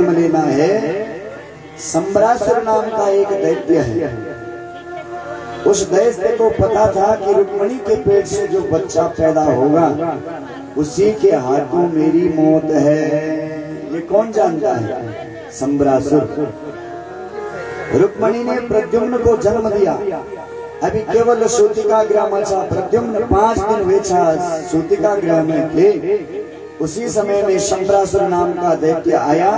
लेना है। संबरासुर नाम का एक दैत्य है। उस दैत्य को पता था कि रुक्मिणी के पेट से जो बच्चा पैदा होगा उसी के हाथों मेरी मौत है। ये कौन जानता है? संबरासुर। रुक्मिणी ने प्रद्युम्न को जन्म दिया। अभी केवल सूतिका ग्रामाचा प्रद्युम्न 5 दिन हुए सूतिका ग्राम में थे। उसी समय में संबरासुर नाम का दैत्य आया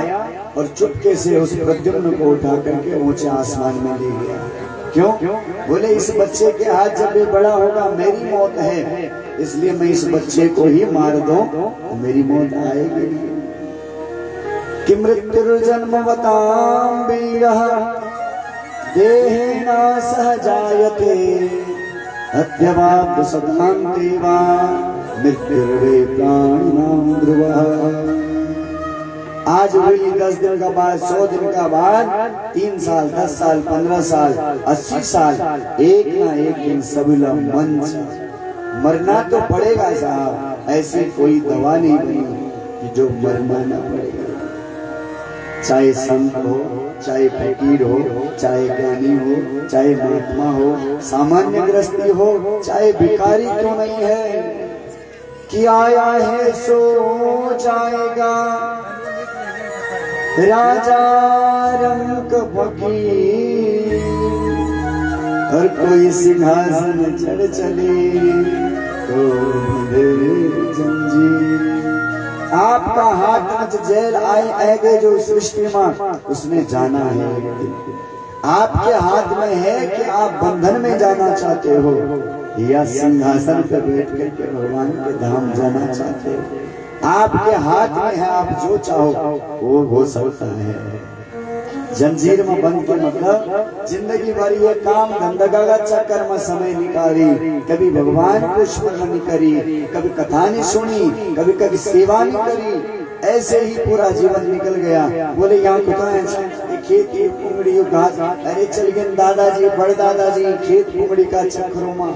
और चुपके से उस प्रद्युम्न को उठा करके ऊंचे आसमान में ले गया। क्यों? बोले इस बच्चे के हाथ जब ये बड़ा होगा मेरी मौत है, इसलिए मैं इस बच्चे को ही मार दूं तो मेरी मौत आएगी। कि मृत्युर्जन्मवतां वीरः देहेना सह जायते हत्यवाप्त सदान्ते वा मृत्युर्वे प्राणिनां ध्रुवः। आज हुई 10 दिन का बाद, 100 दिन का बाद, 3 साल, 10 साल, 15 साल, 80 साल, एक ना एक दिन सभी लोग मरना तो पड़ेगा साहब। ऐसी कोई दवा नहीं बनी कि जो मरना ना पड़ेगा। चाहे संत हो, चाहे फकीर हो, चाहे ज्ञानी हो, चाहे महात्मा हो, सामान्य गृहस्थी हो, चाहे भिखारी क्यों नहीं है, कि आया है सो जाएगा। राजा रंक फकीर हर कोई सिंहासन चढ़ चले तो जंजीर। आपका हाथ जेल आएगे जो सृष्टि में उसने जाना है। आपके हाथ में है कि आप बंधन में जाना चाहते हो या सिंहासन पर बैठ करके भगवान के धाम जाना चाहते हो। आपके हाथ में है, आप जो चाहो वो हो सकता है। जंजीर में बंद के मतलब जिंदगी भर ये काम धंधा का चक्कर में समय निकाली, कभी भगवान को स्मरण नहीं करी, कभी कथा नहीं सुनी, कभी कभी सेवा नहीं करी, ऐसे ही पूरा जीवन निकल गया। बोले यहाँ कुछ खेती पुंगड़ी घास, अरे चल गए दादाजी बड़दादाजी खेत पुंगड़ी का चक्करों में।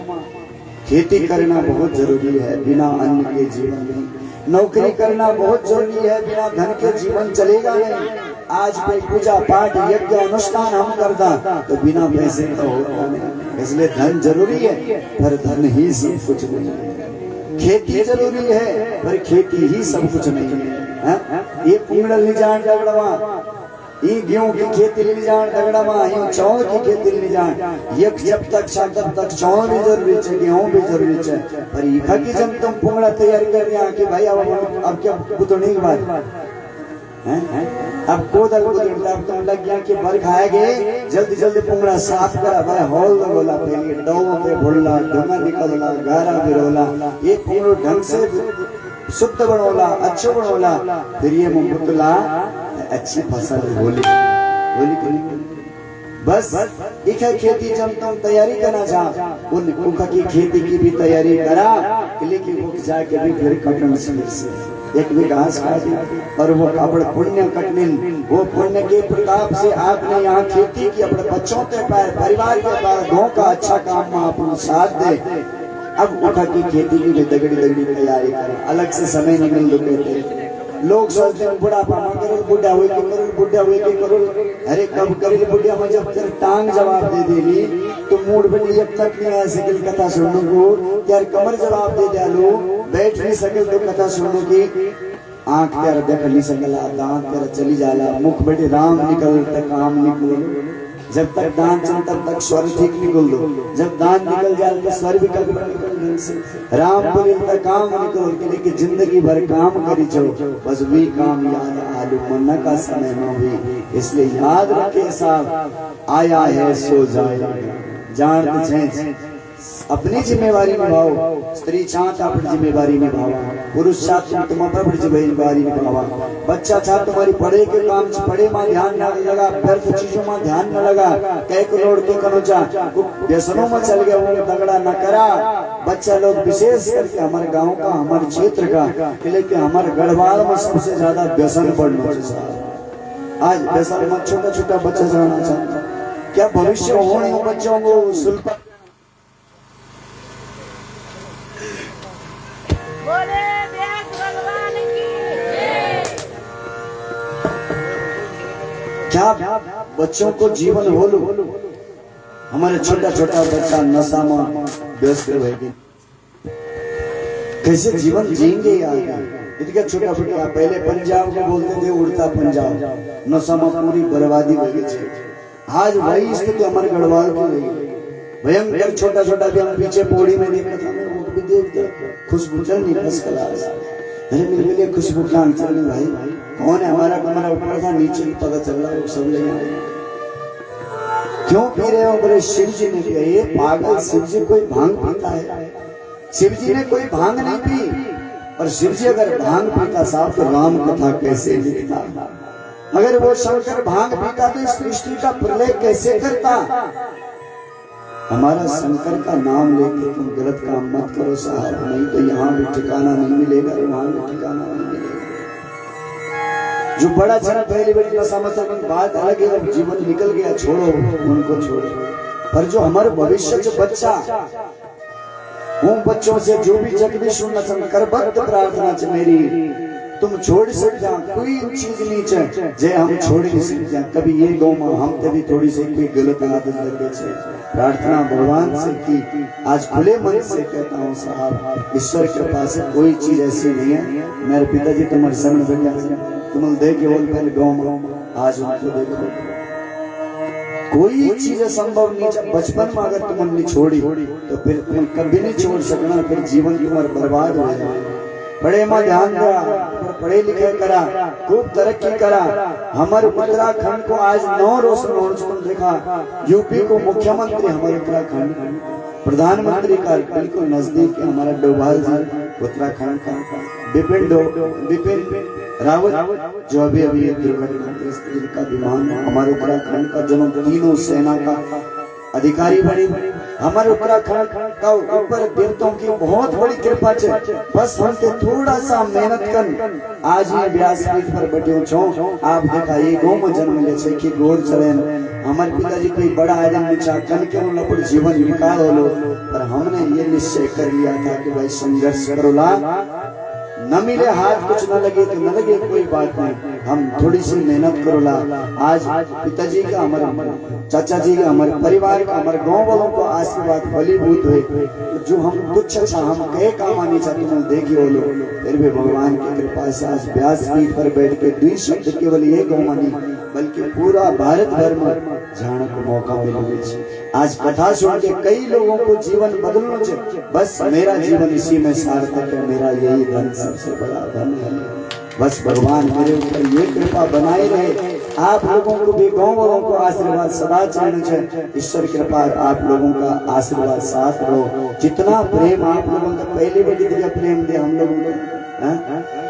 खेती करना बहुत जरूरी है, बिना अन्न के जीवन नहीं। नौकरी करना बहुत जरूरी है, बिना धन के जीवन चलेगा नहीं। आज कोई पूजा पाठ यज्ञ अनुष्ठान हम करता तो बिना पैसे का होता नहीं। इसलिए धन जरूरी है पर धन ही सब कुछ नहीं है। खेती जरूरी है पर खेती ही सब कुछ नहीं है। ये पुंगड़ल नहीं जान डगड़वा, ये गेहूं की खेती नहीं जान डगड़वा, ये चावल की खेती नहीं जान। ये जब तक तब तक चावल भी जरूरी है, गेहूं भी जरूरी है। पर ये की जब तुम पुंगड़ा तैयार कर दिया कि भाई अब क्या बुतने की बात है? अब कोदल अब तुम लग गया कि भर खाएगे, जल्दी जल्दी पुंगड़ा साफ करा भाई हॉल बोला पहले डो पे भोला धुआं निकलला गारा बिरोला। ये पुंगड़ो ढंग से शुद्ध बनोला, अच्छो बनोला, फिर ये मुकुतला अच्छी फसल होली बस। एक है खेती जब तुम तैयारी करना चाह उन उखा की खेती की भी तैयारी करा, लेकिन वो जाके भी फिर कटन से एक भी घास काटी और वो अपने पुण्य कटने, वो पुण्य के प्रताप से आपने यहाँ खेती की, अपने बच्चों के पास परिवार के पास गाँव का अच्छा काम में अपना साथ दे। अब उठा की खेती की भी दगड़ी तैयारी करें, अलग से समय नहीं मिल रहे। लोग सोचते हैं बुढ़ापा में करो, बुढ़ा हुए के करो। अरे कब करेल बुढ़िया में जब तेरे टांग जवाब दे देली तो मूड बन लिया तक नहीं आ सके कथा सुनने को। यार कमर जवाब दे डालो, बैठ नहीं सके तो कथा सुनने की। आंख तेरा देख नहीं सकला, दांत तेरा चली जाला, मुख बैठे राम निकल तक काम निकल। जब तक दांत चल तब तक स्वर ठीक निकल दो, जब दांत निकल जाए तो स्वर भी कभी राम बोले तक काम निकल के। लेकिन जिंदगी भर काम करी चलो बस भी काम याद आलू मन्ना का समय में हुई। इसलिए याद रखे साहब आया है सो जाएगा। जान अपनी जिम्मेवारी निभाओ, स्त्री चाहता अपनी जिम्मेवारी निभावा, पुरुष चाहता तुम अपनी जिम्मेवारी निभावा। बच्चा चाह तुम्हारी पढ़े के काम पढ़े में ध्यान न लगा, व्यर्थ चीजों में ध्यान न लगा, कह करोड़ के कनोचा व्यसनों में चल गया, वो तगड़ा न करा। बच्चा लोग विशेष करके हमारे गाँव का, हमारे क्षेत्र का, लेकिन हमारे गढ़वाल में सबसे ज्यादा व्यसन पढ़ना चाहिए। आज व्यसन में छोटा छोटा बच्चा जाना चाहता, क्या भविष्य होने बच्चों को सुल्प बोले व्यास भगवान की। क्या बच्चों को जीवन बोलो, हमारे छोटा छोटा बच्चा नशा में व्यस्त रहेगी, कैसे जीवन जिएंगे यार। इनका छोटा छोटा पहले पंजाब को बोलते थे उड़ता पंजाब, नशा में पूरी बर्बादी हो गई। आज वही स्थिति हमारे गढ़वाल की रही, भयंकर छोटा छोटा भी हम पीछे पौड़ी में देखा था, वो भी देखते खुशबू चल नहीं बस क्लास, अरे मेरे लिए खुशबू क्या चल नहीं भाई, कौन है हमारा कमरा ऊपर था नीचे पता चल रहा है, सब लगे क्यों पी रहे हो, बोले शिव जी ने पिया। ये पागल, शिव जी कोई भांग पीता है? शिव जी ने कोई भांग नहीं पी, और शिव जी अगर भांग पीता साहब तो राम कथा कैसे लिखता, अगर वो शंकर भांग पीता तो इस सृष्टि का प्रलय कैसे करता। हमारा शंकर का नाम लेके तुम गलत काम मत करो साहब, नहीं तो यहाँ भी ठिकाना नहीं मिलेगा, वहां भी ठिकाना नहीं मिलेगा। जो बड़ा चला पहली बड़ी समझ बात अलग है, अब जीवन निकल गया, छोड़ो उनको छोड़ो। पर जो हमारे भविष्य के बच्चा, उन बच्चों से जो भी जगदीश कर भक्त प्रार्थना च मेरी, तुम छोड़ सकते कोई चीज नहीं चाहे जे हम छोड़ नहीं सकते कभी। ये गौ मां हम तभी थोड़ी सी कोई गलत आदत लगे छे, प्रार्थना भगवान से की, आज खुले मन से कहता हूँ साहब, ईश्वर के पास कोई चीज ऐसी नहीं है। मेरे पिताजी तुम्हारे सामने बैठा, तुम देख के बोल पहले गौ मां, आज उनको देखो, कोई चीज संभव नहीं। बचपन में अगर तुमने छोड़ी तो फिर तुम कभी नहीं छोड़ सकना, फिर जीवन तुम्हारा बर्बाद हो जाएगा। पढ़े में ध्यान दिया, पढ़े लिखे करा, खूब तरक्की करा। हमारे उत्तराखंड को आज 9 रोशन देखा, यूपी को मुख्यमंत्री हमारे उत्तराखंड, प्रधानमंत्री का बिल्कुल नजदीक है हमारा डोभाल जी उत्तराखंड का, बिपिन रावत जो अभी दुर्घटनाग्रस्त का विमान हमारे उत्तराखंड का जन्म, तीनों सेना का अधिकारी बने। हमारे उत्तराखंड का ऊपर देवताओं की बहुत बड़ी कृपा है, बस हमसे थोड़ा सा मेहनत कर आज ये व्यासपीठ पर बैठे छो। आप देखा ये गौ में जन्म ले छे कि गोर चले, हमारे पिताजी कोई बड़ा आदमी निचा कन के उन जीवन निकाल लो, पर हमने ये निश्चय कर लिया था कि भाई संघर्ष करोला, न मिले हाथ कुछ न लगे तो न लगे कोई बात नहीं, हम थोड़ी सी मेहनत करोला। आज पिताजी का, हमारे चाचा जी का, हमारे परिवार का, हमारे गांव वालों को आशीर्वाद फलीभूत हुए, जो हम तुच्छ सा हम कहे काम नहीं चाहते तुम देखिए वो लोग, फिर भी भगवान की कृपा से आज व्यासपीठ पर बैठ के द्वि शब्द केवल ये गाँव नहीं बल्कि पूरा भारत भर में जाने को मौका मिला। आज कथा सुन के कई लोगों को जीवन बदलना चाहिए, बस मेरा जीवन इसी में सार्थक है, मेरा यही धन सबसे बड़ा धन है। बस भगवान मेरे ऊपर ये कृपा बनाए रहे, आप लोगों को भी, गाँव वालों को आशीर्वाद सदा चाहिए चाहिए। ईश्वर कृपा आप लोगों का आशीर्वाद साथ रहो, जितना प्रेम आप लोगों का पहले भी जितना प्रेम दे हम लोगों को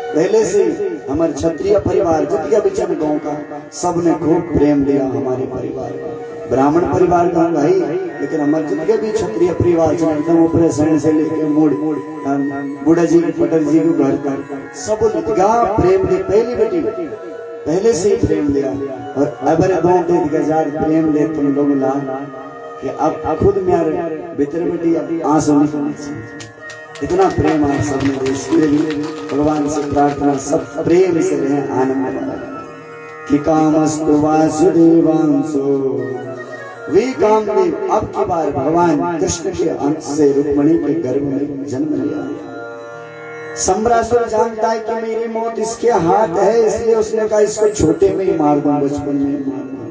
पहले से हमारे क्षत्रिय परिवार जितना भी चल गाँव का सबने खूब प्रेम दिया हमारे परिवार, ब्राह्मण परिवार का भाई, लेकिन हमारे जितने भी क्षत्रिय परिवार एकदम ऊपर से लेके मूड बूढ़ा जी पटेल जी को घर का सब प्रेम दे, पहली बेटी पहले से ही प्रेम दिया, और अबर गाँव प्रेम दे तुम लोग ला कि अब खुद मेरे भीतर बेटी आंसू निकलने, इतना प्रेम आप सबने, इसके लिए भगवान से प्रार्थना सब प्रेम से रहे, आनंद कि कामस्तु वासुदेवांशो वे कामदेव। अब की बार भगवान कृष्ण के अंश से रुक्मिणी के गर्भ में जन्म लिया। सम्रासुर जानता है कि मेरी मौत इसके हाथ है, इसलिए उसने कहा इसको छोटे में ही मार दूं, बचपन में मार दूं,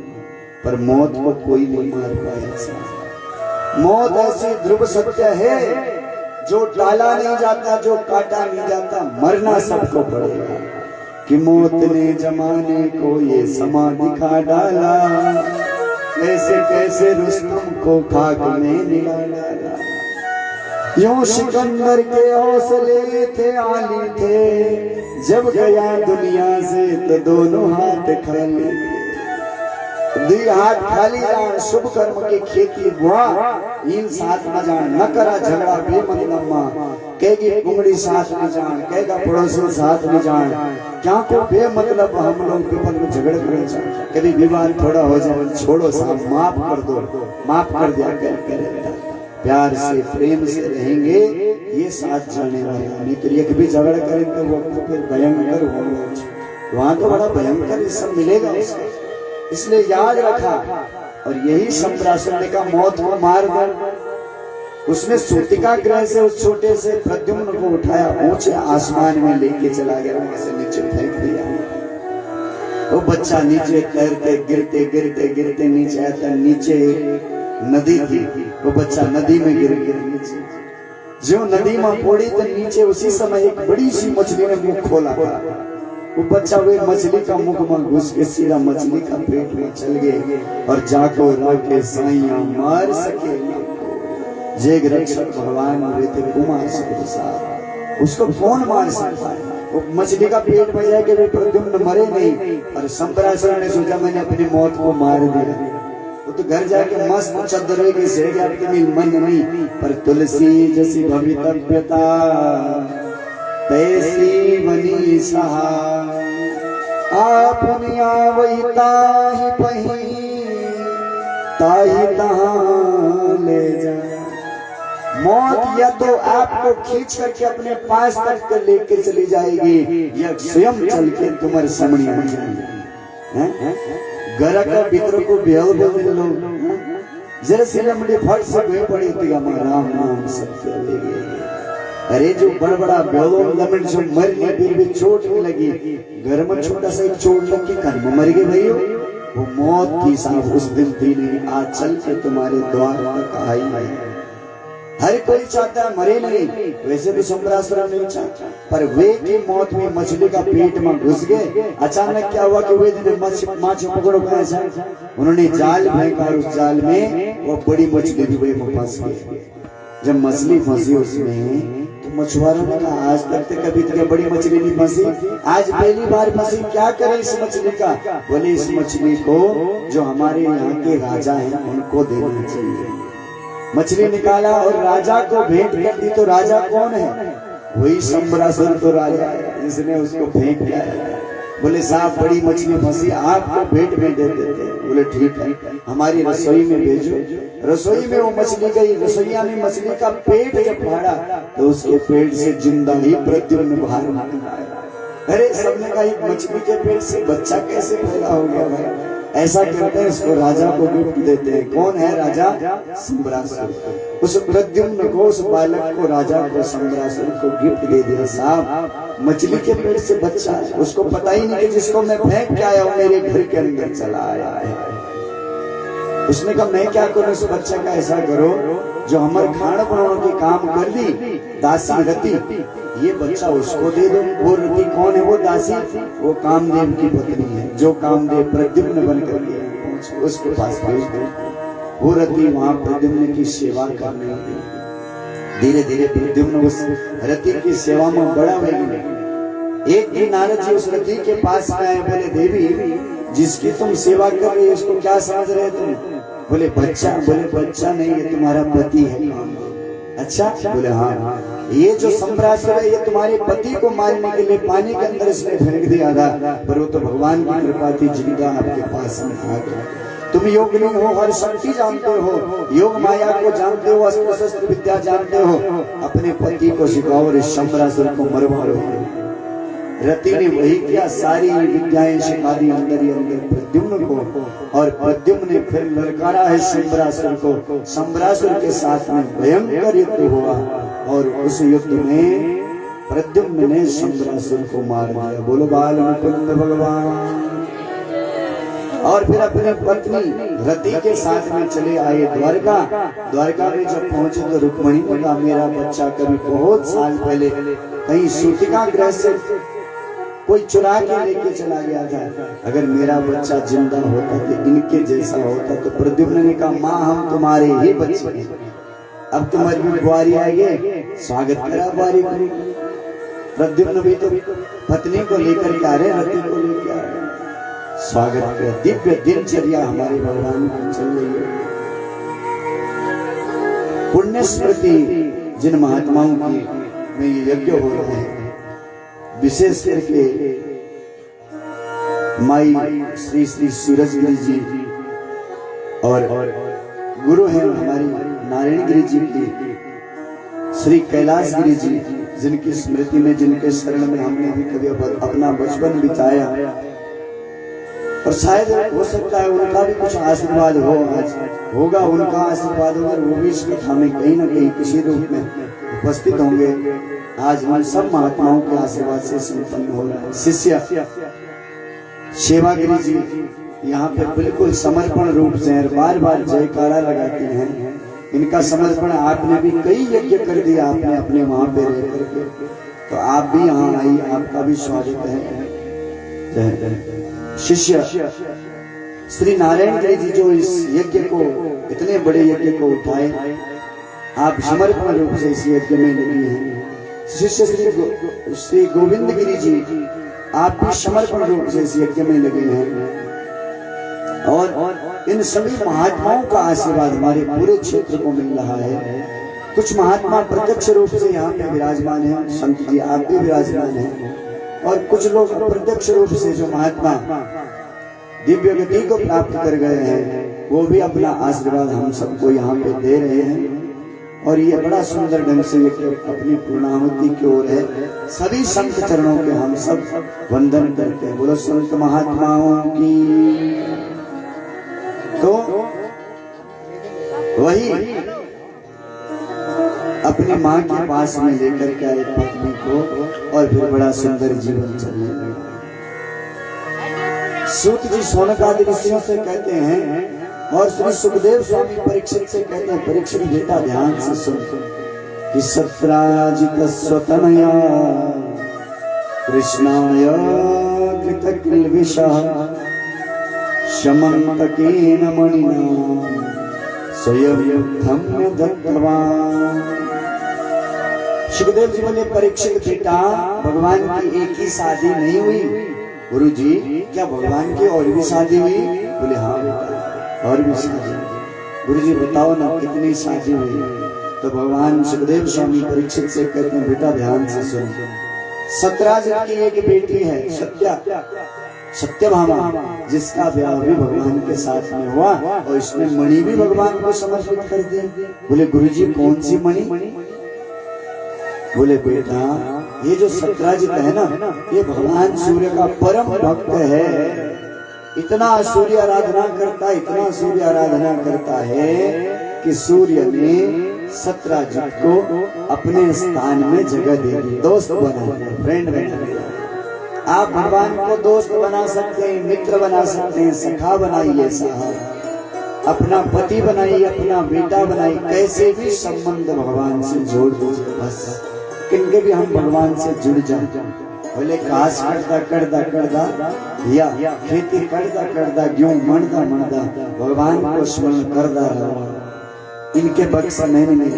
पर मौत को कोई नहीं मार पाया। मौत ऐसी ध्रुव सत्य है जो टाला नहीं जाता, जो काटा नहीं जाता, मरना सबको पड़ेगा। कि मौत ने जमाने को ये समा दिखा डाला, कैसे कैसे रुस्तम को खाक में मिला डाला। यूं सिकंदर के हौसले थे आली थे, जब गया दुनिया से तो दोनों हाथ खाली, दुई हाथ खाली जान, शुभ कर्म के खेती बुआ, इन साथ में जान, न करा झगड़ा बेमतलब मां, कहेगी कुंगड़ी साथ में जान, कहेगा पड़ोसी साथ में जान, क्या को बेमतलब हम लोग पीपल में झगड़ कर, कभी विवाद थोड़ा हो जाए छोड़ो साहब, माफ कर दो, माफ कर दिया करे, प्यार से प्रेम से रहेंगे ये साथ जाने वाले, नहीं तो एक भी झगड़ा करें तो वो फिर भयंकर होगा, वहां तो बड़ा भयंकर सब मिलेगा उसका। इसलिए याद रखा। और यही शंबरासुर ने कहा मौत को मार दो। उसने सूतिका ग्रह से उस छोटे से प्रद्युम्न को उठाया, ऊंचे आसमान में लेके चला गया, ऐसे नीचे फेंक दिया। वो बच्चा नीचे तैरते गिरते गिरते गिरते नीचे आता। नीचे नदी थी, वो बच्चा नदी में गिर गया नीचे। जो नदी में पड़ी तो नीचे उसी समय एक बड़ी सी मछली ने मुंह खोला था। वो बच्चा वे मछली का मुख में घुस के सीधा मछली का पेट में चल गए। और जाको राके साइया मार सके जेग रक्षक भगवान रहते कुमार साहब, उसको कौन मार सकता है? वो मछली का पेट बजा के भी प्रद्युम्न मरे नहीं। और शंबरासुर ने सोचा मैंने अपनी मौत को मार दिया। वो तो घर जाके मस्त चद्दर के से गया कि मन नहीं, पर तुलसी जैसी भवितव्यता तैसी बनी सहाय। आपने आवई ताहि पही ताहि तहां ले जा। मौत या तो आपको खींच करके अपने पास तक कर लेके चली जाएगी, या स्वयं चल के तुम्हारे सामने आ जाएगी। घर का भीतर को बेहद बोल लोग जरा से लंबी फट से हुए पड़ी थी राम नाम सत्य ले। अरे जो बड़ा बड़ा बेलो लमन जो मर गए फिर भी चोट नहीं लगी, घर में छोटा सा एक चोट लग के कर्म मर गए भाई। वो मौत की सांस उस दिन थी नहीं, आज चल के तुम्हारे द्वार तक आई। हर कोई चाहता है मरे नहीं, वैसे भी शंबरासुर नहीं चाहता, पर वे की मौत में मछली का पेट में घुस गए। अचानक क्या हुआ कि वे दिन माछ पकड़ो कैसा, उन्होंने जाल फेंका और उस जाल में वो बड़ी मछली भी वे फंस गई। जब मछली फंसी उसमें तो मछुआरों ने कहा आज तक तो कभी तो बड़ी मछली नहीं फंसी, आज पहली बार फंसी, क्या करें इस मछली का? बोले इस मछली को जो हमारे यहाँ के राजा हैं उनको देना चाहिए। मछली निकाला और राजा को भेंट कर दी। तो राजा कौन है? वही शंबरासुर तो राजा है, जिसने उसको फेंक दिया। बोले साहब बड़ी मछली फंसी, आपको भेंट में दे देते। बोले ठीक है, हमारी रसोई में भेजो। रसोई में वो मछली गई, रसोईया ने मछली का पेट जब फाड़ा तो उसके पेट से जिंदा ही प्रद्युम्न बाहर निकला। अरे सबने कहा एक मछली के पेट से बच्चा कैसे पैदा हो गया भाई? ऐसा कहते हैं, इसको राजा को गिफ्ट देते हैं। कौन है राजा? शंबरासुर। उस प्रद्युम्न को, उस बालक को, राजा को, शंबरासुर को गिफ्ट दे दिया। साहब मछली के पेट से बच्चा है, उसको पता ही नहीं कि जिसको मैं फेंक के आया हूं मेरे घर के अंदर चला आया है। उसने कहा मैं क्या करूं, इस बच्चे का ऐसा करो जो हमारे खाना बनाने के काम कर दी दासी रति, ये बच्चा उसको दे दो। वो रति कौन है? वो दासी, वो कामदेव की पत्नी है, जो कामदेव प्रद्युम्न बनकर के उसके पास भेज दो। वो रति वहां प्रद्युम्न की सेवा करने लगी। धीरे धीरे प्रद्युम्न उस रति की सेवा में बड़ा हो गया। एक दिन नारद जी उस रति के पास आए, बोले देवी जिसकी तुम सेवा कर रही है उसको क्या समझ रहे तुम? बोले बच्चा। बोले बच्चा नहीं, ये तुम्हारा पति है। अच्छा? बोले हाँ। ये जो शंबरासुर है ये तुम्हारे पति को मारने के लिए पानी के अंदर इसने फेंक दिया था, पर वो तो भगवान की कृपा थी, जिंदा आपके पास में आ गया। तुम योगिनी हो, हर शक्ति जानते हो, योग माया को जानते हो, अस्त्र शस्त्र विद्या जानते हो, अपने पति को सिखाओ और इस शंबरासुर को मरवाओ। रति ने वही किया, सारी विद्याएं सिखा दी अंदर ही अंदर प्रद्युम्न को। और प्रद्युम्न ने फिर ललकारा है शंबरासुर को। शंबरासुर के साथ में भयंकर युद्ध हुआ और उस युद्ध में प्रद्युम्न ने शंबरासुर को मार दिया। बोलो बाल मुकुंद भगवान। और फिर अपने पत्नी रति के साथ में चले आए द्वारका। द्वारका में जब पहुंचे तो रुक्मणी ने कहा मेरा बच्चा कभी बहुत साल पहले कहीं सूतिका ग्रह से कोई चुरा के लेके चला गया था, अगर मेरा बच्चा जिंदा होता तो इनके जैसा होता। तो प्रद्युम्न ने कहा माँ हम तुम्हारे ही बच्चे हैं, अब तुम्हारी भी बुआरी आएगी, स्वागत करा बुआरी को। प्रद्युम्न भी तो पत्नी को लेकर के आ रहे, रति को लेकर आ रहे, स्वागत कर। दिव्य दिनचर्या हमारे भगवान की चल रही है। पुण्य स्मृति जिन महात्माओं की में ये यज्ञ हो रहे हैं, विशेष करके माई श्री श्री सूरजगिरी जी और गुरु हैं हमारी नारायण गिरी जी की, श्री कैलाश गिरी जी, जिनकी स्मृति में, जिनके शरण में हमने भी कभी अपना बचपन बिताया। और शायद हो सकता है उनका भी कुछ आशीर्वाद हो, आज होगा उनका आशीर्वाद होगा, वो भी इस कथा में कहीं ना कहीं किसी रूप में उपस्थित होंगे। आज हम सब महात्माओं के आशीर्वाद से संपन्न हो रहा है। शिष्य सेवागिरी जी यहाँ पे बिल्कुल समर्पण रूप से बार बार जयकारा लगाते हैं। इनका समर्पण आपने भी कई यज्ञ कर दिया, आपने अपने वहां पे रह करके, तो आप भी यहाँ आई, आपका भी स्वागत है। शिष्य श्री नारायण गिरी जी जो इस यज्ञ को, इतने बड़े यज्ञ को उठाए, आप समर्पण रूप से इस यज्ञ में लगी हैं। शिष्य श्री गोविंद गिरी जी आप भी समर्पण रूप से इस यज्ञ में लगे हैं। और इन सभी महात्माओं का आशीर्वाद हमारे पूरे क्षेत्र को मिल रहा है। कुछ महात्मा प्रत्यक्ष रूप से यहाँ पे विराजमान हैं, संत जी आप भी विराजमान हैं, और कुछ लोग अप्रत्यक्ष रूप से जो महात्मा दिव्य गति को प्राप्त कर गए हैं, वो भी अपना आशीर्वाद हम सबको यहाँ पे दे रहे हैं। और ये बड़ा सुंदर ढंग से अपनी पूर्णाहुति की ओर है। सभी संत चरणों के हम सब वंदन करते हैं। बोलो संत महात्माओं की। तो वही अपनी माँ के पास में लेकर के आए पत्नी को, और फिर बड़ा सुंदर जीवन चलने लगा। सूत जी शौनकादि ऋषियों से कहते हैं, और श्री सुखदेव स्वामी परीक्षित से कहते हैं, परीक्षित बेटा ध्यान से सुन कि सत्राजित स्वतनया कृष्णाय कृत किल्बिषः शमंतकेन मणिना स्वयं युद्धं दत्तवान्। सुखदेव जी बोले, परीक्षित बेटा भगवान की एक ही शादी नहीं हुई। गुरु जी क्या भगवान की और भी शादी हुई? बोले हाँ बेटा और भी शादी। गुरु जी बताओ ना कितनी शादी हुई? तो भगवान सुखदेव स्वामी परीक्षित से कहते हैं, बेटा ध्यान से सुन, सतराजित की एक बेटी है सत्यभामा, जिसका ब्याह भी भगवान के साथ में हुआ, और इसने मणि भी भगवान को समर्पित कर दी। बोले गुरु जी कौन सी मणि? बोले बेटा ये जो सत्राजित है ना, ये भगवान सूर्य का परम भक्त है। इतना सूर्य आराधना करता है, इतना सूर्य आराधना करता है कि सूर्य ने सत्राजित को अपने स्थान में जगह दे दी, दोस्त बना दिया, फ्रेंड बना दिया। आप भगवान को दोस्त बना सकते हैं, मित्र बना सकते हैं, सखा बनाइए साहब, अपना पति बनाइए, अपना बेटा बनाइए, कैसे भी संबंध भगवान से जोड़ दीजिए, बस किनके भी हम भगवान से जुड़ जाए। बोले घास करदा या खेती करदा गेहूं मणदा भगवान को स्मरण करदा रहा, इनके बख्श नहीं।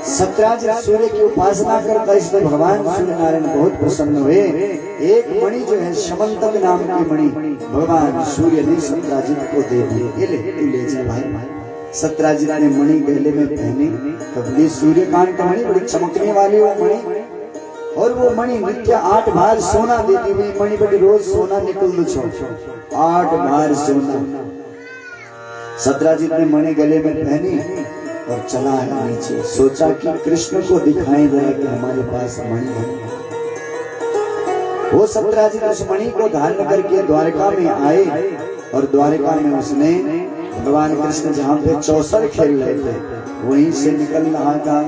सत्राजित सूर्य की उपासना करता, इसलिए भगवान सूर्य नारायण बहुत प्रसन्न हुए। एक मणि जो है शमंतक नाम की मणि भगवान सूर्य ने सत्राजित को दे दी। ये ले तू ले जा भाई। सत्राजित ने मणि गले में पहनी, कबली सूर्यकांत मणि बड़ी चमकने वाली वो मणि, और वो मणि नित्य 8 भार सोना देती हुई मणि बड़ी रोज सोना निकल दो 8 भार सोना। सत्राजित ने मणि गले में पहनी और चला है नीचे, सोचा कि कृष्ण को दिखाई दे कि हमारे पास मणि है। वो सत्राजित उस मणि को धारण करके द्वारका में आए, और द्वारका में उसने भगवान कृष्ण जहाँ पे चौसर खेल रहे थे वहीं से निकल रहा था।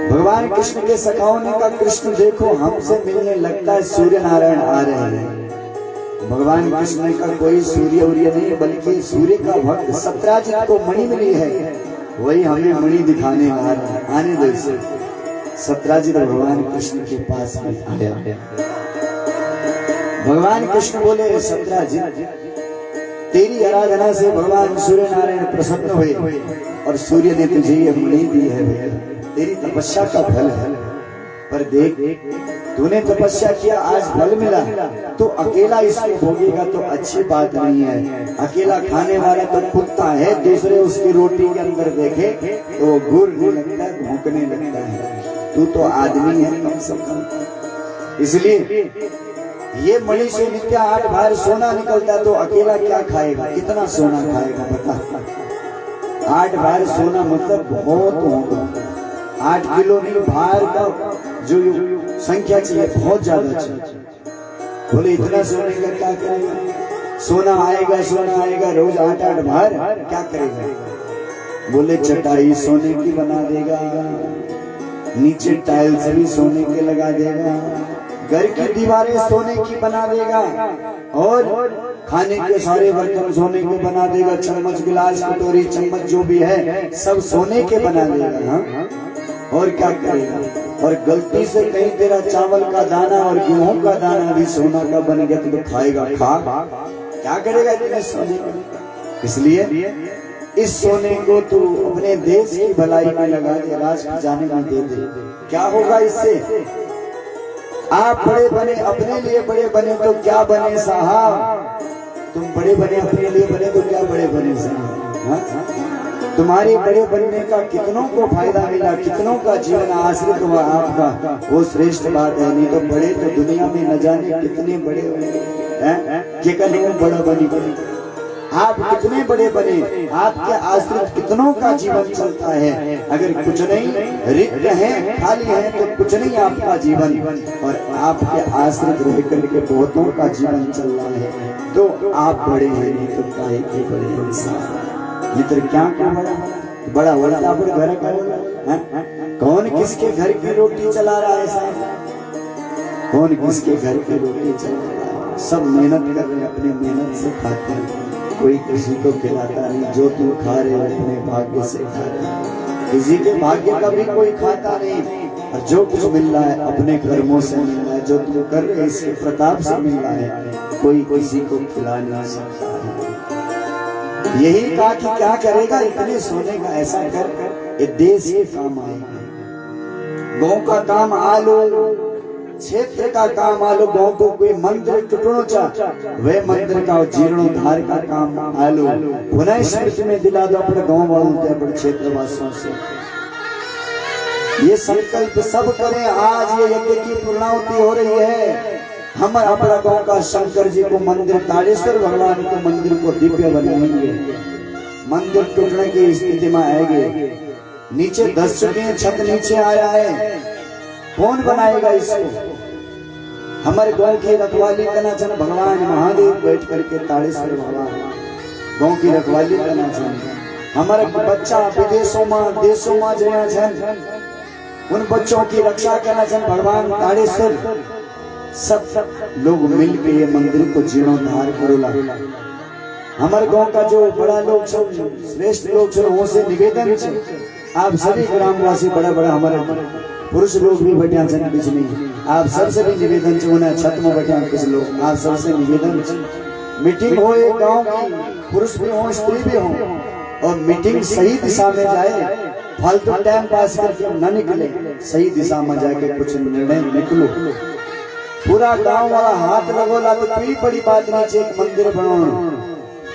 भगवान कृष्ण के सखाओं ने कहा, कृष्ण देखो हमसे मिलने लगता है सूर्य नारायण आ रहे हैं। भगवान कृष्ण का कोई सूर्य उर्य नहीं, बल्कि सूर्य का भक्त सत्राजित को मणि मिली है, वही हमें मणि दिखाने आ रहा है, आने दो इसे। सत्राजित भगवान कृष्ण के पास में आया। भगवान कृष्ण बोले, सत्राजित तेरी आराधना से भगवान सूर्य नारायण प्रसन्न हुए, और सूर्य ने तुझे ये मणि दी है, तेरी तपस्या का फल है। पर देख तूने तपस्या किया, आज फल मिला, तो अकेला इसको भोगेगा तो अच्छी बात नहीं है। अकेला खाने वाला तो कुत्ता है, दूसरे उसकी रोटी के अंदर देखे तो गुर्रने लगता है, भौंकने लगता है। तू तो आदमी है कम से कम। इसलिए ये मणि से नित्य 8 भार सोना निकलता, तो अकेला क्या खाएगा, कितना सोना खाएगा बता। 8 भार सोना मतलब बहुत होगा, 8 किलो नहीं, भार का जो संख्या चाहिए बहुत ज्यादा चाहिए। बोले इतना सोने का क्या करेगा, सोना आएगा रोज 8-8 बार, क्या करेगा। बोले चटाई सोने की बना देगा, नीचे टाइल्स भी सोने के लगा देगा, घर की दीवारें सोने की बना देगा, और खाने के सारे बर्तन सोने के बना देगा, चम्मच गिलास कटोरी चम्मच जो भी है सब सोने के बना देगा। हाँ? और क्या करेगा। और गलती से कहीं तेरा चावल का दाना और गेहूं का दाना भी सोना का बन गया तो खाएगा, खा क्या करेगा इतने सोने का। इसलिए इस सोने को तू अपने देश की भलाई में लगा दे, राज खजाने में दे दे, क्या होगा इससे। आप बड़े बने, अपने लिए बड़े बने तो क्या बने साहब, तुम बड़े बने अपने लिए बने तो क्या बड़े बने साहब। तुम्हारे बड़े बनने का कितनों को फायदा मिला, कितनों का जीवन आश्रित हुआ आपका, वो श्रेष्ठ बात है। नहीं तो बड़े तो दुनिया में न जाने कितने बड़े हैं, बड़ा बनी, आप कितने बड़े बने, आपके आश्रित कितनों का जीवन चलता है। अगर कुछ नहीं, रिक्त हैं, खाली हैं तो कुछ नहीं आपका जीवन, और आपके आश्रित रह करके बहुतों का जीवन चल रहा है। तो आप बड़े हैं, नहीं तो काहे के बड़े इंसान, मित्र क्या बड़ा होता पर घर का कौन किसके घर की रोटी चला रहा है साहब, कौन किसके घर की रोटी चला रहा है। सब मेहनत कर रहे, अपने मेहनत से खाते हैं, कोई किसी को खिलाता नहीं। जो तू खा रहे हो अपने भाग्य से खा रहे, किसी के भाग्य का भी कोई खाता नहीं। और जो कुछ मिल रहा है अपने कर्मों से मिल रहा है, जो तू कर रहे इसके प्रताप से मिल रहा है, कोई किसी को खिला नहीं सकता है। यही कहा कि क्या करेगा इतने सोने का, ऐसा कर ये देश के काम आएगा। गाँव का काम आलो, क्षेत्र का काम आलो, गाँव को कोई मंदिर टूटनो चाह वे मंदिर का जीर्णोद्धार का काम आलो, पुनः स्मृति में दिला दो अपने गाँव वालों के, अपने क्षेत्रवासियों से। ये संकल्प सब करें, आज ये यज्ञ की पूर्णाहुति हो रही है। हम अपना गाँव का शंकर जी को मंदिर, तारेश्वर भगवान को मंदिर को दिव्य बनाएंगे। मंदिर टूटने की स्थिति में आएंगे, नीचे धस चुके हैं, छत नीचे आया है, कौन बनाएगा इसको। हमारे गांव की रखवाली करना चाहना भगवान महादेव बैठ करके, तारेश्वर भगवान गांव की रखवाली करना चाहना। हमारे बच्चा विदेशों में देशों में जया छन, उन बच्चों की रक्षा करना चाहना भगवान तारेश्वर। सब लोग मिल के ये मंदिर को जीर्णोद्धार करोला। हमारे गांव का जो बड़ा लोग श्रेष्ठ लोग वो से निवेदन है, आप सभी ग्रामवासी बड़ा बड़ा हमारे पुरुष लोग भी बैठे हैं कुछ नहीं, आप सबसे भी निवेदन होना, छत में बैठे हैं कुछ लोग, आप सबसे निवेदन मीटिंग हो एक गांव की, पुरुष भी हो स्त्री भी हो, और मीटिंग सही दिशा में जाए, फालतू टाइम पास करके न निकले, सही दिशा में जाके कुछ निर्णय निकलो। पूरा गांव वाला हाथ लगोला तो कोई बड़ी बात नहीं, एक मंदिर बनाओ।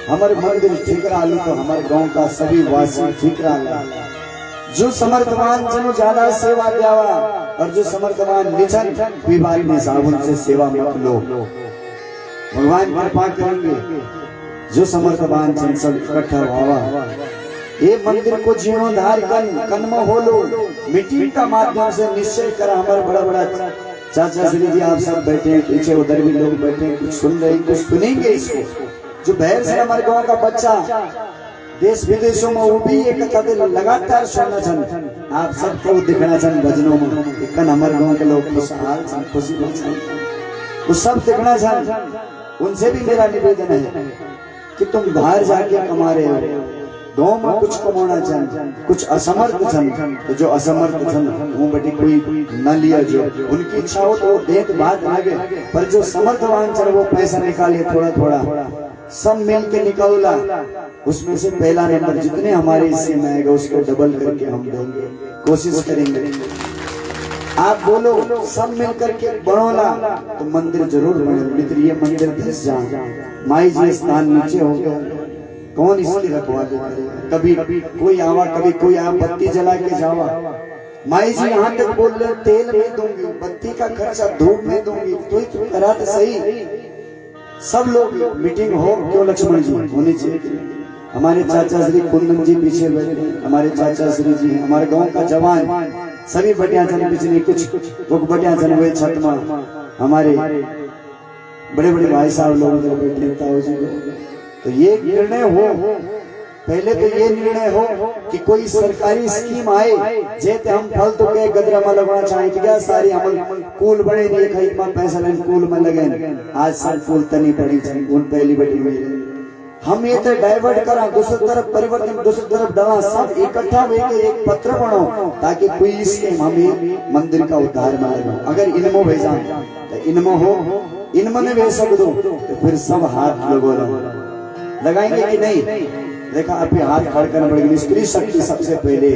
हमारे मंदिर ठीक रहा तो हमारे गांव का सभी वासी ठीक रहा। जो समर्थवान जनो ज्यादा सेवा द्यावा, और जो समर्थवान निचन विवाद में साबुन से सेवा मत लो, भगवान कृपा करेंगे। जो समर्थवान जन सब इकट्ठा हुआ, ये मंदिर को जीर्णोद्धार कन में हो लो। मीटिंग का माध्यम से निश्चय करा। हमारे बड़ा बड़ा चाचा श्री जी आप सब बैठे हैं, पीछे उधर भी लोग बैठे हैं, कुछ सुन रहे हैं, कुछ सुनेंगे इसको। जो बाहर से हमारे गांव का बच्चा देश विदेशों में, वो भी एक कथा लगातार सुनना चाहते, आप सबको दिखना चाहते भजनों में। कन हमारे गांव के लोग खुशहाल खुशी वो सब दिखना चाहते। उनसे भी मेरा निवेदन है कि तुम बाहर जाके कमा रहे हो, गाँव में कुछ कमाना चाहते, कुछ असमर्थ छन, तो जो असमर्थ छन वो बेटी कोई न लिया, जो उनकी इच्छा हो तो देख बात लगे, पर जो समर्थवान छन वो पैसा निकाले थोड़ा थोड़ा, सब मिल के निकाला। उसमें से पहला नंबर जितने हमारे हिस्से में आएगा उसको डबल करके हम देंगे, कोशिश करेंगे। आप बोलो सब मिल करके बढ़ोला तो मंदिर जरूर बने। मित्र ये मंदिर धस जाए, माई जी स्थान नीचे हो गया, कौन इसकी रखवाली करेगा। कभी कोई आवा, कभी कोई आवा, बत्ती जला के जावा, माई जी यहाँ तक बोल रहे तेल में दूंगी, बत्ती का खर्चा धूप में दूंगी, तो करा तो सही। सब लोग मीटिंग हो, क्यों लक्ष्मण जी होनी चाहिए। हमारे चाचा श्री कुंदन जी पीछे बैठे, हमारे चाचा श्री जी, हमारे गांव का जवान सभी बटिया चन पिछले कुछ बटिया चन हुए छत में, हमारे बड़े बड़े भाई साहब लोग उधर बैठे ताऊ जी को। तो ये निर्णय हो, पहले तो ये निर्णय हो कि कोई सरकारी स्कीम आए जेते हम फल तो के गदरा में लगवाना चाहे क्या सारी अमल कूल बड़े नहीं खाई में पैसा लेन कूल में लगे आज सब कूल तनी पड़ी उन पहली बेटी में हम ये तो डाइवर्ट करा दूसरी तरफ परिवर्तन दूसरी तरफ डाला सब इकट्ठा होकर एक पत्र बनो ताकि कोई स्कीम हमें मंदिर का उद्धार मारे। अगर इनमो भेजा तो इनमो हो इनमो ने भेज सक दो तो फिर सब हाथ लोगों लगाएंगे कि नहीं। देखा आप हाथ खड़ करना पड़ेगा। स्त्री शक्ति सबसे पहले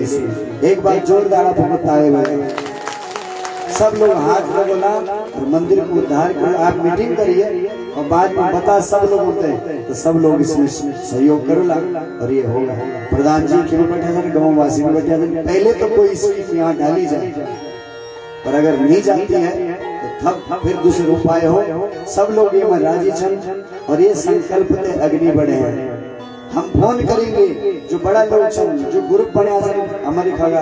एक बार जोरदार आप बताए हुए सब लोग हाथ लगोला और मंदिर को उद्धार कर। आप मीटिंग करिए और बाद में बता सब लोग होते हैं तो सब लोग इसमें सहयोग करोला और ये होगा। प्रधान जी क्यों बैठे थे, गाँव वासी में बैठे थे। पहले तो कोई स्कीम यहाँ डाली जाए पर अगर नहीं जाती है तो तब फिर दूसरे उपाय हो। सब लोग ये राजी छन और ये संकल्प से अग्नि बढ़े हैं। हम फोन करेंगे जो बड़ा लोग जो ग्रुप बने हमारे खागा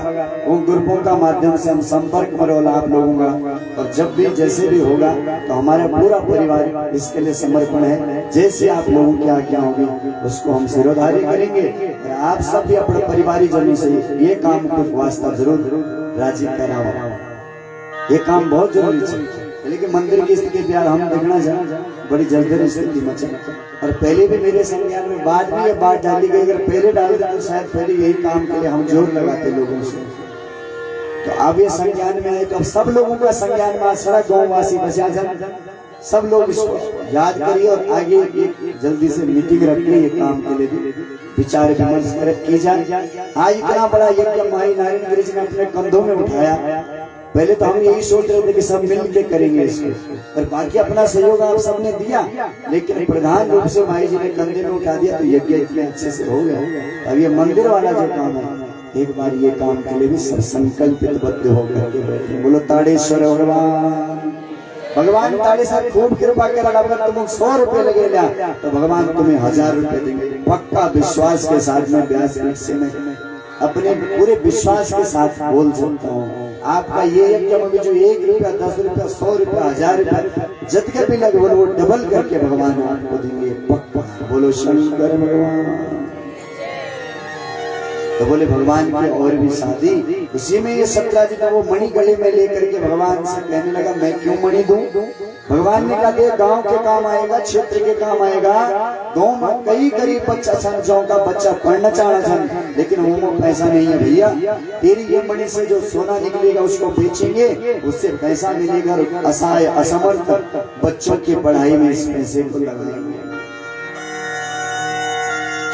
उन ग्रुपों का माध्यम से हम संपर्क में रोला आप लोगों का। और जब भी जैसे भी होगा तो हमारा पूरा परिवार इसके लिए समर्पण है। जैसे आप लोगों की आज्ञा होगी उसको हम सिरोधारी करेंगे। आप सब भी अपने परिवारी जनों से ये काम को वास्ता जरूर राजी कराओ। ये काम बहुत जरूरी है। लेकिन मंदिर की स्थिति प्यार हम देखना चाहें बड़ी जल्दी स्थिति मचा। और पहले भी मेरे संज्ञान में बात भी बात डाली गई। अगर पहले डाल दे तो शायद पहले यही काम के लिए हम जोर लगाते लोगों से। तो अब ये संज्ञान में आए तो अब सब लोगों का संज्ञान में सड़क गाँव वासी बचा जाए। सब लोग इसको याद करिए और आगे जल्दी से मीटिंग रखिए। ये काम के लिए भी विचार विमर्श की जाए। आज इतना बड़ा यज्ञ माई नारायण गिरी जी ने अपने कंधों में उठाया। पहले तो हम यही सोच रहे थे कि सब मिल के करेंगे इसको और बाकी अपना सहयोग आप सबने दिया। लेकिन प्रधान रूप से भाई जी ने कंधे में उठा दिया तो यज्ञ इतने अच्छे से हो गया। अब ये मंदिर वाला जो काम है एक बार ये काम के लिए भी सब संकल्पित बद्ध होकर के बैठे। बोलो ताड़ेश्वर भगवान। भगवान ताड़ेश्वर खूब कृपा करा। अगर तुम 100 रुपए लगे लिया तो भगवान तुम्हें 1000 रुपए देंगे। पक्का विश्वास के साथ में व्यासपीठ से मैं अपने पूरे विश्वास के साथ बोल सकता हूँ। आपका ये यज्ञ जो 1 रुपया 10 रुपया 100 रुपया 1000 रुपया जितने भी लगे वो डबल करके भगवान आपको देंगे पक्का। बोलो शंकर भगवान। तो बोले भगवान की और भी शादी। उसी में ये सत्राजी का वो मणि गले में लेकर के भगवान से कहने लगा मैं क्यों मणि दूं। भगवान ने कहा दे गांव के काम आएगा क्षेत्र के काम आएगा। गाँव में कई गरीब बच्चा छन जो का बच्चा पढ़ना चाह छन लेकिन वो पैसा नहीं है भैया। तेरी ये मणि से जो सोना निकलेगा उसको बेचेंगे उससे पैसा मिलेगा। असहाय असमर्थ बच्चों की पढ़ाई में इस पैसे को लगाएंगे।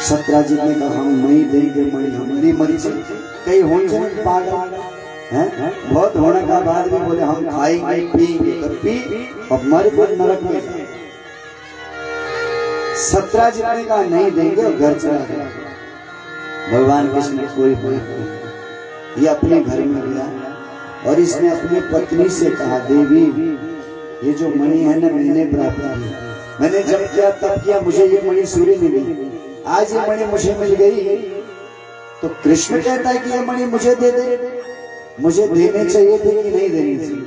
सत्राजी ने कहा हम नहीं देंगे मणि हमारी मर्जी। कई होने पागल हैं बहुत होने का बाद भी बोले हम खाएंगे पिएंगे तो पी और मर पर नरक में जाए। सत्राजी ने कहा नहीं देंगे और घर चला गया। भगवान कृष्ण ने कोई बात ये अपने घर में गया और इसने अपनी पत्नी से कहा देवी ये जो मणि है ना मैंने प्राप्त की। मैंने जब किया तब किया मुझे ये मणि सूर्य मिली। आज ये मणि मुझे मिल गई तो कृष्ण कहता है कि ये मणि मुझे दे दे। मुझे देने चाहिए थे कि नहीं देने चाहिए।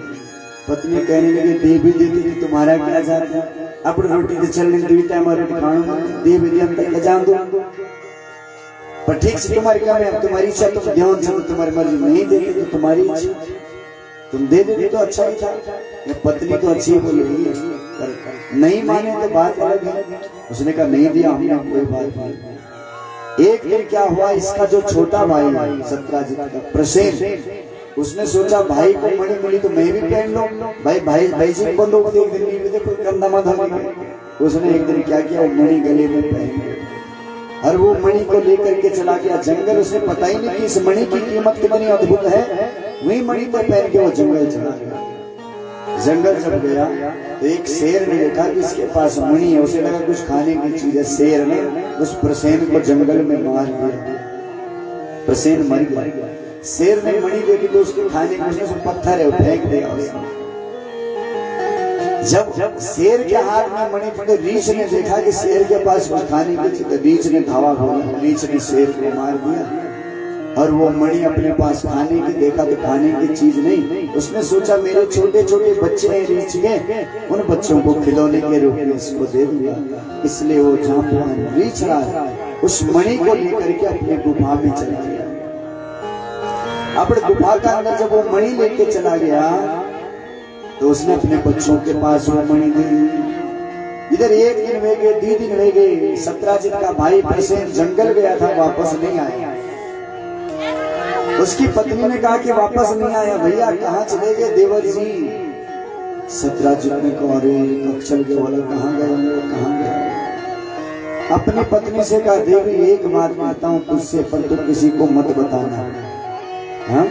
पत्नी कहने लगी दे भी देती थी तुम्हारा क्या जाता। अपनी रोटी तो चलने दी टाइम और खाना दे भी अंतर जान दो पर ठीक से तुम्हारी क्या है तुम्हारी इच्छा तुम ध्यान से तुम्हारी मर्जी नहीं देती तो तुम्हारी इच्छा तुम दे देते तो अच्छा ही था। ये पत्नी तो अच्छी बोलेगी नहीं माने तो बात अलग है। उसने कहा नहीं दिया हमने कोई बात नहीं। एक दिन क्या हुआ इसका जो छोटा भाई सत्राजित का प्रसेन उसने सोचा भाई को मणि मिली तो मैं भी पहन लो। भाई जी को लोग एक दिन देखो कंधा मत होगी। उसने एक दिन क्या किया वो मणि गले में पहन लिया और वो मणि को लेकर के चला गया जंगल। उसे पता ही नहीं कि इस मणि की कीमत कितनी अद्भुत है। वही मणि को पहन के वो जंगल चला गया। जंगल जब गया तो एक शेर ने देखा कि इसके पास मणि है। उसे लगा कुछ खाने की चीज है। शेर ने उस प्रसेन को जंगल में मार दिया। प्रसेन मर गया। शेर ने मणि देखी तो उसको खाने को उसने पत्थर है फेंक दिया उसने। जब शेर के हाथ में मणि पड़े रीछ ने देखा कि शेर के पास कुछ खाने की चीज। रीछ ने धावा बोला रीछ ने शेर को मार दिया और वो मणि अपने पास खाने की देखा तो खाने की चीज नहीं, उसने सोचा मेरे छोटे छोटे बच्चे हैं रीछ के, उन बच्चों को खिलौने के रूप में इसको दे दूंगा। इसलिए वो जाम्बवान रीछ राज उस मणि को लेकर के अपने गुफा में चला गया। अपने गुफा का अंदर जब वो मणि लेके चला गया तो उसने अपने बच्चों के पास वो मणि दे दी। इधर एक दिन वे गए, 2 दिन वे गए, सत्राजित का भाई प्रसेन जंगल गया था, वापस नहीं आया। उसकी पत्नी ने कहा कि वापस नहीं आया, भैया कहाँ चले गए देवर जी? सत्राजित ने कहा अरे कब चल गए, बोला कहाँ गए होंगे, कहाँ गए? अपनी पत्नी से कहा देवी एक बात कहता हूँ तुझसे, पर तू किसी को मत बताना। हाँ?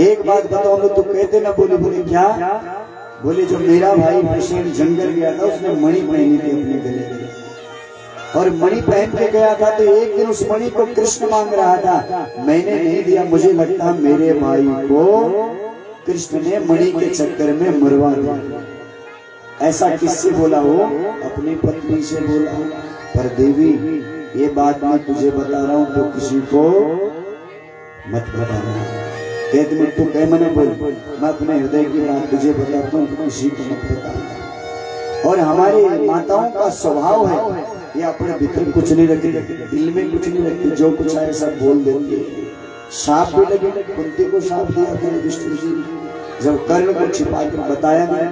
एक बात बताऊंगा तो कहते ना। बोले बोले क्या? बोले जो मेरा भाई प्रसेन जंगल गया था उसने मणि पहनी थी अपने गले में, और मणि पहन के गया था तो एक दिन उस मणि को कृष्ण मांग रहा था, मैंने नहीं दिया। मुझे लगता मेरे भाई को कृष्ण ने मणि के चक्कर में मरवा दिया। ऐसा किससे बोला? वो अपनी पत्नी से बोला। पर देवी ये बात मैं तुझे बता रहा हूं तो किसी को मत बताना। कहते मैं तू कह मना बोल, मैं अपने हृदय की बात तुझे बताता हूँ, किसी को मत बताना। और हमारी माताओं का स्वभाव है ये अपने भीतर कुछ नहीं रखती, दिल में कुछ नहीं रखती, जो कुछ आए सब बोल देती है। साप भी लगे, कुंती को साप दिया था युधिष्ठिर जी, जब कर्ण को छिपा कर बताया नहीं।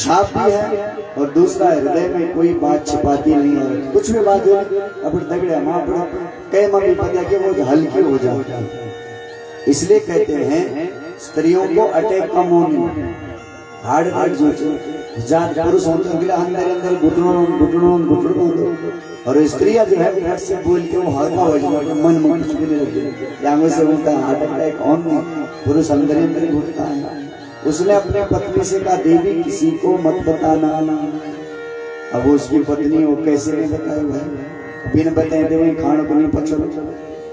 साप भी है और दूसरा हृदय में कोई बात छिपाती नहीं, और कुछ भी बात हो अब दगड़े माँ कई मम्मी पता कि वो हल्की हो जाती है। इसलिए कहते हैं स्त्रियों को अटैक कम होने, हार्ट अटैक जो जात पुरुष होते हैं अंदर अंदर घुटनों, और स्त्रियां जो है घर से बोल के वो हल्का हो जाता है, मन में कुछ भी नहीं लगता, आंगों से उनका हार्ट अटैक ऑन नहीं, पुरुष अंदर ही अंदर घुटता है। उसने अपने पत्नी से कहा देवी किसी को मत बताना। अब उसकी पत्नी वो कैसे नहीं बताए भाई, बिन बताए देवी खाने को नहीं पचो।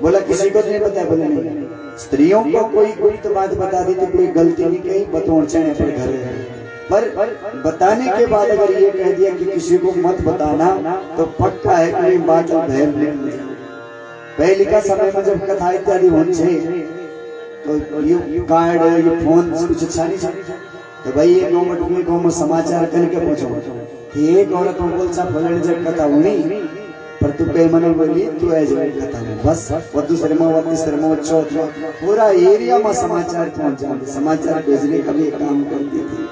बोला किसी को नहीं बताया? बोला नहीं। स्त्रियों को कोई गुप्त बात बता दी तो कोई गलती नहीं कही, बतौर चाहे पर घर पर बताने के बाद अगर ये कह दिया कि किसी को मत बताना तो पक्का है कोई बात पहले का समय में जब कथा इत्यादि होनी चाहिए तो ये कार्ड ये फोन कुछ अच्छा नहीं तो भाई ये गाँव में समाचार करके पूछो एक औरत बोल सा फलन जब कथा हुई पर तू कई मन बोली तू ऐसे कथा में बस वो दूसरे में चौथ पूरा एरिया में समाचार पहुंच जाते, समाचार भेजने का भी काम करती थी।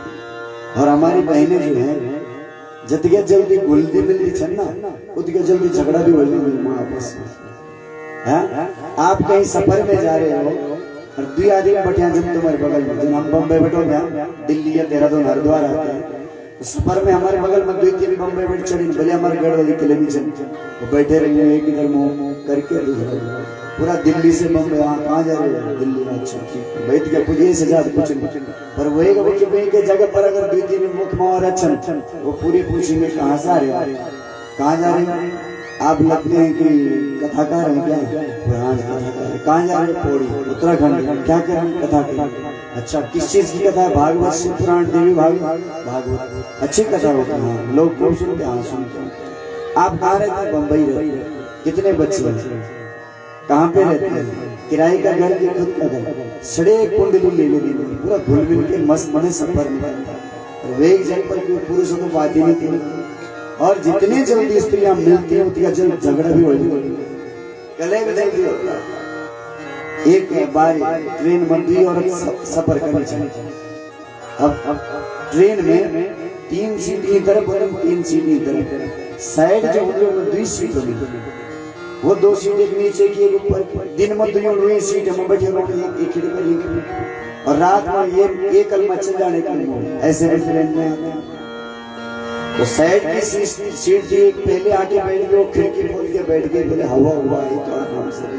और हमारी बहनें जो है जितने जल्दी घुलती मिलती छन ना उतने जल्दी झगड़ा भी होने मिलना आपस में। आप कहीं सफर में जा रहे हो और 2 आदमी बैठे जब तुम्हारे बगल में, जब हम बम्बई बैठो दिल्ली या देहरादून हरिद्वार आते हैं सफर में हमारे बगल में 2-3 बम्बई बैठ चढ़ी भले हमारे गढ़ वाली किले में चल वो बैठे रहेंगे एक इधर मुंह करके पूरा दिल्ली से बम्बई कहाँ जा रहे हो? दिल्ली। अच्छा ठीक है बैठ के पूछे से ज्यादा कुछ नहीं, पर वही वही के जगह पर अगर 2-3 मुख में और अच्छा वो पूरे पूछेंगे कहाँ से आ रहे हो, कहाँ जा रहे हैं आप? लगते हैं कि कथाकार हैं क्या? कथाकार। कहाँ जा रहे हैं? पौड़ी उत्तराखंड। क्या करें? कथा की। अच्छा किस चीज की कथा है? भागवत शिव पुराण देवी भागवत अच्छी कथा होती है, लोग खूब सुनते हैं सुनते हैं। आप कहाँ रहते हैं? बम्बई रहते हैं। कितने बच्चे हैं? कहाँ पे रहते हैं? किराए का घर की खुद का घर? सड़े कुंडली ले लेगी पूरा घुल मिल के मस्त बने सफर में वे जग पर पुरुषों को बात ही नहीं थी। और जितने जल्दी स्त्रियां मिलती हैं उतनी जल्द झगड़ा भी हो गले में जल्दी होता है। एक बार ट्रेन बंदी और सफर करनी चाहिए। अब ट्रेन में 3 सीट इधर 3 सीट इधर, साइड जो 2 सीट होगी वो 2 सीट एक नीचे की एक ऊपर, दिन में 2 सीट में बैठे एक खिड़की पर और रात में ये एक अलमा चल जाने की ऐसे में ट्रेन में तो साइड की सीट थी एक पहले आके बैठ गए, वो खिड़की खोल के बैठ गए, बोले हवा हुआ है तो आराम से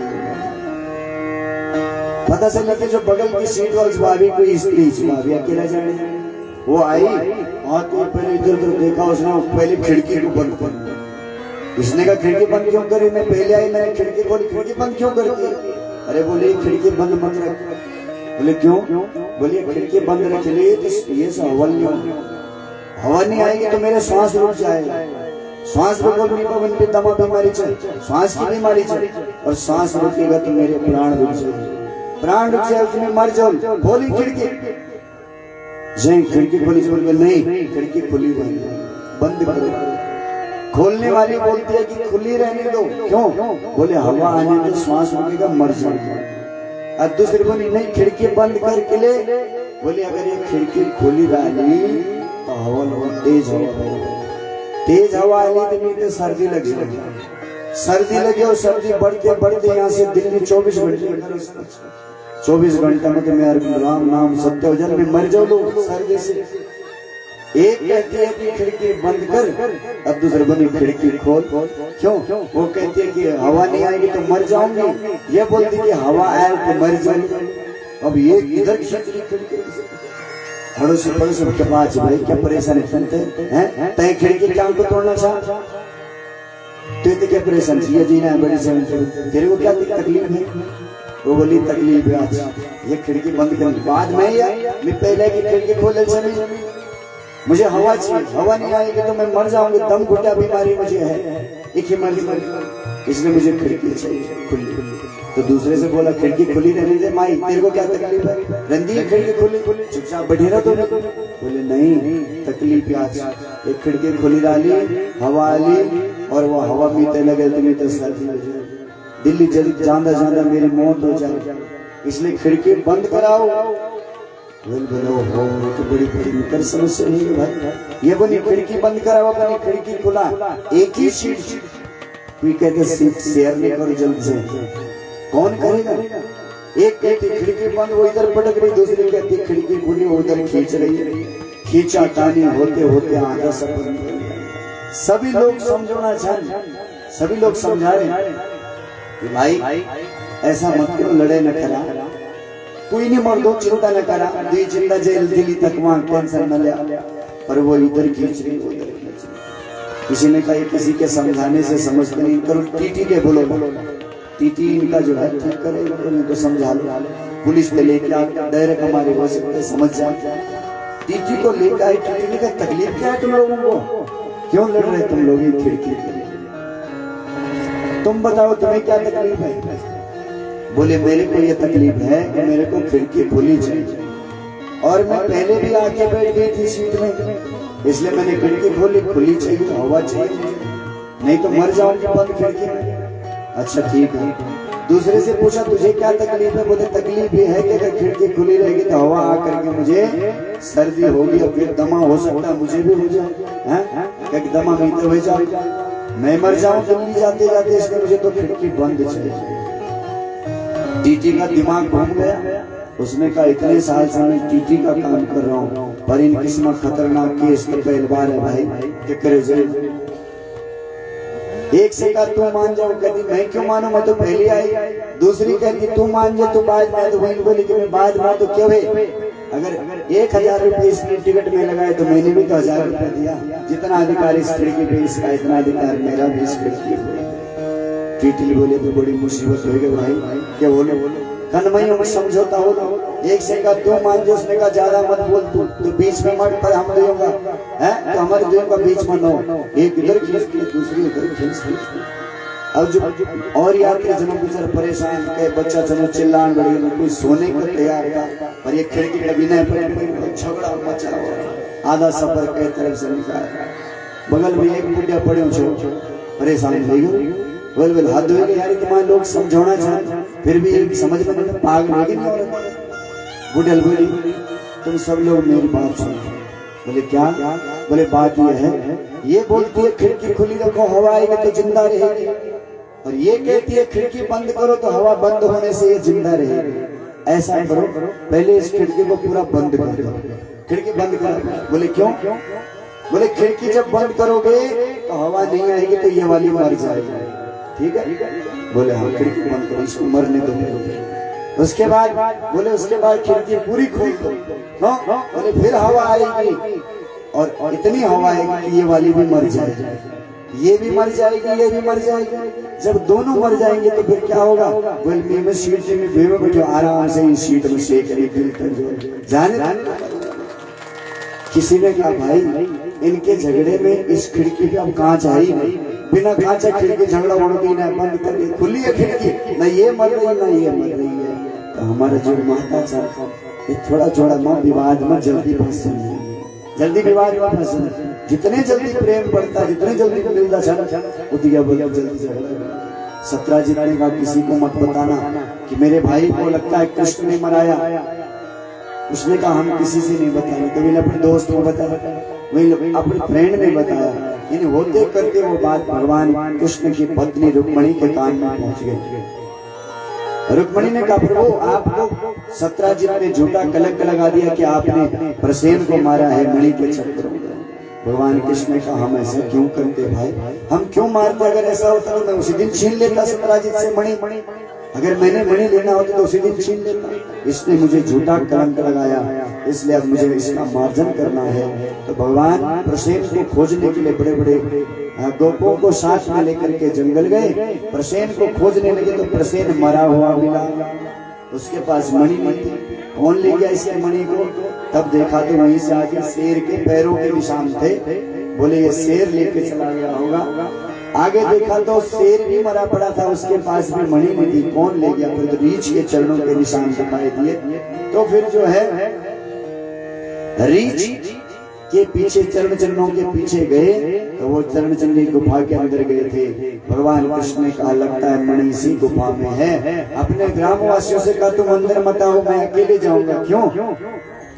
पता चला कि जो बगल की सीट वाली भाभी कोई स्त्री भाभी अकेला जाने वो आई और तो पहले इधर उधर देखा उसने पहले खिड़की को बंद कर दिया। इसने कहा खिड़की बंद क्यों करी? मैं पहले आई मैंने खिड़की खोली, खिड़की बंद क्यों कर दी? अरे बोले खिड़की बंद मत रख। बोले क्यों? बोलिए खिड़की बंद रख ले तो ये हवा नहीं आएगी तो मेरे सांस रुक जाएगा। श्वास रोको मीपा पे दमा बीमारी चल, श्वास की बीमारी चल, और श्वास रोकेगा तो मेरे प्राण रुक जाए, प्राण रुक जाए तुम्हें मर जाओ। खोली खिड़की, जय खिड़की खोली, बोल नहीं खिड़की खुली रही, बंद करो। खोलने वाली बोलती है कि खुली रहने दो, क्यों? बोले हवा आने में श्वास रुकेगा मर जाएगा। और दूसरी बोली नहीं खिड़की बंद करके ले, बोले अगर ये खिड़की खुली रही तो हवा तेज हवा, तेज हवा आई तो नहीं सर्दी लग जाएगी, सर्दी लगे और सर्दी बढ़ते बढ़ते यहाँ से दिल्ली 24 घंटे, 24 घंटा में तो मेरा राम नाम सत्य हो जाए, मैं मर जाऊँ लोग सर्दी से। एक कहती है कि खिड़की बंद कर, अब दूसरे बनी खिड़की खोल, क्यों? वो कहती है कि हवा नहीं आएगी तो मर जाऊंगी, ये बोलती कि हवा आए तो मर जाऊंगी। अब ये इधर पड़ोसी पड़ोसी के पास भाई क्या परेशानी सुनते हैं, तय खिड़की क्या को तोड़ना चाह, तो क्या परेशान ये जीना है बड़ी से, तेरे को क्या तकलीफ है? वो बोली तकलीफ है आज ये खिड़की बंद करनी, बाद में या मैं पहले की खिड़की खोले चली, मुझे हवा चाहिए, हवा नहीं आएगी तो मैं मर जाऊंगी, दम घुटा बीमारी मुझे है, एक ही मर्जी, इसलिए मुझे खिड़की चाहिए खुली। तो दूसरे से बोला खिड़की खुली रहने दे माई, तेरे को क्या तकलीफ है? रंदी खिड़की खुली, चुपचाप बैठी रहा तो। बोले नहीं तकलीफ आज, एक खिड़की खुली डाली, हवा आली और वो हवा पीते लगे तो सर्दी हो जाए, दिल्ली जल्दी जाना जाना मेरी मौत हो जाए, इसलिए खिड़की बंद कराओ। बोलो हो तो बड़ी भयंकर समस्या नहीं है भाई, ये बोली खिड़की बंद कराओ, अपनी खिड़की खुला, एक ही सीट, कोई कहते सीट शेयर नहीं करो जल्द से, कौन करेगा? एक कहती खिड़की बंद, वो इधर पटक रही, दूसरी कहती खिड़की खुली, वो उधर खींच रही है, खींचा तानी होते होते आधा सफर निकल गया। सभी लोग समझाना चाहे, सभी लोग समझा रहे कि भाई ऐसा मत करो, लड़े न करा, कोई नहीं मर दो, चिंता न करा, दी जिंदा जेल दिल्ली तक वहां टेंशन न ले, पर वो इधर खींच रही, वो इधर खींच रही। किसी ने कहा किसी के समझाने से समझते नहीं, करो टीटी के बोलो, टीटी इनका जो है ठीक करेगा, इनको समझा लो, पुलिस पे लेके आओ, डायरेक्ट हमारे हो सकते समझ जाए, टीटी को लेकर आए, टीटी का तकलीफ क्या है तुम लोगों को, क्यों लड़ रहे तुम लोग खिड़की के लिए, तुम बताओ तुम्हें क्या तकलीफ है? बोले मेरे को ये तकलीफ है कि मेरे को खिड़की खुली चाहिए, और मैं पहले भी आके बैठ गई थी सीट में, इसलिए मैंने खिड़की खोली, खुली चाहिए, हवा चाहिए, नहीं तो मर जाऊंगी बंद खिड़की में। अच्छा ठीक है, दूसरे से पूछा तुझे क्या तकलीफ है? बोले तकलीफ ये है कि अगर खिड़की खुली रहेगी तो हवा आकर के मुझे सर्दी होगी और फिर दमा हो सकता है, मुझे भी हो जाए, दमा मीते हो जाएगा, मैं मर जाऊं दिल्ली जाते जाते, इसलिए मुझे तो खिड़की बंद चाहिए। टीटी का दिमाग घूम गया, उसने कहा इतने साल से मैं टीटी का काम कर रहा हूँ, पर इन किस्मत खतरनाक केस तो पहली बार है भाई, क्या करे जाए? एक से कहा तू मान जाओ, कहती मैं क्यों मानू, मैं तो पहले आई, दूसरी कहती तू मान जा, तू बाद में, तो वही बोली कि मैं बाद में, तो क्यों है? अगर 1000 रुपये इसने टिकट में लगाए तो मैंने भी तो 1000 रुपये दिया, जितना अधिकार इस खिड़की पे इसका, इतना अधिकार मेरा भी इस खिड़की पे। टीटी बोले तो बड़ी मुसीबत हो गई भाई, क्या बोले? कन्हैया समझौता हो, एक से कहा तू मान जा, उसने कहा ज्यादा मत बोल, तू बीच में मत, पर हम दूंगा है तो हमारे दोनों का बीच में न, एक इधर खींचती दूसरी उधर खींचती। अब जो और यात्री जनों बेचारे परेशान, के बच्चा जनों चिल्लान बड़ी, कोई सोने को तैयार था, पर एक खिड़की का बिना झगड़ा मचा हुआ, आधा सफर कई तरफ से निकाला, बगल में एक बुढ़िया पड़े परेशान हो गई, बोल हाथ धोएंगे यार, तुम्हारे लोग समझाना चाहे, फिर भी समझ में नहीं, पागल नहीं हो रहा। बुढ़िया बोली तुम सब लोग मेरी बात सुनो। बोले क्या? बोले बात ये है, ये बोलती है खिड़की खुली रखो, हवा आएगी तो जिंदा रहेगी, और ये कहती है खिड़की बंद करो तो हवा बंद होने से ये जिंदा रहेगी। ऐसा करो, पहले इस खिड़की को पूरा बंद कर दो, खिड़की बंद करो। बोले क्यों? बोले खिड़की जब बंद करोगे तो हवा नहीं आएगी तो ये वाली मर जाएगी, ठीक है? बोले हाँ खिड़की बंद करो, इसको मरने दो। उसके बाद बोले उसके बाद खिड़की पूरी खोल दो, बोले फिर हवा आएगी, और इतनी हवा आएगी कि ये वाली भी मर जाएगी, ये भी मर जाएगी, ये भी मर जाएगी। जब दोनों मर जाएंगे तो फिर क्या होगा? बोले मैं सीट में बैठो, आराम से इस सीट में सेक रही, जाने किसी ने कहा भाई इनके झगड़े में इस खिड़की पे अब कांच है ही नहीं, बिना कांच खिड़की झगड़ा उड़ती ना, बंद कर दी, खुली है खिड़की, न ये मर रही ना ये मर रही है। तो हमारा जो माता ये थोड़ा थोड़ा माँ विवाद में जल्दी फंस जल्दी विवाद में फंस, जितने जल्दी प्रेम बढ़ता है, जितने जल्दी मिलता जल्दी झगड़ा। सत्राजित ने कहा किसी को मत बताना कि मेरे भाई को लगता है कृष्ण ने मराया। उसने कहा हम किसी से नहीं बताएंगे। तो मैंने अपने दोस्त को बताया, वही अपने फ्रेंड ने बताया। यानी होते करते वो बात भगवान कृष्ण की पत्नी रुक्मणी के कान में पहुंच गई। रुक्मणी ने कहा प्रभु आपको सत्राजित ने झूठा कलंक लगा दिया कि आपने प्रसेन को मारा है मणि के चक्कर में। भगवान कृष्ण ने कहा हम ऐसा क्यों करते भाई, हम क्यों मारते? अगर ऐसा होता तो मैं उसी दिन छीन लेता सत्राजित से मणि, अगर मैंने मणि लेना होता तो उसी दिन छीन लेता। इसने मुझे झूठा कलंक लगाया, इसलिए अब मुझे इसका मार्जन करना है। तो भगवान प्रसेन को खोजने के लिए बड़े बड़े गोपों को साथ में लेकर के जंगल गए। प्रसेन को खोजने लगे तो प्रसेन मरा हुआ मिला, उसके पास मणि नहीं थी। कौन ले गया इसके मणि को? तब देखा तो वहीं से आगे शेर के पैरों के निशान थे। बोले ये शेर लेके चला गया होगा। आगे देखा तो शेर भी मरा पड़ा था, उसके पास भी मणि नहीं थी। कौन ले गया? फिर तो रीछ के चरणों के निशान दिखाई दिए। तो फिर जो है रीछ के पीछे चरणों के पीछे गए तो वो चरण की गुफा के अंदर गए थे। भगवान कृष्ण ने कहा लगता है मणि इसी गुफा में है। अपने ग्रामवासियों से कहा तुम अंदर मत आओ, मैं अकेले जाऊंगा। क्यों?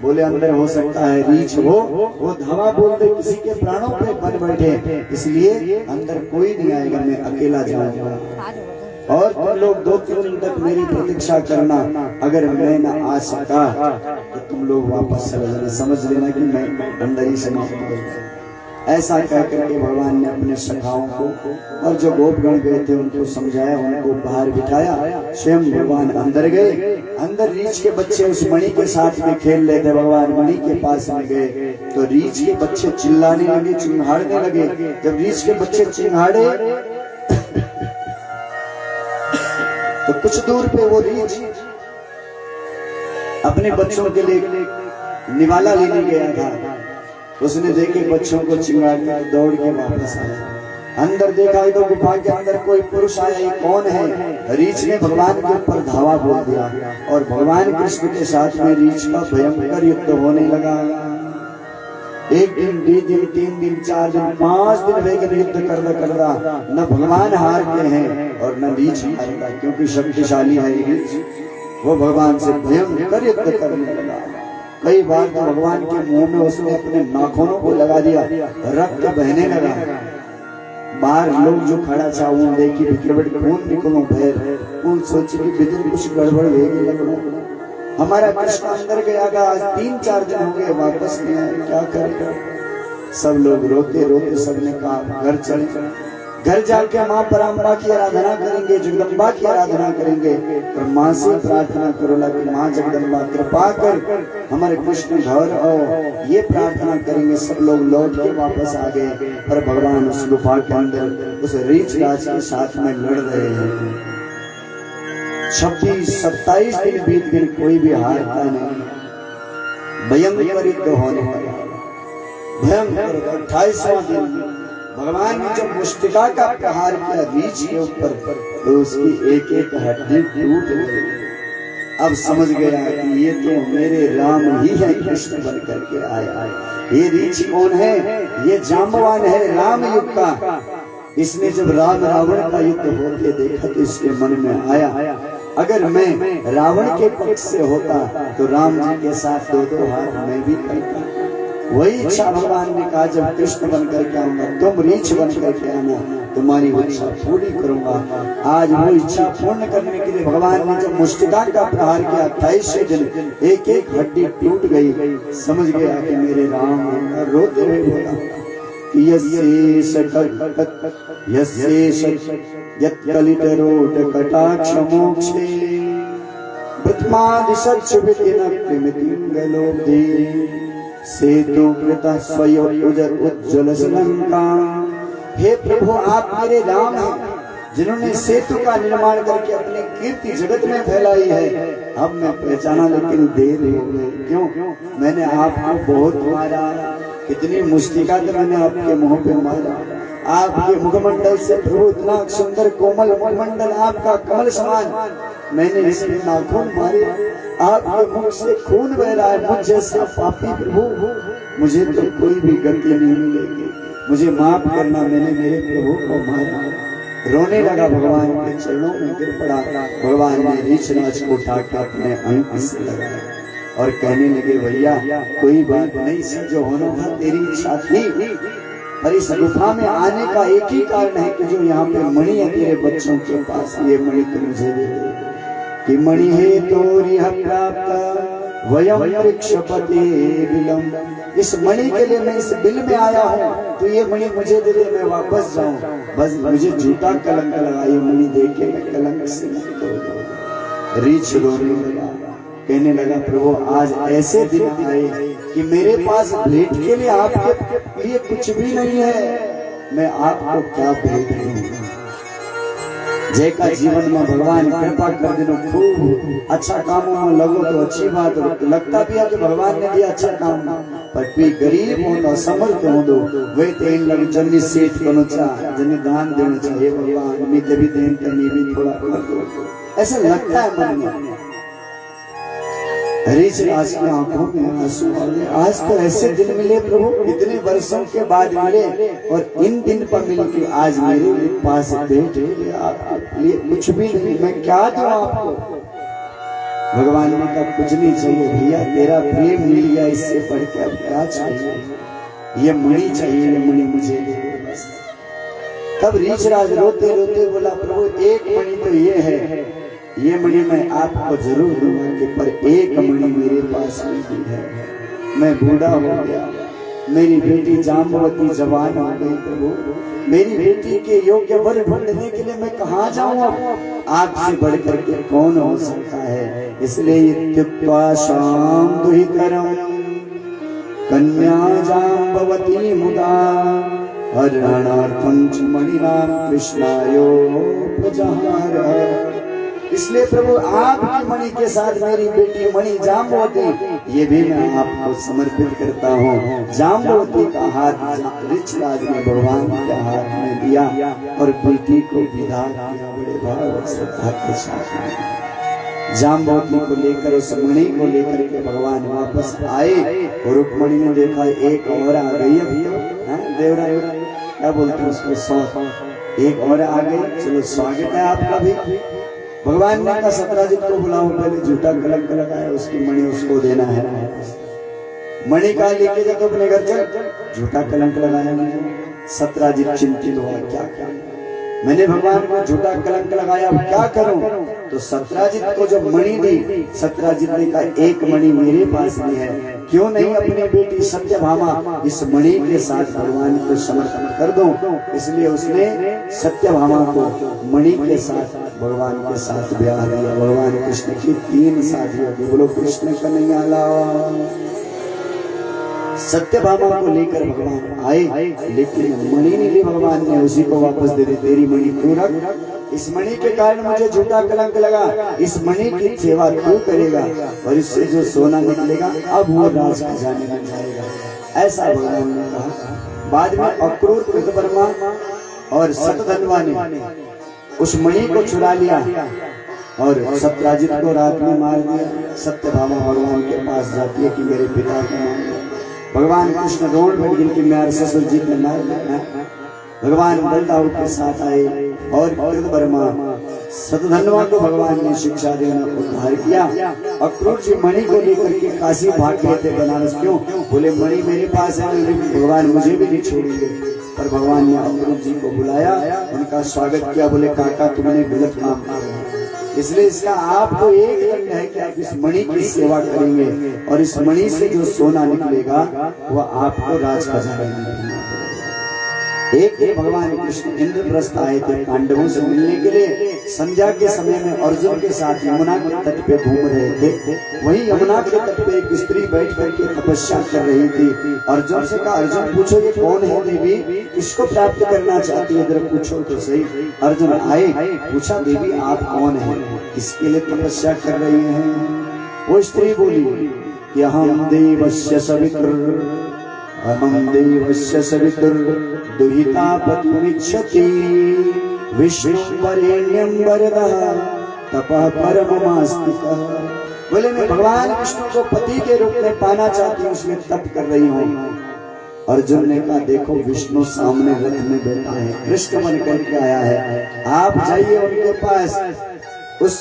बोले अंदर हो सकता है रीछ हो, वो धावा बोल दे किसी के प्राणों पे बन बैठे, इसलिए अंदर कोई नहीं आएगा, मैं अकेला जाऊंगा। और तुम लोग 2-3 दिन तक मेरी प्रतीक्षा करना, अगर मैं न आ सका तो तुम लोग वापस चले जाना, समझ लेना कि मैं अंदर ही समाप्त हो गया। ऐसा कह करके भगवान ने अपने सखाओं को और जो गोपगण गए थे उनको समझाया, उनको बाहर बिठाया। स्वयं भगवान अंदर गए। अंदर रीछ के बच्चे उस मणि के साथ में खेल रहे थे। भगवान मणि के पास में गए तो रीछ के बच्चे चिल्लाने लगे, चिंघाड़ने लगे। जब रीछ के बच्चे चिंघाड़े तो कुछ दूर पे वो रीछ अपने बच्चों के लिए निवाला लेने गया था। उसने देखे बच्चों को चिंगाड़ कर दौड़ के वापस आया। अंदर देखा तो गुफा के अंदर कोई पुरुष आया। ये कौन है? रीछ ने भगवान के ऊपर धावा बोल दिया और भगवान कृष्ण के साथ में रीछ का भयंकर युद्ध होने लगा। 1 दिन 2 दिन 3 दिन 4 दिन 5 दिन वेग युद्ध करदा न भगवान हारते हैं और न रीछ हारता, क्योंकि शक्तिशाली है रीछ। वो भगवान से भयंकर युद्ध करने लगा। कई बार तो भगवान के मुंह में उसने अपने नाखूनों को लगा दिया, रक्त बहने लगा। बाहर लोग जो खड़ा था वो देखी खून निकलो भैर, कौन सोचे कि भीतर कुछ गड़बड़ होगी लगना। हमारा कृष्ण अंदर गया, आज 3-4 दिन हो गए वापस नहीं आए, क्या करें? सब लोग रोते रोते सबने कहा घर चले। घर जाके माँ पराम्बा की आराधना करेंगे, जगदम्बा की आराधना करेंगे और माँ से प्रार्थना करो कि माँ जगदम्बा कृपा कर हमारे कृष्ण घर आओ, ये प्रार्थना करेंगे। सब लोग लौट के वापस आ गए, पर भगवान उस गुफा के अंदर उस रीछ राज के साथ में लड़ रहे हैं। 26-27 दिन बीत गए, कोई भी हारता नहीं। भयंकर युद्ध होने लगा, भयंकर। 28वां दिन भगवान ने जब मुष्टिका का प्रहार किया रीछ के ऊपर तो उसकी एक एक हड्डी टूट गई। अब समझ गया कि ये तो मेरे राम ही है, कृष्ण बन करके आए। ये रीछ कौन है? ये जांबवान है राम युग का। इसने जब राम रावण का युद्ध होते देखा तो इसके मन में आया अगर मैं रावण के पक्ष से होता तो राम जी के साथ 2 हाथ मैं भी करता। वही इच्छा भगवान ने कहा जब कृष्ण बन करके आऊंगा तुम रीछ बन करके आना, तुम्हारी इच्छा पूरी करूंगा। आज वो इच्छा पूर्ण करने के लिए भगवान ने जब मुष्टिका का प्रहार किया 28वें दिन एक एक हड्डी टूट गई। समझ गया कि मेरे राम। रोते हुए बोला कटाक्ष मोक्षे सेतु कृता स्वयं उज्ज्वल लंका। हे प्रभु आप मेरे राम हैं, जिन्होंने सेतु का निर्माण करके अपनी कीर्ति जगत में फैलाई है, अब मैं पहचाना लेकिन देर हो गई। क्यों? मैंने आपको बहुत मारा, कितनी मुस्तिका तो मैंने आपके मुंह पे मारा। आपके मुखमंडल से प्रभु इतना सुंदर कोमल मुखमंडल, आपका कमल समान, मैंने इसमें नाखून मारे, आपके मुख से खून बह रहा है। मुझ जैसा पापी प्रभु मुझे तो कोई भी गति नहीं मिलेगी, मुझे माफ करना, मैंने मेरे प्रभु को मारा। रोने लगा, भगवान के चरणों में गिर पड़ा। भगवान ने रीछराज को उठा के अपने अंक से लगाया और कहने लगे, भैया कोई बात नहीं, सब जो होना था तेरी इच्छा थी, पर इस गुफा में आने का एक ही कारण है कि जो यहाँ पे मणि है तेरे बच्चों के पास, ये मणि तो मुझे दे दे कि मणि है तोरी प्राप्त वयम वृक्षपति बिलम। इस मणि के लिए मैं इस बिल में आया हूँ, तो ये मणि मुझे दे दे, मैं वापस जाऊं। बस मुझे झूठा कलंक लगा, ये मणि देख के मैं कलंक से मुक्त हो जाऊं। रीछ रोने लगा, कहने लगा, प्रभु आज ऐसे दिन आए कि मेरे पास भेंट के लिए आपके लिए कुछ भी नहीं है, मैं आपको क्या भेंट दूं। जय का जीवन में भगवान कृपा कर देनो, खूब अच्छा कामों में लगो तो अच्छी बात लगता भी है कि भगवान ने दिया अच्छा काम, पर कोई गरीब हो तो समर्थ हो दो वे तेन लग जन्नी सेठ करो चाह जन्नी दान देना चाहिए, भगवान मैं तभी देन करनी भी थोड़ा कर दो, ऐसा लगता है मन में। रीछराज की आंखों में आंसू आ गए। आज तो ऐसे दिन मिले प्रभु, इतने वर्षों के बाद मिले, और इन दिन पर मिलके आज मेरे पास भेंट है, आपके लिए कुछ भी नहीं, मैं क्या दूं आपको। भगवान ने कहा कुछ नहीं चाहिए भैया, तेरा प्रेम मिल गया, इससे बढ़ के अब क्या चाहिए, ये मणि चाहिए, ये मणि मुझे दे दे बस। तब रीछराज रोते रोते बोला, प्रभु एक मणि तो ये है, ये मणि मैं आपको जरूर दूंगा, पर एक मणि मेरे पास नहीं है। मैं बूढ़ा हो गया, मेरी बेटी जाम्बवती जवान हो गई प्रभु, मेरी बेटी के योग्य वर ढूंढने के लिए मैं कहाँ जाऊँ, अब आपसे बढ़कर के कौन हो सकता है। इसलिए त्यक्त्वा शाम दुहितरम कन्या जाम्बवती मुदा हरणार्थं च मणिनाम कृष्णायोपजहार। इसलिए प्रभु आपकी मणि के साथ मेरी बेटी मणि जाम्बवती, ये भी मैं आपको समर्पित करता हूँ। जाम्बवती का हाथ रीछराज ने भगवान के हाथ में दिया और बेटी को विदा किया बड़े भाव और श्रद्धा के साथ। जाम्बवती को लेकर, उस मणि को लेकर के भगवान वापस आए, और रुक्मणी ने देखा एक और आ गई, अभी तो देवराय क्या बोलते हैं उसको, एक और आ गई, चलो स्वागत है आपका भी। भगवान ने कहा सत्राजित को बुलाओ, पहले झूठा कलंक लगाया, उसकी मणि उसको देना है। मणि का लेके जा तो अपने घर चल, झूठा कलंक लगाया मुझे। सत्राजित चिंतित हुआ, क्या क्या मैंने भगवान को झूठा कलंक लगाया, अब क्या करूं। तो सत्राजित को जब मणि दी, सत्राजित ने कहा एक मणि मेरे पास भी है, क्यों नहीं अपनी बेटी सत्यभामा इस मणि के साथ भगवान को समर्पण कर दूं। इसलिए उसने सत्यभामा को मणि के साथ भगवान के साथ ब्याह दिया। भगवान कृष्ण की 3 शादियों की, बोलो कृष्ण कन्हैया लाल। सत्यभामा को लेकर भगवान आए, लेकिन मणि नहीं ली भगवान ने, उसी को वापस दे दे, तेरी मणि तू रख, इस मणि के कारण मुझे झूठा कलंक लगा, इस मणि की सेवा तू करेगा और इससे जो सोना निकलेगा अब वो राज खजाने में जाएगा, ऐसा भगवान ने कहा। बाद में अक्रूर कृतवर्मा और सतधन्वा ने उस मणि को चुरा लिया और सत्राजित को रात में मार दिया। सत्यभामा भगवान के पास जाती है कि मेरे पिता को मार दिया। भगवान कृष्ण रोड पर गिनती में ससुर जी ने मार दिया। भगवान बलदाऊ के साथ आए और कृतवर्मा सतधन्वा को भगवान ने शिक्षा देना उद्धार किया। अक्रूर जी मणि को लेकर के काशी भाग गए थे बनारस, क्यों बोले मणि मेरे पास है, भगवान मुझे भी नहीं छोड़ेंगे। पर भगवान ने अक्रूर जी को बुलाया, उनका स्वागत किया, बोले काका तुमने गलत काम किया, इसलिए इसका आपको एक दंड है कि आप इस मणि की सेवा करेंगे और इस मणि से जो सोना निकलेगा वह आपको राज खजाने में देना पड़ेगा। एक दिन भगवान कृष्ण इंद्रप्रस्थ आए थे पांडवों से मिलने के लिए। संध्या के समय में अर्जुन के साथ यमुना के तट पे घूम रहे थे। वहीं यमुना के तट पे एक स्त्री बैठ करके तपस्या कर रही थी। अर्जुन से कहा, अर्जुन पूछो ये कौन है देवी, किसको प्राप्त करना चाहती है, जरा पूछो तो सही। अर्जुन आए, पूछा देवी आप कौन है, किसके लिए तपस्या कर रही हैं। वो स्त्री बोली कि अहम देवस्य सवितुर अहम देवस्य सवितुर दुहिता पतिमिच्छति विष्णु वरेण्यं वरदः तपः परममास्तिकः। बोले मैं भगवान विष्णु को पति के रूप में पाना चाहती हूँ, इसलिए तप कर रही हूँ। अर्जुन ने कहा देखो विष्णु सामने रथ में बैठा है, कृष्ण बन करके आया है, आप जाइए उनके पास। उस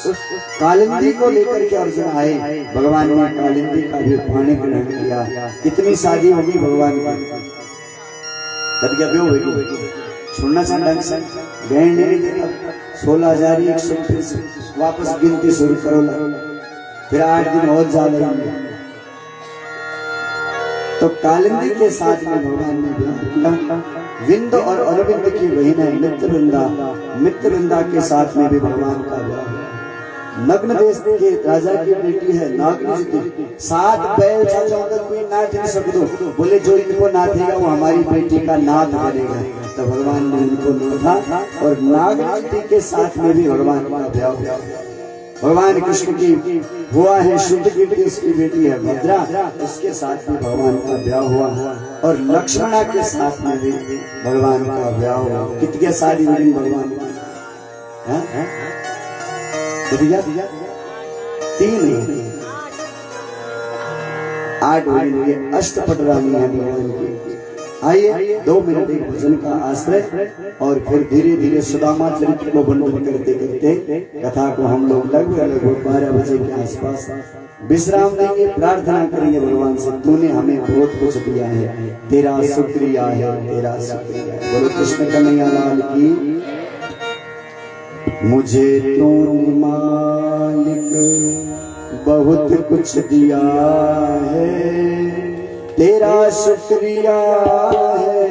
कालिंदी को लेकर के अर्जुन आए। भगवान ने कालिंदी का भी पानी ग्रहण किया। कितनी शादी होगी भगवान का, सुनना चाहता गहन नहीं देता 16,100 वापस गिनती शुरू करो, फिर 8 दिन और ज्यादा। तो कालिंदी के साथ में भगवान ने ब्याह किया। विंद और अरविंद की बहन है मित्रवृंदा के साथ में भी भगवान का ब्याह। नग्न देश के राजा की बेटी है नागनी, 7 बैल कोई नाच नहीं सकते। बोले जो इनको नाचेगा वो हमारी बेटी का नाथ बनेगा। तो भगवान ने उनको नाथा और नागनी के साथ में भी भगवान का ब्याह हुआ। भगवान कृष्ण की हुआ है शुद्ध कीर्ति, उसकी बेटी है भद्रा, उसके साथ में भगवान का ब्याह हुआ। और लक्ष्मणा के साथ में भी भगवान का ब्याह हुआ। कितने सारी हुई भगवान की, 3 8 हुई, अष्टपट रानी है भगवान की। आइए 2 मिनट एक भजन का आश्रय और फिर धीरे धीरे सुदामा चरित्र को वर्णन करते करते कथा को हम लोग लगभग 12 बजे के आसपास विश्राम देंगे। प्रार्थना करेंगे भगवान से, तूने हमें बहुत कुछ दिया है, तेरा शुक्रिया है, तेरा शुक्रिया। बोलो कृष्ण कन्हैया लाल की। मुझे तूने मालिक बहुत कुछ दिया है, तेरा शुक्रिया है,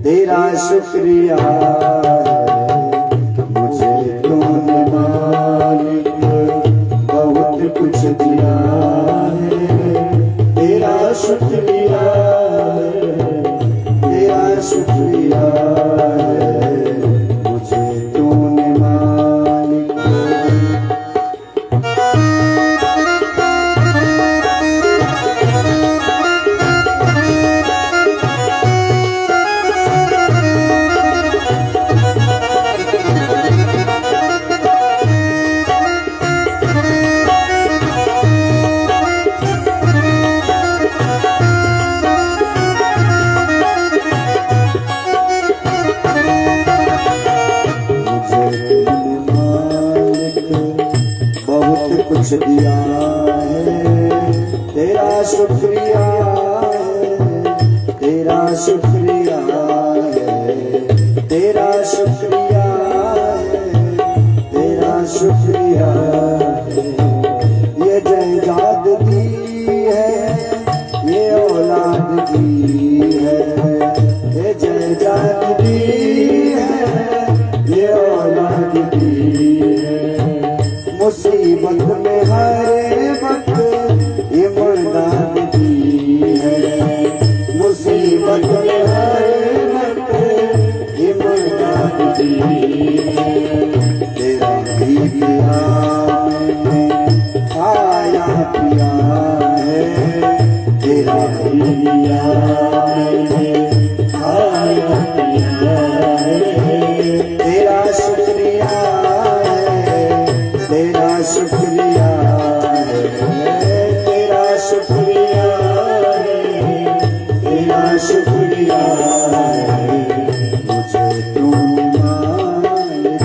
तेरा शुक्रिया है। मुझे तूने मालिक बहुत कुछ दिया है, तेरा शुक्रिया है, तेरा शुक्रिया है। मुझे तूने कुछ दिया है, तेरा शुक्रिया है, तेरा शुक्रिया है, तेरा शुक्रिया है, तेरा शुक्रिया है। ये जायदाद दी है, ये औलाद दी है, ये जायदाद दी है, ये औलाद दी है। मुसीबत में हर वक्त इमदाद दी है, मुसीबत में हर वक्त इमदाद दी है। तेरा ही पिया मैंने खाया पिया है, तेरा ही पिया मैंने खाया पिया है। तेरा शुक्रिया है, तेरा शुक्रिया है, तेरा शुक्रिया है, तेरा शुक्रिया है। मुझे तूने मालिक।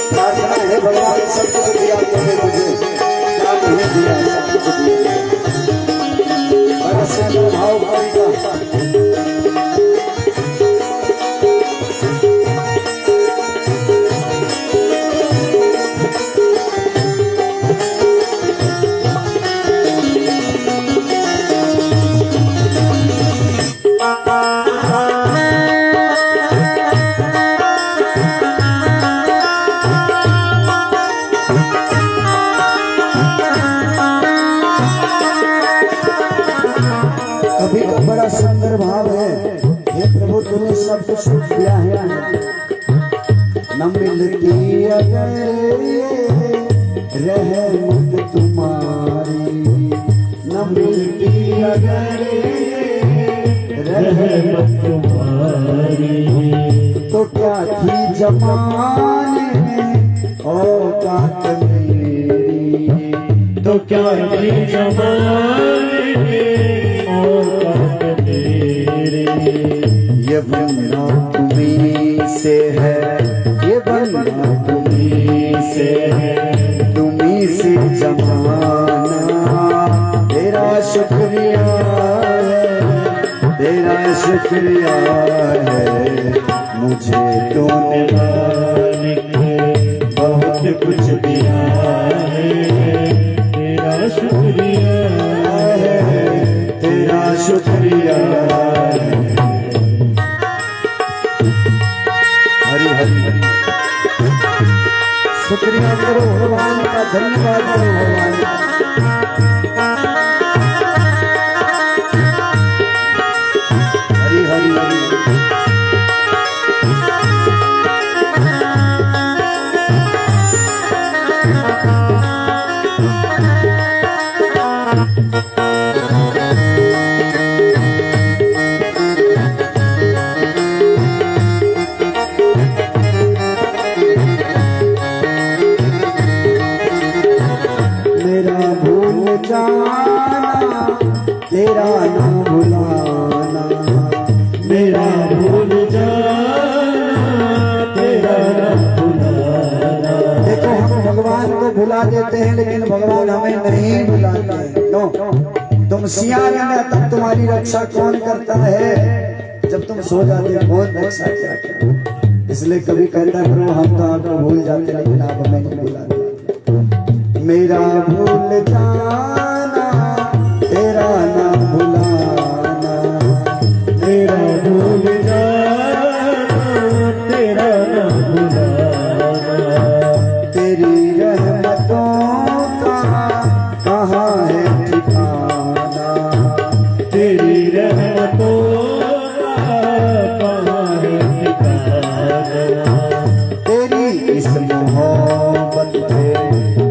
प्रार्थना है भगवान सब कुछ दिया तुमने मुझे, क्या नहीं दिया, सब कुछ दिया। सब कुछ दिया है, न मिलती अगर रहमत तुम्हारी, न मिलती अगर रहमत तुम्हारी, तो क्या थी जमाने में औकात मेरी, तो क्या थी जमाने में औकात मेरी। ये बनना तुम्हीं से है, ये बनना तुम्हीं से है, तुम्हीं से जमाना तेरा शुक्रिया है, तेरा शुक्रिया है। मुझे तूने मालिक बहुत कुछ दिया है, तेरा शुक्रिया है, तेरा शुक्रिया है। हरि हरि शुक्रिया करो भगवान का, धन्यवाद करो भगवान का। हरि हरि हरि तेरा ना भुलाना, मेरा भूल जाना तेरा ना भुलाना। देखो हम भगवान को भुला देते हैं, लेकिन भगवान हमें नहीं भुलाते हैं। क्यों? तुम सिया रहना तब तुम्हारी रक्षा कौन करता है? जब तुम सो जाते कौन रक्षा करता? इसलिए कभी कहता करो हम तो आपको भूल जाते, लेकिन आप हमें नहीं भुलाते। मेरा भूल जाना तेरा ना भुलाना, तेरा भूल जाना तेरा ना भुलाना। तेरी रहमतों का कहाँ है ठिकाना, तेरी रहमतों का कहाँ है ठिकाना। तेरी इस मोहब्बत पे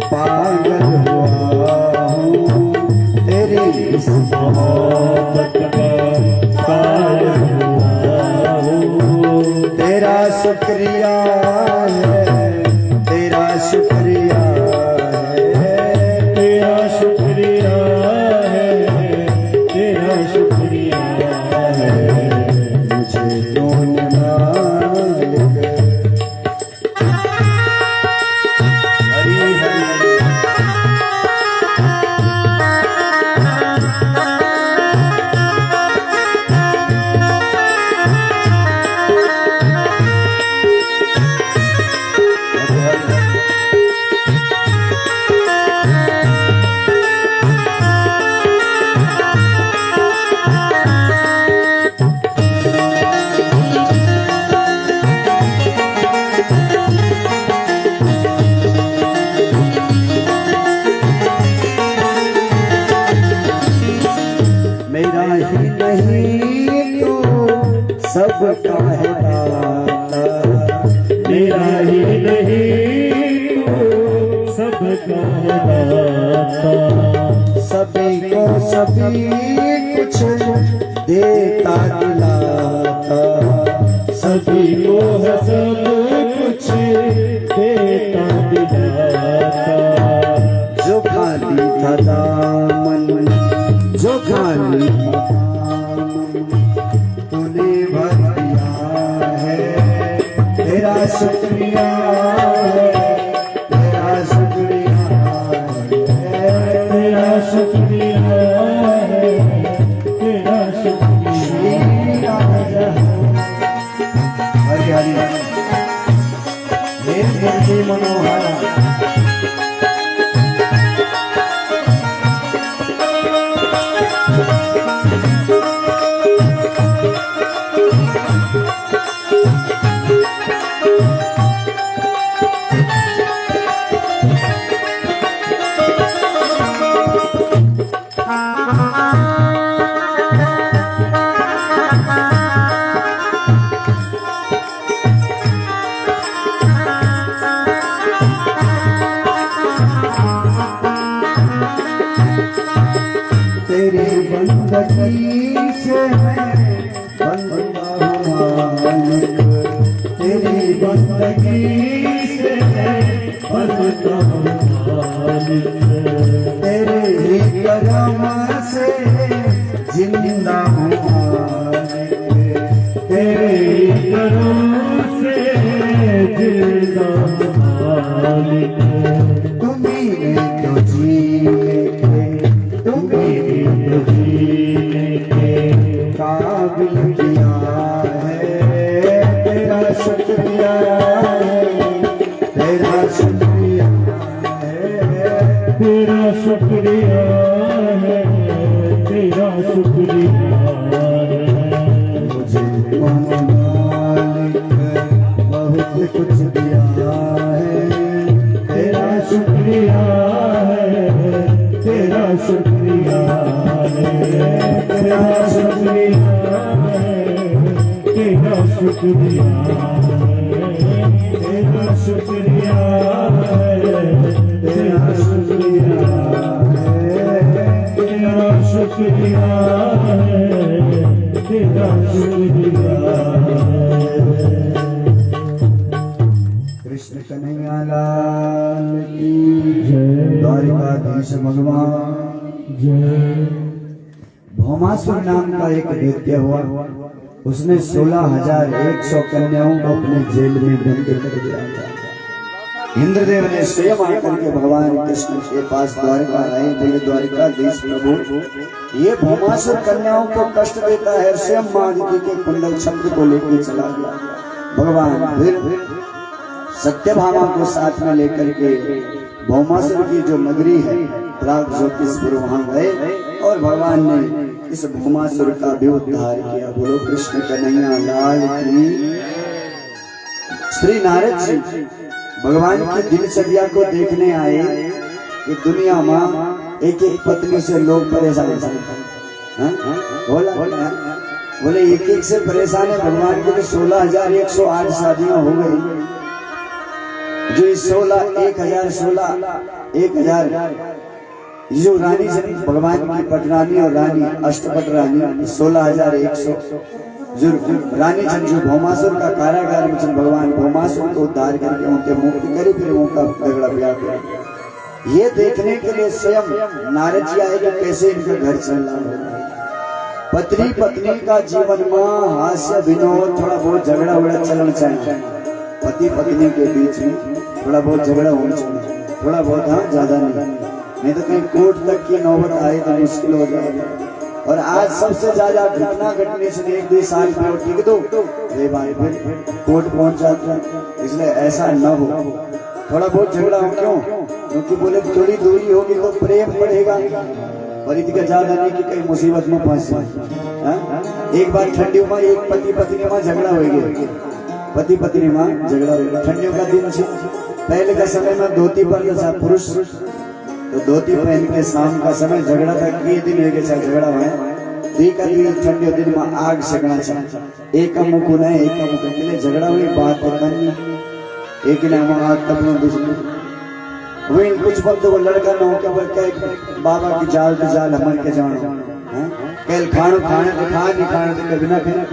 पागल हुआ हूँ, तेरी इस मोहब्बत में पागल हुआ हूँ। तेरा शुक्रिया है, तेरा शुक्रिया है, तेरा शुक्रिया है, तेरा शुक्रिया है। मुझे तूने मालिक हरि हरि मेरा ही नहीं तो सबका है दाता, मेरा ही नहीं तो सबका है दाता। सभी को सभी कुछ देता दिलाता, सभी को सब कुछ देता दिलाता। जो खाली था दामन, जो खाली तूने भर दिया है, तेरा शुक्रिया है, तेरा शुक्रिया है, तेरा शुक्रिया है, तेरा शुक्रिया है। हरि हरि हे मनोहर बंदगी से मैं बनता हूँ मालिक, तेरी बंदगी से मैं बनता हूँ मालिक, तेरे ही करम से जिंदा हूँ मालिक, तेरे ही करम से जिंदा हूँ मालिक, तुम्ही तो जीने के, तुम्ही तो जीने के काबिल किया है, तेरा शुक्रिया है, तेरा शुक्रिया है, तेरा शुक्रिया है, तेरा शुक्रिया है, मुझे मालिक बहुत कुछ दिया है, तेरा शुक्रिया है, तेरा शुक्रिया है, तेरा शुक्रिया है, तेरा शुक्रिया है, तेरा शुक्रिया है, तेरा शुक्रिया है, तेरा शुक्रिया है, तेरा शुक्रिया है। कृष्ण कन्हैया लाल की जय, द्वारिकाधीश भगवान जय। भौमासुर नाम का एक दैत्य हुआ, उसने 16,100 कन्याओं को अपने जेल में बंद कर दिया था। इंद्रदेव ने स्वयं आकर के भगवान कृष्ण के पास द्वारिका आए, बोले द्वारिकाधीश प्रभु, ये भौमासुर कन्याओं को कष्ट देता है, स्वयं माँ आदित्य के कुंडल चक्र को लेकर चला गया। भगवान फिर सत्यभामा को साथ में लेकर के भौमासुर की जो नगरी है प्राग ज्योतिषपुर वहां गए और भगवान ने इस भौमासुर का भी उद्धार किया। बोलो कृष्ण कन्हैया लाल की। श्री नारद जी भगवान की दिनचर्या को देखने आए कि दुनिया में एक एक पत्नी से लोग परेशान हैं। बोले एक एक से परेशान है। भगवान की तो 16,108 शादियां हो गई। जो 1,000 जो रानी भगवान की पटरानी और रानी अष्टपट रानी 16,100 जो रानी जन जो भौमासुर का कारागार में जन भगवान भौमासुर को उद्धार करके उनके मुक्त करे, फिर उनका झगड़ा ब्याह किया। ये देखने के लिए स्वयं नारद जी आए कि कैसे इनका घर चल रहा है। पत्नी पत्नी का जीवन में हास्य विनोद थोड़ा बहुत झगड़ा उगड़ा चलना चाहिए। पति पत्नी के बीच में थोड़ा बहुत झगड़ा होना चाहिए, थोड़ा बहुत, हाँ ज्यादा नहीं तो कहीं कोर्ट तक की नौबत आए तो मुश्किल हो जाएगा। और आज सबसे ज्यादा घटना घटने से 1-2 साल पे ठीक दो ये बात फिर कोर्ट पहुंच जाता है। इसलिए ऐसा न हो, थोड़ा बहुत झगड़ा हो। क्यों? क्योंकि बोले थोड़ी दूरी होगी तो प्रेम बढ़ेगा और इतना ज्यादा नहीं कि कहीं मुसीबत में फंस जाए। एक बार ठंडियों में एक पति पत्नी में झगड़ा हो गया, पति पत्नी में झगड़ा हो गया। ठंडियों का दिन से पहले का समय में धोती पर था पुरुष, तो धोती पहन के शाम का समय झगड़ा था। ये दिन एक झगड़ा हुआ ठंडियों दिन में आग सेकना चाहिए। एक का मुंह है, एक का मुंह के लिए झगड़ा हुई बात करनी। एक नाम आग तपना दूसरे वही कुछ वक्त वो लड़का न हो के बाबा की जाल तो जाल हमारे के जानो कल खानो खाने तो खा नहीं खाने तो कभी ना खाना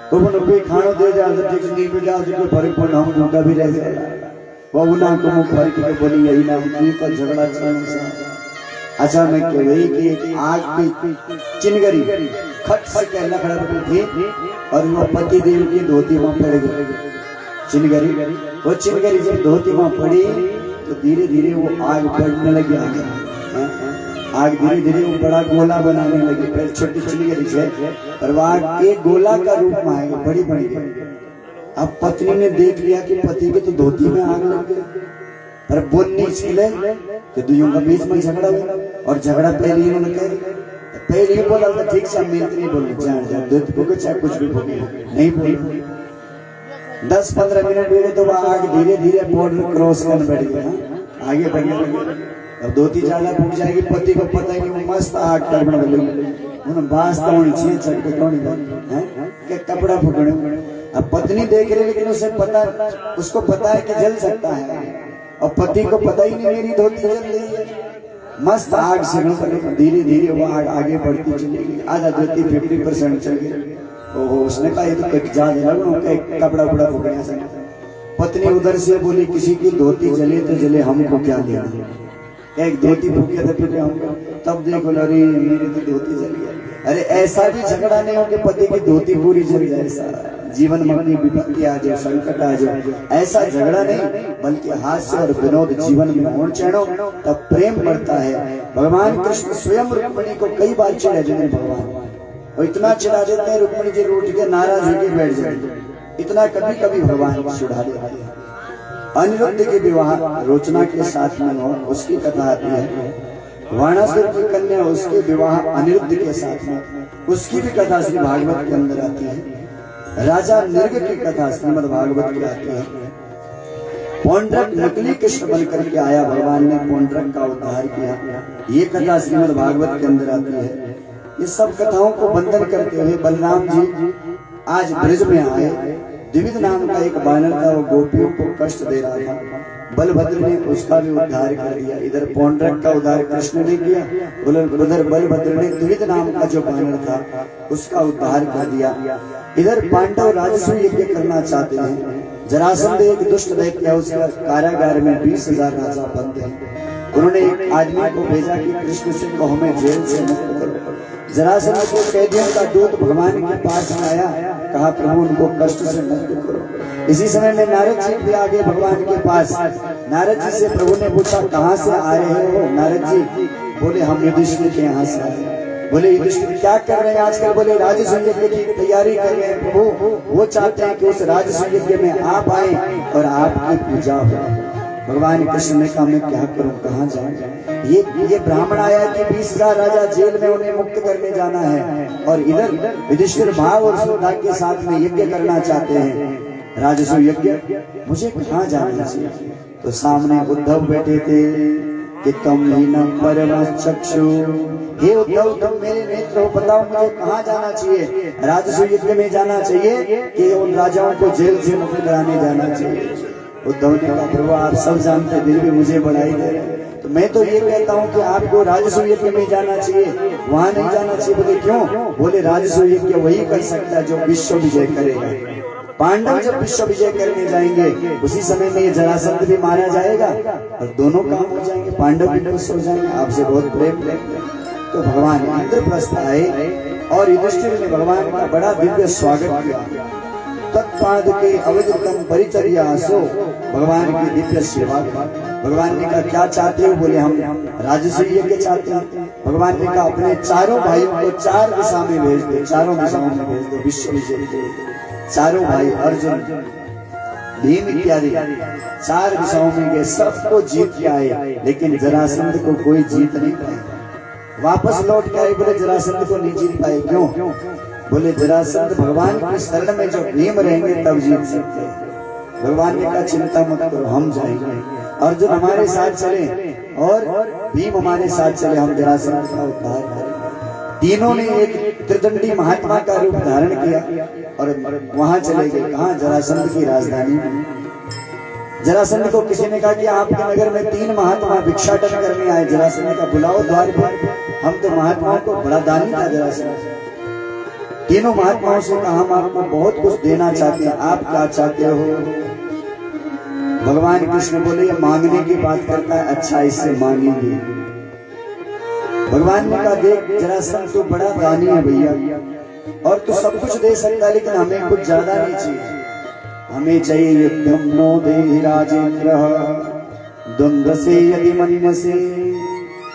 तो कोई खानो दे जाए तो ठीक नहीं भी जाओ तो फर्क पड़ना हम उनका भी रह जाएगा। वो ना को मुख फर्क के बोली यही ना का झगड़ा चलना। अच्छा मैं कह रही कि आग की चिनगरी खट से कहना खड़ा थी और वो पति देव की धोती वहां पड़ गई। चिनगरी वो चिनगरी जब धोती वहां पड़ी तो धीरे धीरे वो आग बढ़ने लगी। आग धीरे धीरे वो बड़ा गोला बनाने लगी। पहले छोटी चिनगरी से पर वो आग एक गोला का रूप में आएगी, बड़ी बड़ी। अब पत्नी ने देख लिया कि पति के तो धोती में आग लग गई, पर बोल नहीं चले कि दुइयों का बीच में झगड़ा हुआ। और झगड़ा पहले इन्होंने कह पहले ही बोला था ठीक से मिलते नहीं बोले चाहे कुछ भी बोले नहीं बोले। 10-15 मिनट हुए तो वह आग धीरे धीरे बॉर्डर क्रॉस कर बैठ गया, आगे बढ़ने लगे। अब धोती ज्यादा फूट जाएगी, पति को पता ही नहीं। मस्त आग करने लगी, बास होनी चाहिए चटके कपड़ा फूटने। अब पत्नी देख रही लेकिन उसे पता, उसको पता है कि जल सकता है और पति को पता ही नहीं मेरी धोती जल रही है। मस्त आग से धीरे धीरे वो आग आगे बढ़ती चली गई। आधा धोती 50% चल गई। ओहो, उसने कहा ये तो कट जा कपड़ा उपड़ा फूकने से। पत्नी उधर से बोली किसी की धोती जले तो जले, हमको क्या लेना। एक धोती फूके तो फिर हमको, तब देखो अरे मेरी तो धोती जली है। अरे ऐसा भी झगड़ा नहीं हो कि पति की धोती पूरी जल जाए, ऐसा जीवन में अपनी विपत्ति आ जाए, संकट आ जाए, ऐसा झगड़ा नहीं, बल्कि हास्य और विनोद जीवन में होना चाहिए, तब प्रेम बढ़ता है। भगवान कृष्ण स्वयं रुक्मिणी को कई बार चिढ़ा देते भगवान, और इतना चिढ़ा देते हैं रुक्मिणी जी उठ के नाराज होकर बैठ जाते, इतना कभी कभी भगवान चिढ़ा देते हैं। अनिरुद्ध के विवाह रोचना के साथ में हो, उसकी कथा आती है। वाणासुर की कन्या, उसके विवाह अनिरुद्ध के साथ में, उसकी भी कथा श्री भागवत के अंदर आती है। राजा नृग की कथा श्रीमद् भागवत में आती है। पौंड्रक नकली कृष्ण बनकर के आया, भगवान ने पौंड्रक का उद्धार किया, ये कथा श्रीमद् भागवत के अंदर आती है। ये सब कथाओं को बंधन करते हुए बलराम जी आज ब्रज में आए। द्विविध नाम का एक बानर था, वो गोपियों को कष्ट दे रहा था। बलभद्र ने उसका भी उद्धार कर दिया। इधर पौंड्रक का उद्धार कृष्ण ने किया, उधर बलभद्र ने द्विविध नाम का जो बानर था उसका उद्धार कर दिया। इधर पांडव राजसूय यज्ञ करना चाहते हैं। जरासंध एक दुष्ट दैत्य, उसका कारागार में 20,000 राजा बंद हैं। उन्होंने एक आदमी को भेजा कि कृष्ण से कहो मैं जेल से मुक्त करो। जरासंध को कैदियों का दूत भगवान के पास आया, कहा प्रभु उनको कष्ट से मुक्त करो। इसी समय में नारद जी भी आ गए भगवान के पास। नारद जी से प्रभु ने पूछा कहाँ से आ रहे हो। नारद जी बोले हम युधिष्ठिर के यहाँ से आए। बोले युधिष्ठिर क्या कर रहे हैं आजकल। बोले राजसूय यज्ञ की तैयारी कर रहे हैं प्रभु, वो चाहते हैं कि उस राजसूय यज्ञ में आप आए और आपकी पूजा हो। भगवान कृष्ण ने कहा मैं क्या करूं, कहाँ जाऊं। ये ब्राह्मण आया कि 20,000 राजा जेल में उन्हें मुक्त करने जाना है, और इधर युधिष्ठिर भाव और श्रद्धा के साथ में यज्ञ करना चाहते हैं राजसूय यज्ञ, मुझे कहाँ जाना चाहिए। तो सामने उद्धव बैठे थे कि तुम ही न परम चक्षु, हे उद्धव तुम मेरे नेत्र हो, बताओ मुझे कहाँ जाना चाहिए। राजसूय यज्ञ में जाना चाहिए कि उन राजाओं को जेल से मुक्त कराने जाना चाहिए। उद्धव ने कहा प्रभु आप सब जानते, फिर भी मुझे बढ़ाई दे रहे, तो मैं तो ये कहता हूँ कि आपको राजसूय यज्ञ में जाना चाहिए, वहाँ नहीं जाना चाहिए। बोले क्यों। बोले राजसूय यज्ञ वही कर सकता है जो विश्व विजय करेगा। पांडव जब विश्व विजय करने जाएंगे उसी समय में ये जरासंध भी मारा जाएगा और दोनों काम हो जाएंगे, पांडव भी खुश हो जाएंगे, आपसे बहुत प्रेम करेंगे। तो भगवान इंद्रप्रस्थ आए और युधिष्ठिर ने भगवान का बड़ा दिव्य स्वागत किया। तत्पाद के अवधतम परिचर्यासो, भगवान की दिव्य सेवा। भगवान ने कहा क्या चाहते हो। बोले हम राजसूय यज्ञ चाहते हैं। भगवान ने कहा अपने चारों भाइयों को 4 दिशा में भेज दो, चारों दिशाओं में भेज दो, विश्व विजय के चारों भाई अर्जुन भीम इत्यादि 4 दिशाओं में गए, सबको जीत के आए, लेकिन जरासंध को कोई जीत नहीं पाए। वापस लौट के आए, बोले जरासंध को नहीं जीत पाए। क्यों। बोले जरासंध भगवान की शरण में जो भीम रहेंगे तब जीत सकते हैं। भगवान ने कहा चिंता मत करो हम जाएंगे, अर्जुन हमारे साथ चले और भीम हमारे साथ चले, हम जरासंध का उद्धार करेंगे। तीनों ने एक त्रिदंडी महात्मा का रूप धारण किया और वहां चले गए। कहा जरासंध की राजधानी में। जरासंध को किसी ने कहा कि आपके नगर में 3 महात्मा भिक्षाटन करने आए। जरासंध का बुलाओ द्वार पर, हम तो महात्माओं को बड़ा दानी था जरासंध। तीनों महात्माओं से कहा हम आपको बहुत कुछ देना चाहते हैं, आप क्या चाहते हो। भगवान कृष्ण बोले ये मांगने की बात करता है, अच्छा इससे मांगेंगे। भगवान ने कहा देख जरासंध तू बड़ा दानी है भैया, और तू सब कुछ दे सकता है, लेकिन हमें कुछ ज्यादा नहीं चाहिए। हमें चाहिए युद्धम नो देहि राजेंद्र द्वंद्व से यदि मन्यसे।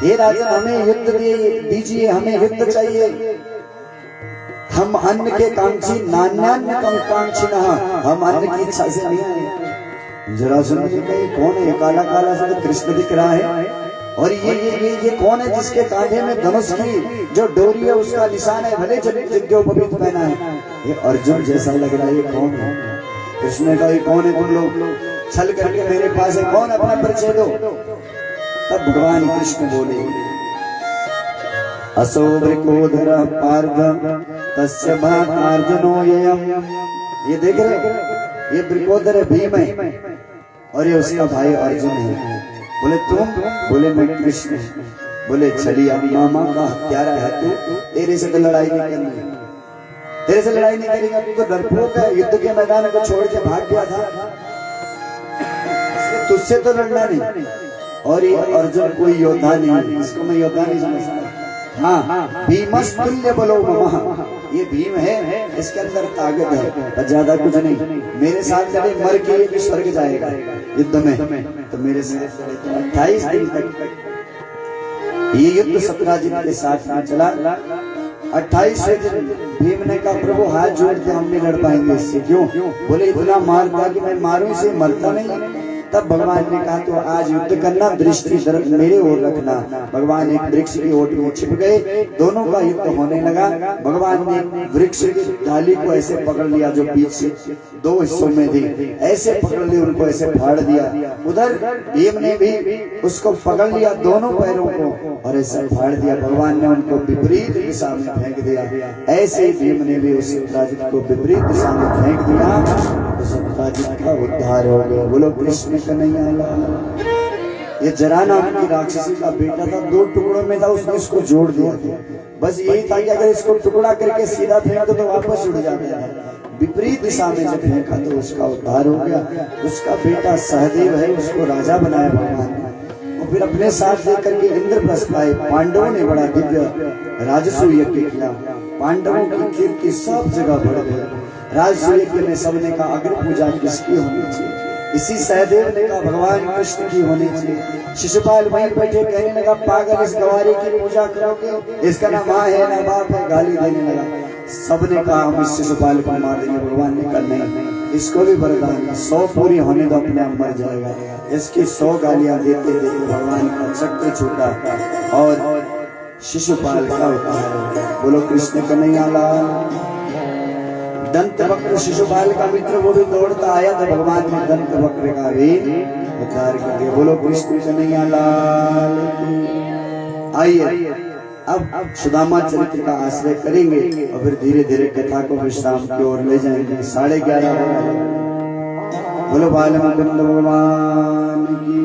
हे राजन हमें युद्ध दीजिए, हमें युद्ध चाहिए। हम अन्न के कांक्षी नान्यान्य कांक्षी न, हम अन्न की इच्छा से नहीं आए। जरासंध ने कहा कौन है काला काला सा कृष्ण दिख रहा है, और ये कौन है जिसके कांधे में धनुष की जो डोरी है उसका निशान है, भले यज्ञोपवीत पहना है। ये अर्जुन जैसा लग रहा है, ये कौन है। कृष्ण ने कहा ये कौन है, तुम लोग छल करके मेरे पास है, कौन अपना परिचय दो। तब भगवान कृष्ण बोले असो वृकोधर पार्थ तस्य भार्जुनो ययम्। ये देख रहे ये वृकोधर भीम है और ये उसका भाई अर्जुन है। बोले तुम। बोले मैं कृष्ण। बोले चलिए मामा का हत्यारा है तू, तेरे से तो लड़ाई नहीं करनी, तेरे से लड़ाई नहीं करेगा, तू तो डरपोक है, युद्ध के मैदान को छोड़ के भाग गया था, तुझसे तो लड़ना नहीं। और ये अर्जुन कोई योद्धा नहीं, इसको मैं योद्धा नहीं समझता। हाँ, भीमस्तुल्य बलो ममः, ये भीम है, इसके अंदर ताकत है, पर ज्यादा कुछ नहीं। मेरे साथ लड़े मर के ये स्वर्ग जाएगा युद्ध में, तो मेरे साथ लड़े तो 28 दिन तक ये युद्ध सत्यराजित के साथ में चला। 28वें दिन भीम ने कहा प्रभु हाथ जोड़ के हम नहीं लड़ पाएंगे इससे, क्यों? बोले इतना मार दिया कि मैं मारूं इसे, मरता नहीं। तब भगवान ने कहा तो आज युद्ध करना, दृष्टि दर्द मेरे ओर रखना। भगवान एक वृक्ष की ओट में छिप गए, दोनों का युद्ध होने लगा। भगवान ने वृक्ष की डाली को ऐसे पकड़ लिया जो बीच से 2 हिस्सों में थी, ऐसे पकड़ लिया, उनको ऐसे फाड़ दिया। उधर भीम ने भी उसको पकड़ लिया दोनों पैरों को और ऐसे फाड़ दिया। भगवान ने उनको विपरीत दिशा में फेंक दिया। ऐसे भीम ने भी उस सत्यराजित को विपरीत दिशा में फेंक दिया, तो सत्यराजित का उद्धार हो गया। बोलो कृष्ण कन्हैया लाल। ये जरा नाम की राक्षसी का बेटा था, 2 टुकड़ों में था, उसने इसको जोड़ दिया था। बस यही था कि अगर इसको टुकड़ा करके सीधा फेंक दो तो वापस उड़ जाता है। विपरीत दिशा में जब फेंका तो उसका उद्धार हो गया। उसका बेटा सहदेव है, उसको राजा बनाया भगवान ने, और फिर अपने साथ लेकर के इंद्रप्रस्थ आए। पांडवों ने बड़ा दिव्य राजसू यज्ञ किया, पांडवों की कीर्ति सब जगह बढ़ गई। राजसू यज्ञ में सबने कहा अग्र पूजा किसकी होनी चाहिए? इसी सहदेव ने कहा भगवान कृष्ण की होनी चाहिए। शिशुपाल वहीं बैठे कहने लगा पागल, इस गवारी की पूजा करोगे, इसका ना माँ है ना बाप है, गाली देने लगा। सबने कहा हम इस शिशुपाल को मार देंगे। भगवान ने कहा नहीं, इसको भी वरदान 100 पूरी होने दो, अपने आप मर जाएगा। इसकी 100 गालियां देते देते भगवान का चक्र छूटा और शिशुपाल का उद्धार हो गया। बोलो कृष्ण कन्हैया लाल। दंत वक्र शिशुपाल का मित्र वो भी दौड़ता आया तो भगवान ने दंत वक्र का भी उद्धार कर दिया। बोलो कृष्ण कन्हैया लाल। आइए अब सुदामा चरित्र का आश्रय करेंगे और फिर धीरे धीरे कथा को विश्राम की ओर ले जाएंगे। 11:30 बजे। बोलो बालमुकुंद भगवान की।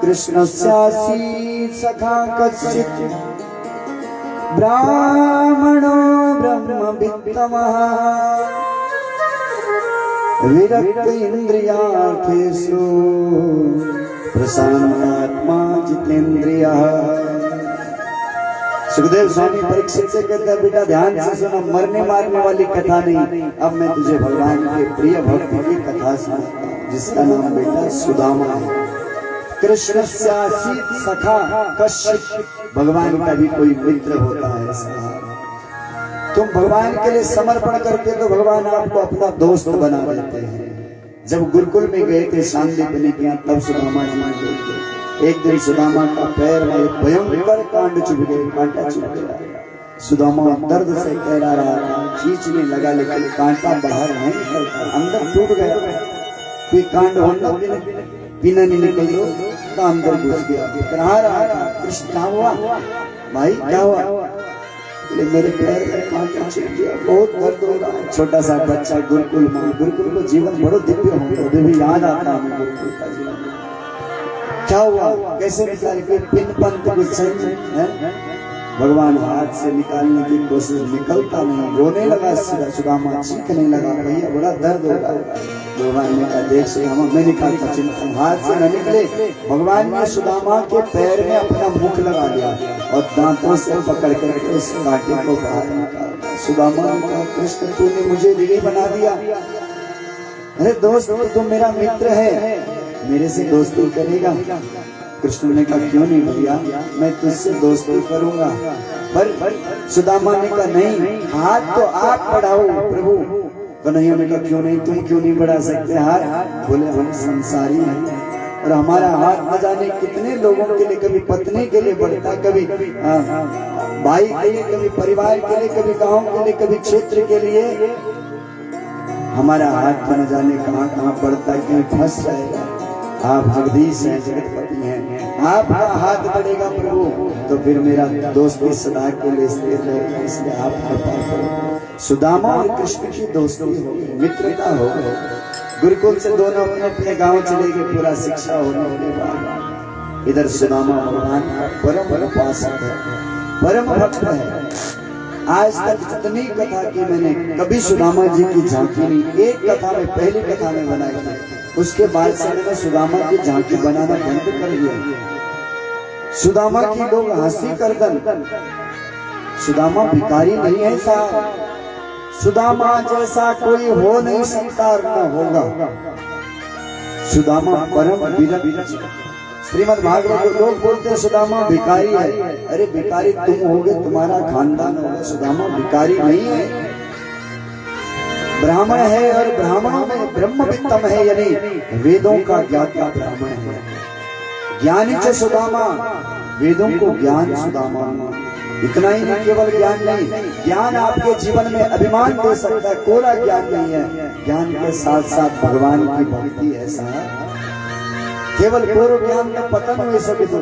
कृष्णस्यासी सखा कश्चित् ब्राह्मणो ब्रह्मवित्तमः विरक्त इंद्रियार्थेषु प्रशांतात्मा जितेंद्रियः। सुखदेव स्वामी परीक्षित से कहते हैं बेटा ध्यान से सुनो, मरने मारने वाली कथा नहीं, अब मैं तुझे भगवान के प्रिय भक्त की कथा सुनाता हूँ जिसका नाम बेटा सुदामा है। कृष्णस्यासी सखा कश्चित्, भगवान का भी कोई मित्र होता है। तुम भगवान के लिए समर्पण करते तो भगवान आपको अपना दोस्त बना देते हैं। जब गुरुकुल में गए थे शांतिपनी के यहाँ, तब सुदामा जी ने गए। एक दिन सुदामा का पैर में भयंकर कांड चुभ गए, कांटा चुभ गया। सुदामा दर्द से कह रहा था, खींचने लगा लेकिन कांटा बाहर नहीं निकलता, अंदर टूट गया। कोई कांड होना बिना नहीं निकल तो अंदर घुस गया। कहा रहा था कृष्ण क्या हुआ भाई, क्या हुआ? मेरे पैर में कांटा चुभ गया, बहुत दर्द हो रहा है। छोटा सा बच्चा गुरुकुल में, गुरुकुल को जीवन बड़ो दिव्य होगा, अभी भी याद आता है गुरुकुल का जीवन। क्या हुआ, कैसे निकाल के पिन पंत कुछ है? भगवान हाथ से निकालने की कोशिश, निकलता नहीं, रोने लगा सुदामा, चीखने लगा भैया बड़ा दर्द हो रहा है। भगवान ने कहा देख से हम मैं निकालता, चिंता हाथ से न निकले। भगवान ने सुदामा के पैर में अपना मुख लगा दिया और दांतों से पकड़ करके उस कांटे को बाहर निकाला। सुदामा ने कहा कृष्ण तूने मुझे विजयी बना दिया। अरे दोस्त तुम मेरा मित्र है, मेरे से दोस्ती करेगा? कृष्ण ने कहा क्यों नहीं भैया, मैं तुझसे दोस्ती करूंगा। पर सुदामा ने कहा नहीं, हाथ तो आप बढ़ाओ प्रभु। कन्हैया ने कहा क्यों नहीं, तुम क्यों नहीं बढ़ा सकते हाथ? बोले हम संसारी हैं और हमारा हाथ न जाने कितने लोगों के लिए, कभी पत्नी के लिए बढ़ता, कभी भाई के लिए, कभी परिवार के लिए, कभी गांव के लिए, कभी क्षेत्र के लिए। हमारा हाथ न जाने कहाँ कहाँ बढ़ता है, कहीं फंस जाएगा। आप जगदीश हैं, जगतपति हैं, आपका हाथ बढ़ेगा प्रभु तो फिर मेरा दोस्ती सदा के लिए स्थिर रहेगा, इसलिए आप कृपा करो। सुदामा और कृष्ण की दोस्ती हो गई, मित्रता हो गई। गुरुकुल से दोनों अपने अपने गांव चले गए। पूरा शिक्षा होने के बाद इधर सुदामा भगवान का परम उपासक है, परम भक्त है। आज तक जितनी कथा की मैंने, कभी सुदामा जी की झांकी नहीं। एक कथा में, पहली कथा में बनाई थी, उसके बाद से मैंने सुदामा की झांकी बनाना बंद कर दिया। सुदामा की लोग हंसी करदन। सुदामा भिखारी नहीं है साहब, सुदामा जैसा कोई हो नहीं सकता, न होगा। सुदामा परम विरक्त। श्रीमद् भागवत लोग बोलते हैं सुदामा भिखारी है। अरे भिखारी तुम होगे, तुम्हारा खानदान होगा। सुदामा भिखारी नहीं है, ब्राह्मण है, और ब्राह्मणों में ब्रह्मवित्तम है, यानी वेदों का ज्ञाता ब्राह्मण है। ज्ञानी च सुदामा, वेदों को ज्ञान सुदामा। इतना ही नहीं, केवल ज्ञान नहीं, ज्ञान आपके जीवन में अभिमान दे सकता है, कोरा ज्ञान नहीं है। ज्ञान के साथ साथ भगवान की भक्ति ऐसा है। केवल पूर्व ज्ञान में पतन हुए सके तो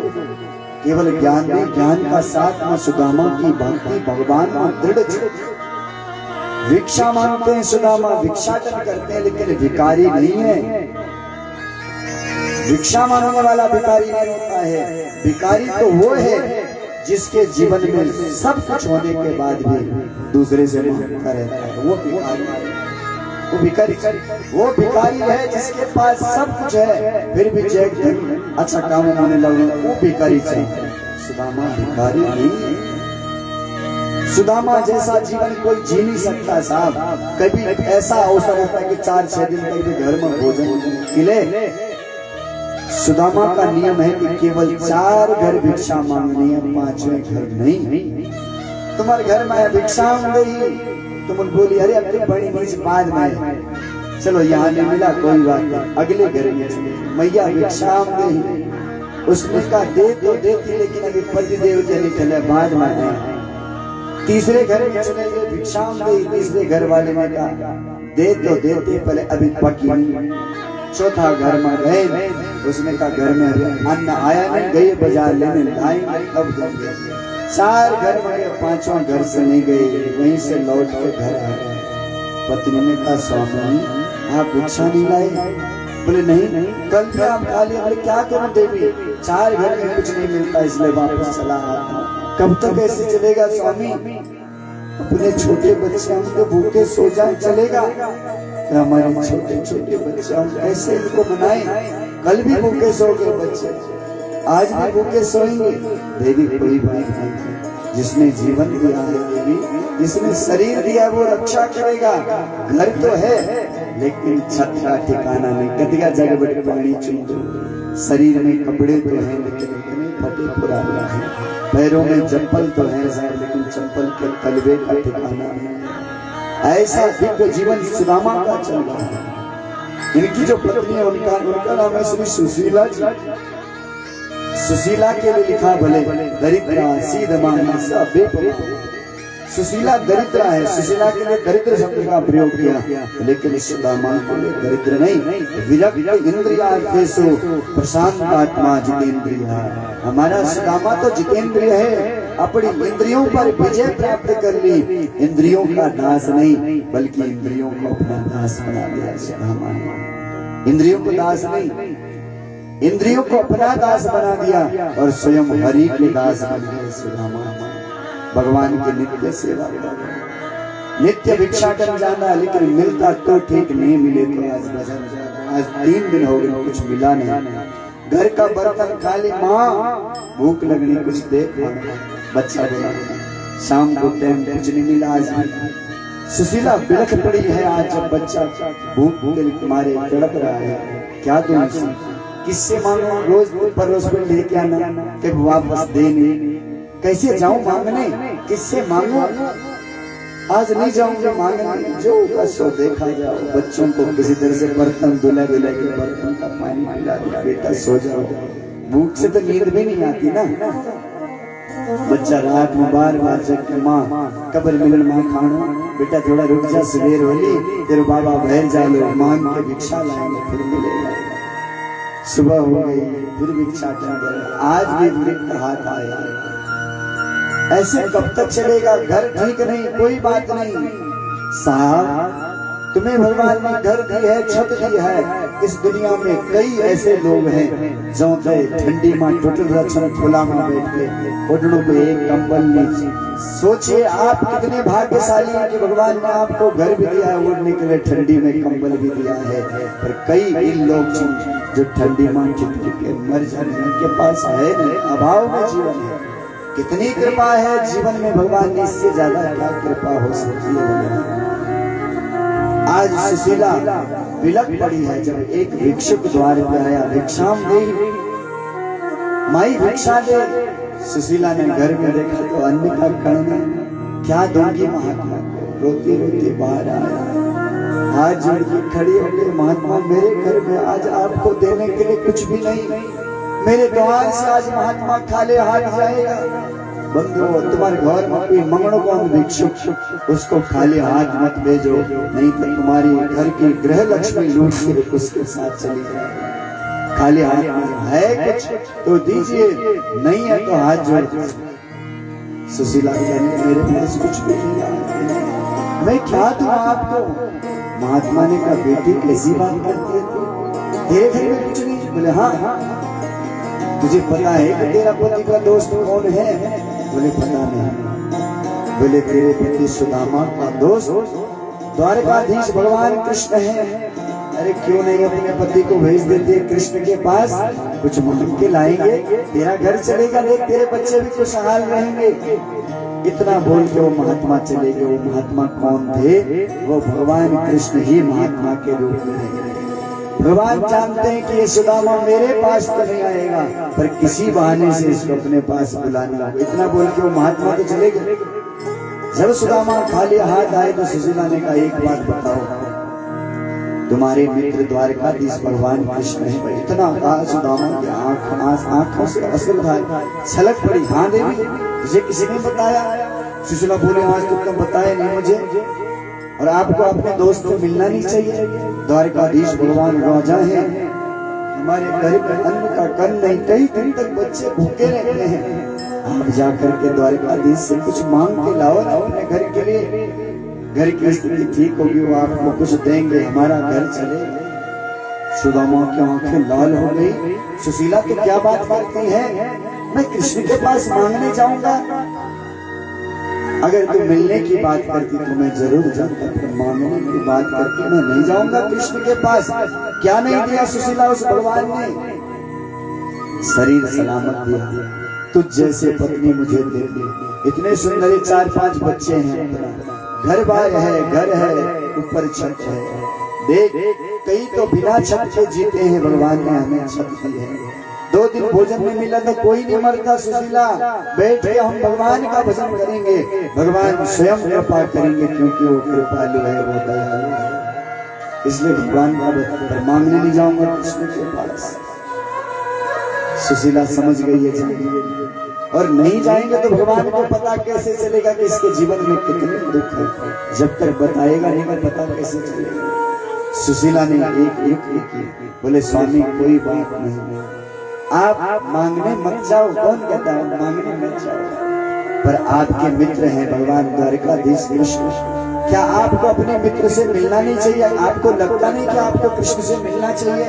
केवल ज्ञान नहीं, ज्ञान का साथ में सुदामा की भक्ति भगवान में दृढ़। भिक्षा मांगते हैं सुदामा, भिक्षाटन करते हैं, लेकिन भिखारी नहीं है। भिक्षा मांगने वाला भिखारी नहीं होता है। भिखारी तो वो है जिसके जीवन में सब कुछ होने के बाद भी दूसरे से मांगता रहता है, वो भिखारी है। वो भिखारी है जिसके पास सब कुछ है, फिर भी चेक अच्छा काम होने लगे, वो भिखारी चाहिए। सुदामा भिखारी नहीं है। सुदामा जैसा जीवन कोई जी नहीं सकता साहब। कभी ऐसा अवसर होता है कि 4-6 दिन तक भी घर में भोजन मिले। सुदामा का नियम है कि केवल 4 घर भिक्षा मांगनी है, 5वें घर नहीं। तुम्हारे घर में भिक्षा गई, तुम बोली अरे अपनी बड़ी नीच बाद में, चलो यहाँ नहीं मिला कोई बात नहीं, अगले घर में मैया भिक्षा गई। उसने कहा दे तो देती, लेकिन अभी पति देव के निकले, बाद में तीसरे घर में चले गए, भिक्षा गई। तीसरे घर वाले ने कहा दे तो देते, पहले अभी पकी नहीं। चौथा घर में गए, उसने कहा घर में अभी अन्न आया नहीं, गए बाजार लेने, लाएंगे कब देंगे। 4 घर में गए, 5वां घर से नहीं गए, वहीं से लौट के घर आ गए। पत्नी ने कहा स्वामी आप भिक्षा नहीं लाए? बोले नहीं, कल भी आप खा लिया। बोले क्या करूं देवी, 4 घर में कुछ नहीं मिलता, इसलिए वापस चला आता। कब तक ऐसे चलेगा स्वामी? अपने छोटे बच्चे हमको भूखे सो जाए चलेगा? हमारे छोटे छोटे बच्चे हम कैसे इनको मनाए? कल भी भूखे सो गए बच्चे, आज भी भूखे सोएंगे। देवी कोई बात नहीं, जिसने जीवन दिया है देवी, जिसने शरीर दिया वो रक्षा करेगा। घर तो है लेकिन छत का ठिकाना नहीं, कतिका जगह बड़े पानी चुन। शरीर में कपड़े तो हैं लेकिन इतने फटे पुराने हैं, पैरों में चप्पल तो है लेकिन चप्पल के तलवे का ठिकाना नहीं। ऐसा दिव्य जीवन सुदामा का चल रहा है। इनकी जो पत्नी है उनका नाम है श्री सुशीला जी। सुशीला के लिए लिखा भले दरिद्रा सीधमाना सब। सुशीला दरिद्रा है, सुशीला के लिए दरिद्र शब्द का प्रयोग किया, लेकिन सुदामा के लिए दरिद्र नहीं, विरक्त इंद्रियार्थेषु प्रशांत आत्मा जितेंद्रिया। हमारा सुदामा तो जितेंद्रिय है, अपनी इंद्रियों पर विजय प्राप्त कर ली। इंद्रियों का दास नहीं बल्कि इंद्रियों को अपना दास बना दिया सुदामा ने। इंद्रियों को दास नहीं, इंद्रियों को अपना दास बना दिया और स्वयं हरि के दास बन गए सुदामा। भगवान की नित्य सेवा, नित्य भिक्षाटन जाना, लेकिन मिलता तो ठीक, नहीं मिले तो आज 3 दिन हो गए कुछ मिला नहीं। घर का बर्तन खाली, माँ भूख लगनी कुछ देख, बच्चा बोला शाम को टाइम कुछ नहीं मिला। आज सुशीला बिलख पड़ी है, आज जब बच्चा भूख के मारे तड़प रहा है, क्या दूं किससे मांगू? रोज पर लेके आना, कभी वापस दे नहीं, कैसे जाऊं मांगने, किससे मांगू? आज नहीं जाऊंगा मांगने, जो सो देखा जाओ। बच्चों को किसी तरह से बर्तन धुला के बर्तन का पानी पिला दिया, बेटा सो जाओ। भूख से तो नींद भी नहीं आती ना। बच्चा रात में बार जग के माँ कबर मिलन माँ खाना, बेटा थोड़ा रुक जा, सवेर होली तेरे बाबा बहर जा लो, मांग के भिक्षा लाएंगे फिर मिलेगा। सुबह हो गई फिर भिक्षाटन कर, आज भी रिक्त हाथ आया। ऐसे कब तक चलेगा? घर ठीक नहीं, कोई बात नहीं साहब, तुम्हें भगवान ने घर दी है, छत दी है। इस दुनिया में कई ऐसे लोग हैं जो ठंडी मां टोटल रचन खुला में बैठ के ओढ़नों पे एक कंबल नीचे। सोचिए आप कितने भाग्यशाली हैं कि भगवान ने आपको घर भी दिया है, ओढ़ने के लिए ठंडी में कंबल भी दिया है। पर कई लोग जो ठंडी मां चिपक के मर जाने, उनके पास है नहीं, अभाव में जीवन है। कितनी कृपा है जीवन में भगवान ने, इससे ज्यादा क्या कृपा हो सकती है। आज सुशीला विलक पड़ी है जब एक भिक्षुक द्वार पे आया, भिक्षाम दे माई भिक्षा दे। सुशीला ने घर में देखा तो अन्न का कण क्या दूंगी महात्मा को, रोती रोती बाहर आया, हाथ जोड़ के खड़ी हो गई, महात्मा मेरे घर में आज आपको देने के लिए कुछ भी नहीं, मेरे द्वार से आज महात्मा खाली हाथ जाएगा। बंधुओं तुम्हारे घर में कोई मंगणों को हम भिक्षुक, उसको खाली हाथ मत भेजो, नहीं तो तुम्हारी घर की गृह लक्ष्मी लूट के उसके साथ चली जाएगी। खाली हाथ है कुछ तो दीजिए, नहीं है तो हाथ जोड़। सुशीला मेरे पास कुछ भी नहीं है, मैं क्या दूं आपको। महात्मा ने कहा बेटी कैसी बात करती है, तेरे घर में कुछ नहीं। बोले हाँ, तुझे पता है कि तेरा पति का दोस्त कौन है। बोले पता नहीं। बोले तेरे पति सुदामा का दोस्त द्वारकाधीश भगवान कृष्ण है। अरे क्यों नहीं अपने पति को भेज देते कृष्ण के पास, कुछ मांग के लाएंगे, तेरा घर चलेगा, देख तेरे बच्चे भी खुशहाल रहेंगे। इतना बोल के वो महात्मा चले गए। वो महात्मा कौन थे? वो भगवान कृष्ण ही महात्मा के रूप में है। भगवान जानते हैं कि ये सुदामा मेरे पास तो नहीं आएगा, पर किसी बहाने से इसको अपने पास बुलाना। इतना बोल के वो महात्मा तो चले गए। जब सुदामा खाली हाथ आए तो सुशीला ने कहा एक बात बताओ, तुम्हारे मित्र द्वारकाधीश भगवान कृष्ण है। इतना कहा सुदामा की आंखों से अश्रु छलक पड़ी। हाँ देवी, तुझे किसी ने बताया? सुशीला बोले आज तक तो बताया नहीं मुझे, और आपको अपने दोस्त से मिलना नहीं चाहिए। द्वारकाधीश भगवान राजा हैं, हमारे घर में अन्न का कण नहीं, कई दिन तक बच्चे भूखे रहते हैं। आप जाकर के द्वारकाधीश से कुछ मांग के लाओ ना अपने घर के लिए, घर की स्थिति ठीक होगी, वो आपको कुछ देंगे, हमारा घर चलेगा। सुदामा की आंखें लाल हो गई। सुशीला तो क्या बात करती है, मैं कृष्ण के पास मांगने जाऊंगा। अगर तू मिलने की बात करती तो मैं जरूर जाता, पर मांगने की बात करती मैं नहीं जाऊंगा कृष्ण के पास। क्या नहीं दिया सुशीला उस भगवान ने? शरीर सलामत दिया, तुझ जैसे पत्नी मुझे दे दे। इतने सुंदर 4-5 बच्चे हैं, घर बार है, घर है, ऊपर छत है। देख कई तो बिना छत के जीते हैं, भगवान ने हमें छत दी है। 2 दिन भोजन में मिला तो कोई नहीं मरता। सुशीला बैठ के हम भगवान का भजन करेंगे, भगवान स्वयं कृपा करेंगे, क्योंकि वो कृपालु है, वो दयालु है। इसलिए भगवान का भजन मांगने नहीं जाऊंगा कृष्ण के पास। सुशीला समझ गई है, और नहीं जाएंगे तो भगवान को पता कैसे चलेगा कि इसके जीवन में कितने दुख है। जब तक बताएगा नहीं तो पता कैसे चलेगा। सुशीला ने एक बोले स्वामी कोई बात नहीं, आप मांगने मत जाओ। कौन कहता है मांगने मत जाओ, पर आपके मित्र हैं भगवान द्वारकाधीश कृष्ण। क्या आपको अपने मित्र से मिलना नहीं चाहिए? आपको लगता नहीं कि आपको कृष्ण से मिलना चाहिए?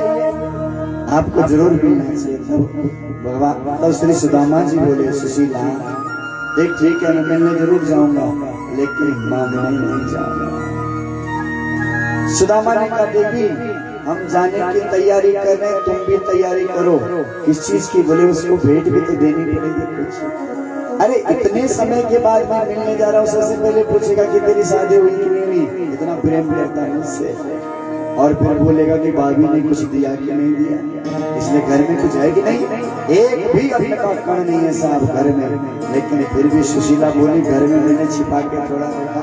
आपको जरूर मिलना चाहिए। भगवान तो श्री सुदामा जी बोले सुशीला देख ठीक है, मैं मिलने जरूर जाऊंगा, लेकिन मांगने नहीं जाऊंगा। सुदामा ने कहा देवी हम जाने की तैयारी कर रहे हैं, तुम भी तैयारी करो। किस चीज की? बोले उसको भेंट भी तो देनी पड़ेगी कुछ। अरे इतने समय के बाद मैं मिलने जा रहा हूँ, सबसे पहले पूछेगा कि तेरी शादी हुई कि नहीं हुई, इतना प्रेम करता है मुझसे, और फिर बोलेगा कि भाभी ने कुछ दिया कि नहीं दिया, इसलिए घर में कुछ है कि नहीं। एक भी अन्न का कण नहीं है साहब घर में, लेकिन फिर भी सुशीला बोली घर में मैंने छिपा के थोड़ा रखा।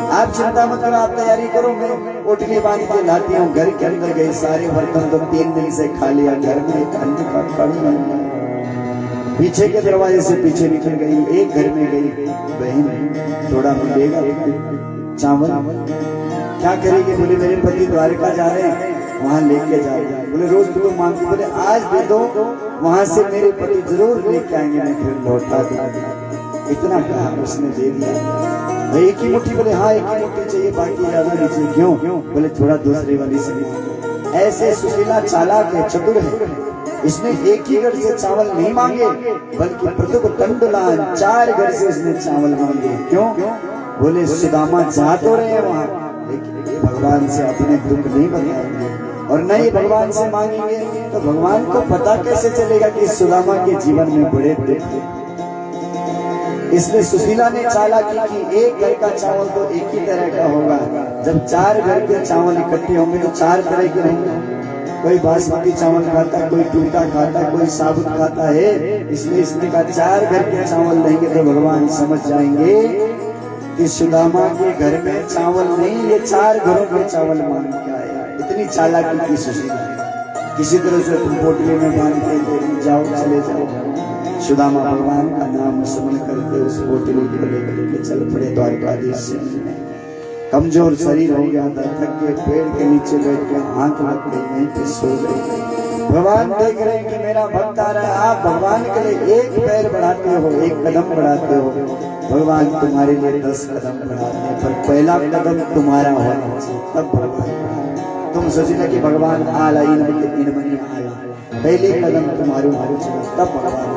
आप चिंता मत करो, आप तैयारी करो, मैं पोटली बांध के लाती हूँ। घर के अंदर गए, सारे बर्तन तो 3 दिन से खा लिया, घर में एक अन्न का कण नहीं। पीछे के दरवाजे से पीछे निकल गई, एक घर में गई, बहन थोड़ा मिलेगा चावल? क्या करेगी? बोले मेरे पति द्वारका जा रहे हैं, वहाँ लेके जा रहे हैं। बोले रोज तो मांगती, बोले आज दे दो, वहाँ से मेरे पति जरूर लेके आएंगे, मैं फिर लौटा दूंगी। इतना कहा, उसने दे दिया। एक ही मुट्ठी, बोले हाँ एक ही मुट्ठी चाहिए, बाकी ज्यादा नहीं चाहिए। क्यों? बोले थोड़ा दूसरे वाली से। ऐसे सुशीला चालाक है, चतुर है, इसने एक ही घर से चावल नहीं मांगे, बल्कि प्रतुक तंडुलान 4 घर से इसने चावल मांगे। क्यों? बोले सुदामा जा तो रहे हैं वहां, लेकिन ये भगवान से अपने दुख नहीं बताएंगे और न ही भगवान से मांगेंगे, तो भगवान को पता कैसे चलेगा कि सुदामा के जीवन में बड़े दुख है। इसलिए सुशीला ने चालाकी की, एक घर का चावल तो एक ही तरह का होगा, जब 4 घर के चावल इकट्ठे होंगे तो 4 तरह के होंगे। कोई बासमती चावल खाता, कोई टूटा खाता, कोई साबुत खाता है। इसलिए इसने कहा 4 घर के चावल लेंगे तो भगवान समझ जाएंगे कि सुदामा के घर में चावल नहीं, ये 4 घरों के चावल मांग के आया। इतनी चालाकी की सुशीला। किसी तरह से तुम पोटली में बांध के जाओ, चले जाओ। सुदामा भगवान का नाम स्मरण करके उस पोटली को लेकर के चल पड़े द्वारकाधीश से। कमजोर शरीर हो गया था, थक के पेड़ के नीचे बैठ के आंख लग गई, नहीं पे सो गई। भगवान देख रहे हैं कि मेरा भक्त आ रहा है, आप भगवान के लिए एक पैर बढ़ाते हो, एक कदम बढ़ाते हो, भगवान तुम्हारे लिए 10 कदम बढ़ाते हैं, पर पहला कदम तुम्हारा होना चाहिए, तब भगवान। तुम सोचना कि भगवान आला ही नहीं, इन मनी आया, पहले कदम तुम्हारे तब भगवान।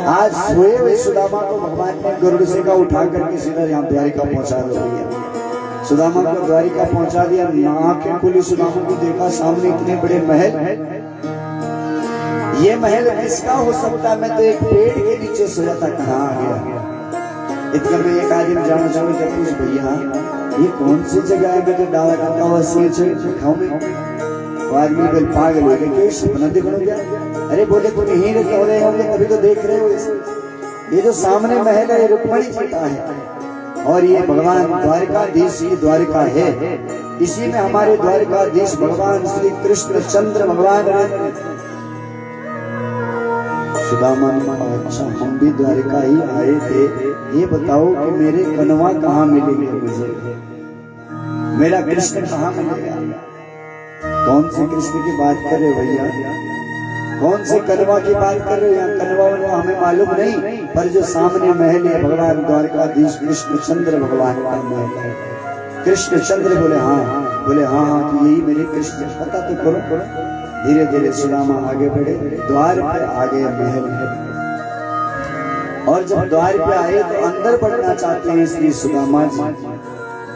आज सोए हुए सुदामा को भगवान ने गरुड़ से का उठा करके सीधा यहाँ द्वारिका पहुंचा दिया। सुदामा को द्वारिका पहुंचा दिया, आंखें खुली, सुदामा को देखा सामने इतने बड़े महल। ये महल किसका हो सकता है? मैं तो एक पेड़ के नीचे सोया था, कहाँ आ गया? इतना में एक आदमी जाना चाहूँ जब पूछ, भैया ये कौन सी जगह है? मैं तो डाला करता हुआ खाऊ में। आदमी बिल पागल हो गए, सपना देख लो क्या? अरे बोले तुम यहीं हो रहे होंगे तभी तो देख रहे हो इसे। ये जो सामने महल है, रुक्मणी जी का है और ये भगवान द्वारकाधीश की द्वारिका है। इसी में हमारे द्वारकाधीश भगवान श्री कृष्ण चंद्र भगवान रहते। सुदामा ने कहा, अच्छा हम भी द्वारिका ही आए थे, ये बताओ कि मेरे कन्वा कहाँ मिलेंगे मुझे, मेरा कृष्ण कहाँ मिलेगा? कौन से कृष्ण की बात कर रहे हो भैया? कौन से कन्वा की बात कर रहे हो? यहाँ कन्वा वन्वा हमें मालूम नहीं, पर जो सामने महल है भगवान द्वारकाधीश कृष्ण चंद्र भगवान का महल है। कृष्ण चंद्र बोले हाँ, बोले हाँ हाँ तो यही मेरे कृष्ण, पता तो करो। धीरे धीरे सुदामा आगे बढ़े, द्वार पे आ गए महल है। और जब द्वार पे आए तो अंदर बढ़ना चाहते हैं श्री सुदामा जी।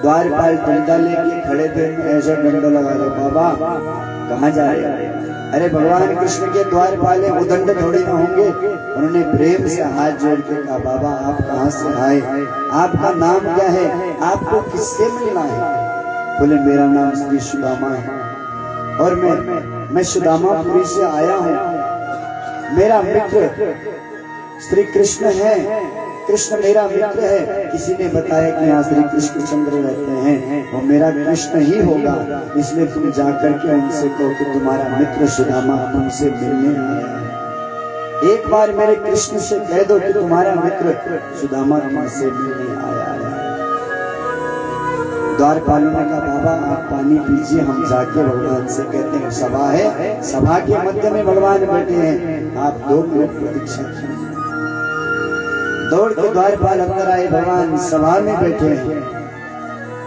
द्वारपाल डंडा लेके खड़े थे, ऐसा डंडा लगा रहे, बाबा कहाँ जा रहे? अरे भगवान कृष्ण के द्वारपाल उदंड थोड़े ना होंगे। उन्होंने प्रेम से हाथ जोड़ के कहा, बाबा आप कहाँ से आए, आपका नाम क्या है, आपको किससे मिलना है? बोले मेरा नाम श्री सुदामा है और मैं सुदामापुरी से आया हूँ। मेरा मित्र श्री कृष्ण है, कृष्ण मेरा मित्र है। किसी ने बताया कि यहाँ श्री कृष्ण चंद्र रहते हैं, वो मेरा कृष्ण ही होगा, इसलिए तुम जाकर के उनसे कहो कि तुम्हारा मित्र सुदामा तुमसे मिलने आया है। एक बार मेरे कृष्ण से कह दो कि तुम्हारा मित्र सुदामा तुमसे मिलने आया है। द्वारपालों ने कहा, बाबा आप पानी पीजिए, हम जाके भगवान से कहते हैं। सभा है, सभा के मध्य में भगवान बैठे हैं, आप 2 मिनट प्रतीक्षा कीजिए। दौड़ के द्वारपाल अंदर आए, भगवान सभा में बैठे हैं।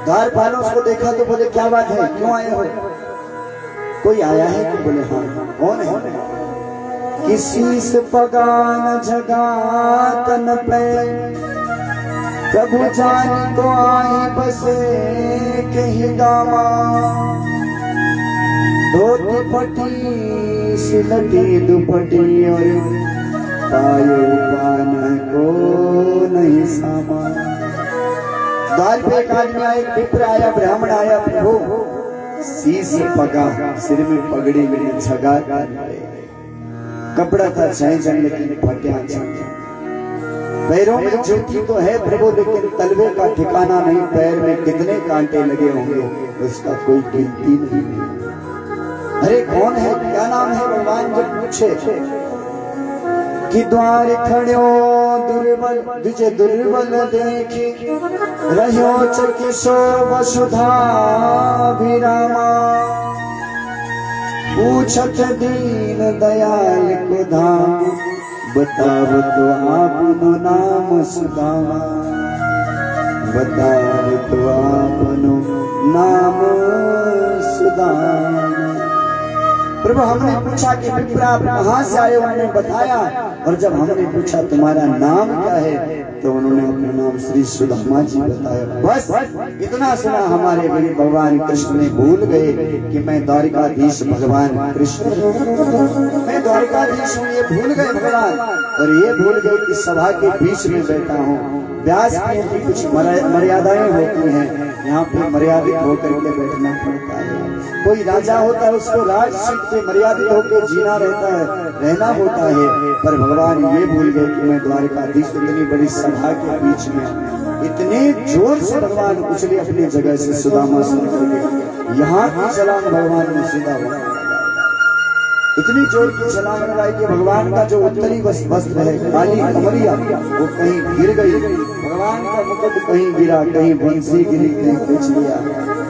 द्वारपालों उसको देखा तो बोले क्या बात है, क्यों आए हो? कोई आया है? तो बोले हाँ। कौन है? किसी से पगान झगा तन पे, प्रभु जान को आई बसे कहीं गामा, धोती पटी सिलटी दुपटी और पायो पान को नहीं सामा। द्वार पे एक आदमी आया, एक विप्र आया, ब्राह्मण आया, प्रभु शीश पगा, सिर में पगड़ी में झगा, कपड़ा था चाहे लेकिन फटिया, पैरों में जूती तो है प्रभु लेकिन तलवे का ठिकाना नहीं, पैर में कितने कांटे लगे होंगे उसका कोई गिनती नहीं। अरे कौन है, क्या नाम है? भगवान जब पूछे कि द्वार खड़ो दुर्बल, विजय दुर्बल देखी रहो चकिशो वसुधा विरामा, पूछत दीन दयाल को धाम, बताओ तो आपनो नाम सुदामा। बताव तो आपनो नाम सुदामा। प्रभु हमने पूछा कि विप्र आप कहाँ से आए, उन्होंने बताया। और जब हमने पूछा तुम्हारा नाम क्या है, तो उन्होंने अपना नाम श्री सुदामा जी बताया। बस इतना सुना हमारे बड़े भगवान कृष्ण ने भूल गए कि मैं द्वारिकाधीश भगवान कृष्ण, मैं द्वारिकाधीश हूँ, ये भूल गए भगवान। और ये भूल गए कि सभा के बीच में बैठा हूँ। व्यास की कुछ मर्यादाएं होती हैं, यहाँ पे मर्यादित होकर के बैठना पड़ता है। कोई राजा होता है, उसको राज सीट पे मर्यादित होकर जीना रहता है, रहना होता है। पर भगवान ये भूल गए कि मैं द्वारिकाधीश, इतनी बड़ी सभा के बीच में इतने जोर से भगवान उछले अपनी जगह से सुदामा सुन करके, यहाँ की छलांग भगवान ने सीधा बनाया। इतनी जोर की छलांग लगाई कि भगवान का जो उत्तरी वस्त्र है, काली कमरिया, वो कहीं गिर गई। भगवान का मुकुट कहीं गिरा, कहीं बंसी गिरी, कहीं कुछ लिया।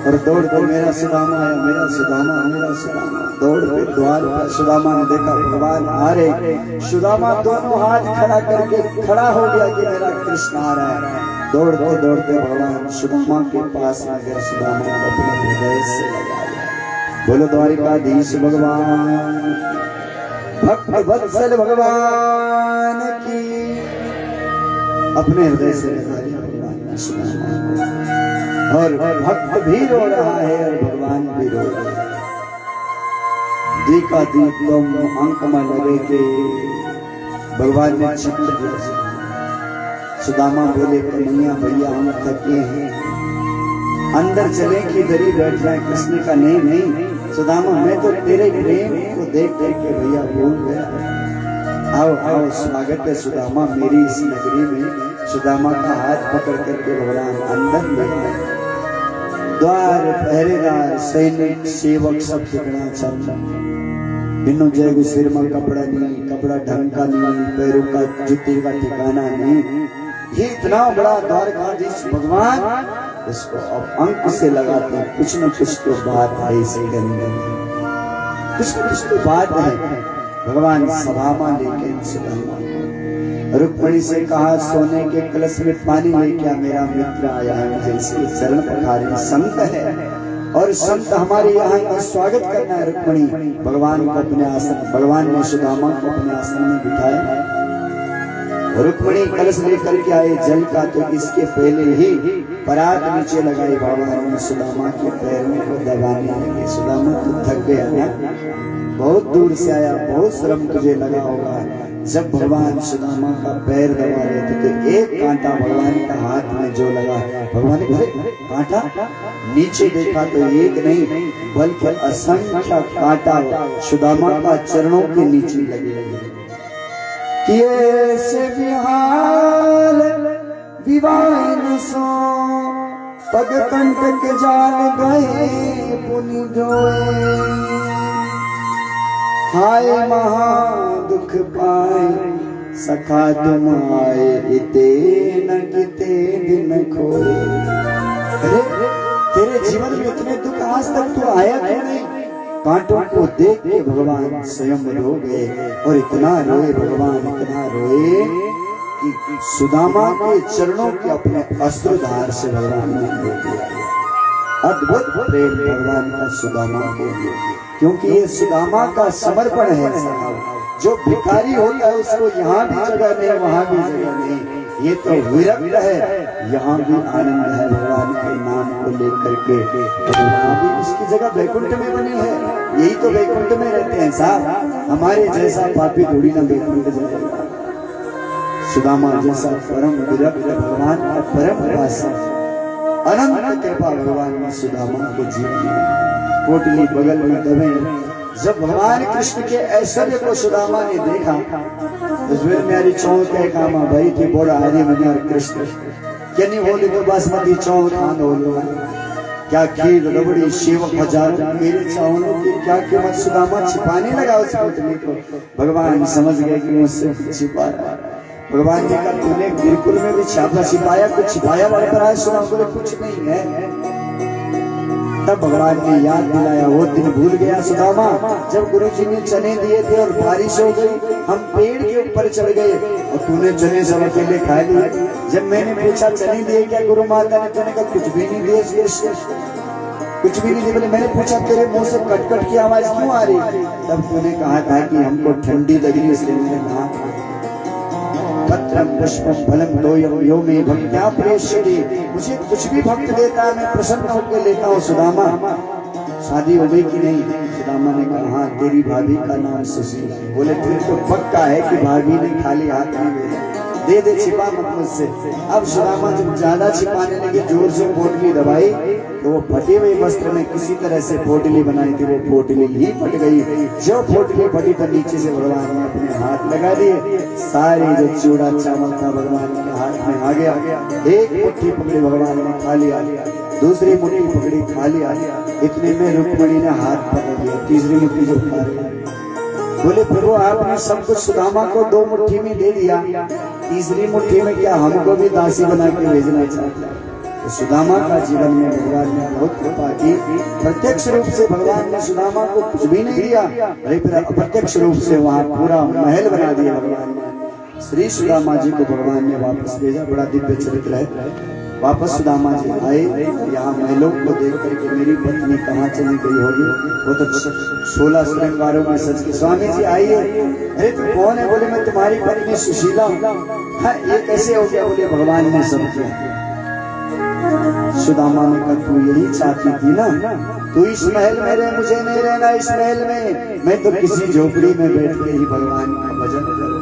और दौड़ कर मेरा सुदामा आया, मेरा सुदामा, मेरा सुदामा। दौड़ के द्वार पर सुदामा ने देखा भगवान आ रहे। सुदामा दोनों हाथ खड़ा करके खड़ा हो गया कि मेरा कृष्ण आ रहा है। दौड़ते दौड़ते भगवान सुदामा के पास आ गया, सुदामा को अपने हृदय से लगा लिया। बोलो द्वारिकाधीश भगवान, भक्त वत्सल भगवान की, अपने हृदय से लगा लिया भगवान सुदामा। और भक्त भी रो रहा है और भगवान भी रो रहा है। दीका दीपम अंक में लगे के भगवान ने चित्र दिया। सुदामा बोले कन्हैया भैया हम थके हैं, अंदर चले कि दरी बैठ जाए। कृष्ण का नहीं नहीं सुदामा, मैं तो तेरे प्रेम को देख देख के भैया भूल गया। आओ आओ स्वागत है सुदामा मेरी इस नगरी में। सुदामा का हाथ पकड़ करके भगवान अंदर ले गए। द्वार पहरेदार सैनिक सेवक सब टिकना चल। बिनु जय सिर में कपड़ा नहीं, कपड़ा ढंग का नहीं, पैरों का जूते का ठिकाना नहीं। ये इतना बड़ा द्वारकाधीश भगवान, इसको अब अंक से लगाते हैं। कुछ न कुछ तो बात है इसके अंदर, कुछ न कुछ तो बात है। भगवान सभा में लेके सुदामा रुक्मणी से कहा सोने के कलश में पानी लेके मेरा मित्र आया है, मुझे इसके चरण पखारे। संत है और संत हमारे यहाँ का स्वागत करना है। रुक्मणी भगवान को अपने आसन, भगवान ने सुदामा को अपने आसन में बिठाया। रुक्मणी कलश लेकर के आए जल का, तो इसके पहले ही परात नीचे लगाई। भगवान ने सुदामा के पैरों को दबाने लगे। सुदामा तो थक गया ना, बहुत दूर से आया, बहुत श्रम तुझे लगा होगा। जब भगवान सुदामा का पैर दबा रहे थे तो एक कांटा भगवान का हाथ में जो लगा, भगवान ने कांटा नीचे देखा तो एक नहीं बल्कि असंख्य कांटा सुदामा का चरणों के नीचे लगे। किए से विहाल विवाहिन सो पग कंटक जान गए पुनि जोए। हाय महा दुख पाए सखा तुम आए, इते न किते दिन खोए। अरे तेरे जीवन में इतने दुख आज तक तो आया क्यों नहीं? कांटों को देख के भगवान स्वयं रो गए। और इतना रोए भगवान, इतना रोए कि सुदामा के चरणों के अपने अश्रुधार से भगवान ने रो दिया। अद्भुत प्रेम भगवान का सुदामा के लिए, क्योंकि ये सुदामा का समर्पण है। जो भिखारी होता है उसको यहाँ भी जगह नहीं, वहाँ भी जगह नहीं। ये तो विरक्त है, यहाँ भी आनंद है भगवान के नाम को लेकर के। और वहाँ भी उसकी जगह वैकुंठ में बनी है। यही तो वैकुंठ में रहते हैं साहब। हमारे जैसा पापी थोड़ी ना वैकुंठ जाएगा। सुदामा जैसा परम विरक्त भगवान का परम उपासक, अनंत कृपा भगवान ने सुदामा के जीवन में। कोटली बगल में दबे। जब भगवान कृष्ण के ऐश्वर्य को सुदामा ने देखा, उसमें मेरी चौक है कामा भाई थी बोला हरी मनी और कृष्ण क्या नहीं बोले तो बासमती चौक खान हो लो। क्या खीर रबड़ी सेवक हजारों मेरे चावलों की क्या कीमत सुदामा छिपाने लगा उस कोटली को। भगवान समझ गए कि मुझसे छिपा रहा है। भगवान ने कहा तूने गिरकुल में भी छापा छिपाया, कुछ छिपाया बड़ा पर आया। सुदामा बोले कुछ नहीं है। तब भगवान ने याद दिलाया, वो दिन भूल गया सुदामा जब गुरुजी ने चने दिए थे और बारिश हो गई, हम पेड़ के ऊपर चढ़ गए और तूने चने सब अकेले खा लिए। जब मैंने पूछा चने दिए क्या गुरु माता ने, तूने कहा कुछ भी नहीं दिए, कुछ भी नहीं दिए। बोले मैंने पूछा तेरे मुंह से कट कट की आवाज क्यों आ रही, तब तूने कहा था कि हमको ठंडी लग रही, इसलिए मैंने कहा पत्रम पुष्पम फलम तोयम यो मे भक्त्या प्रेष्यति, मुझे कुछ भी भक्त देता है मैं प्रसन्न होकर लेता हूँ। सुदामा शादी हो गई कि नहीं? सुदामा ने कहा हाँ, तेरी भाभी का नाम सुशीला। बोले फिर तो पक्का है कि भाभी ने खाली हाथ नहीं दे दे, छिपा मत मुझसे। अब सुदामा जब ज्यादा छिपाने लगे, जोर से पोटली दबाई तो वो फटे हुए वस्त्र में किसी तरह से पोटली बनाई थी, वो पोटली ही फट गई। जो पोटली फटी तो नीचे से भगवान ने अपने हाथ लगा दिए, सारे जो चूड़ा चावल था भगवान के हाथ में आ गया। एक मुट्ठी पकड़ी भगवान ने खा लिया, दूसरी मुट्ठी पकड़ी खा लिया, इतने में रुक्मणी ने हाथ पकड़ लिया, तीसरी मुट्ठी जो खा लिया। बोले प्रभु आपने सब कुछ सुदामा को 2 मुट्ठी में दे दिया, तीसरी मुट्ठी में क्या हमको भी दासी बना के भेजना चाहता है? तो सुदामा का जीवन में भगवान ने बहुत कृपा की। प्रत्यक्ष रूप से भगवान ने सुदामा को कुछ भी नहीं दिया, लेकिन अप्रत्यक्ष रूप से वहाँ पूरा महल बना दिया भगवान ने। श्री सुदामा जी को भगवान ने वापस भेजा, बड़ा दिव्य चरित्र है। वापस सुदामा जी आए, यहाँ महलों को देख करके मेरी पत्नी कहाँ चली गई होगी, वो तो 16 श्रृंगारों में सज के। स्वामी जी आइए। अरे तू कौन है? बोले मैं तुम्हारी पत्नी सुशीला हूँ। हाँ, ये कैसे हो गया? बोले भगवान ने सब किया। सुदामा ने कहा तू यही चाहती थी ना, तू इस महल में रह, मुझे नहीं रहना इस महल में, मैं तो किसी झोपड़ी में बैठ के ही भगवान का भजन करूँ।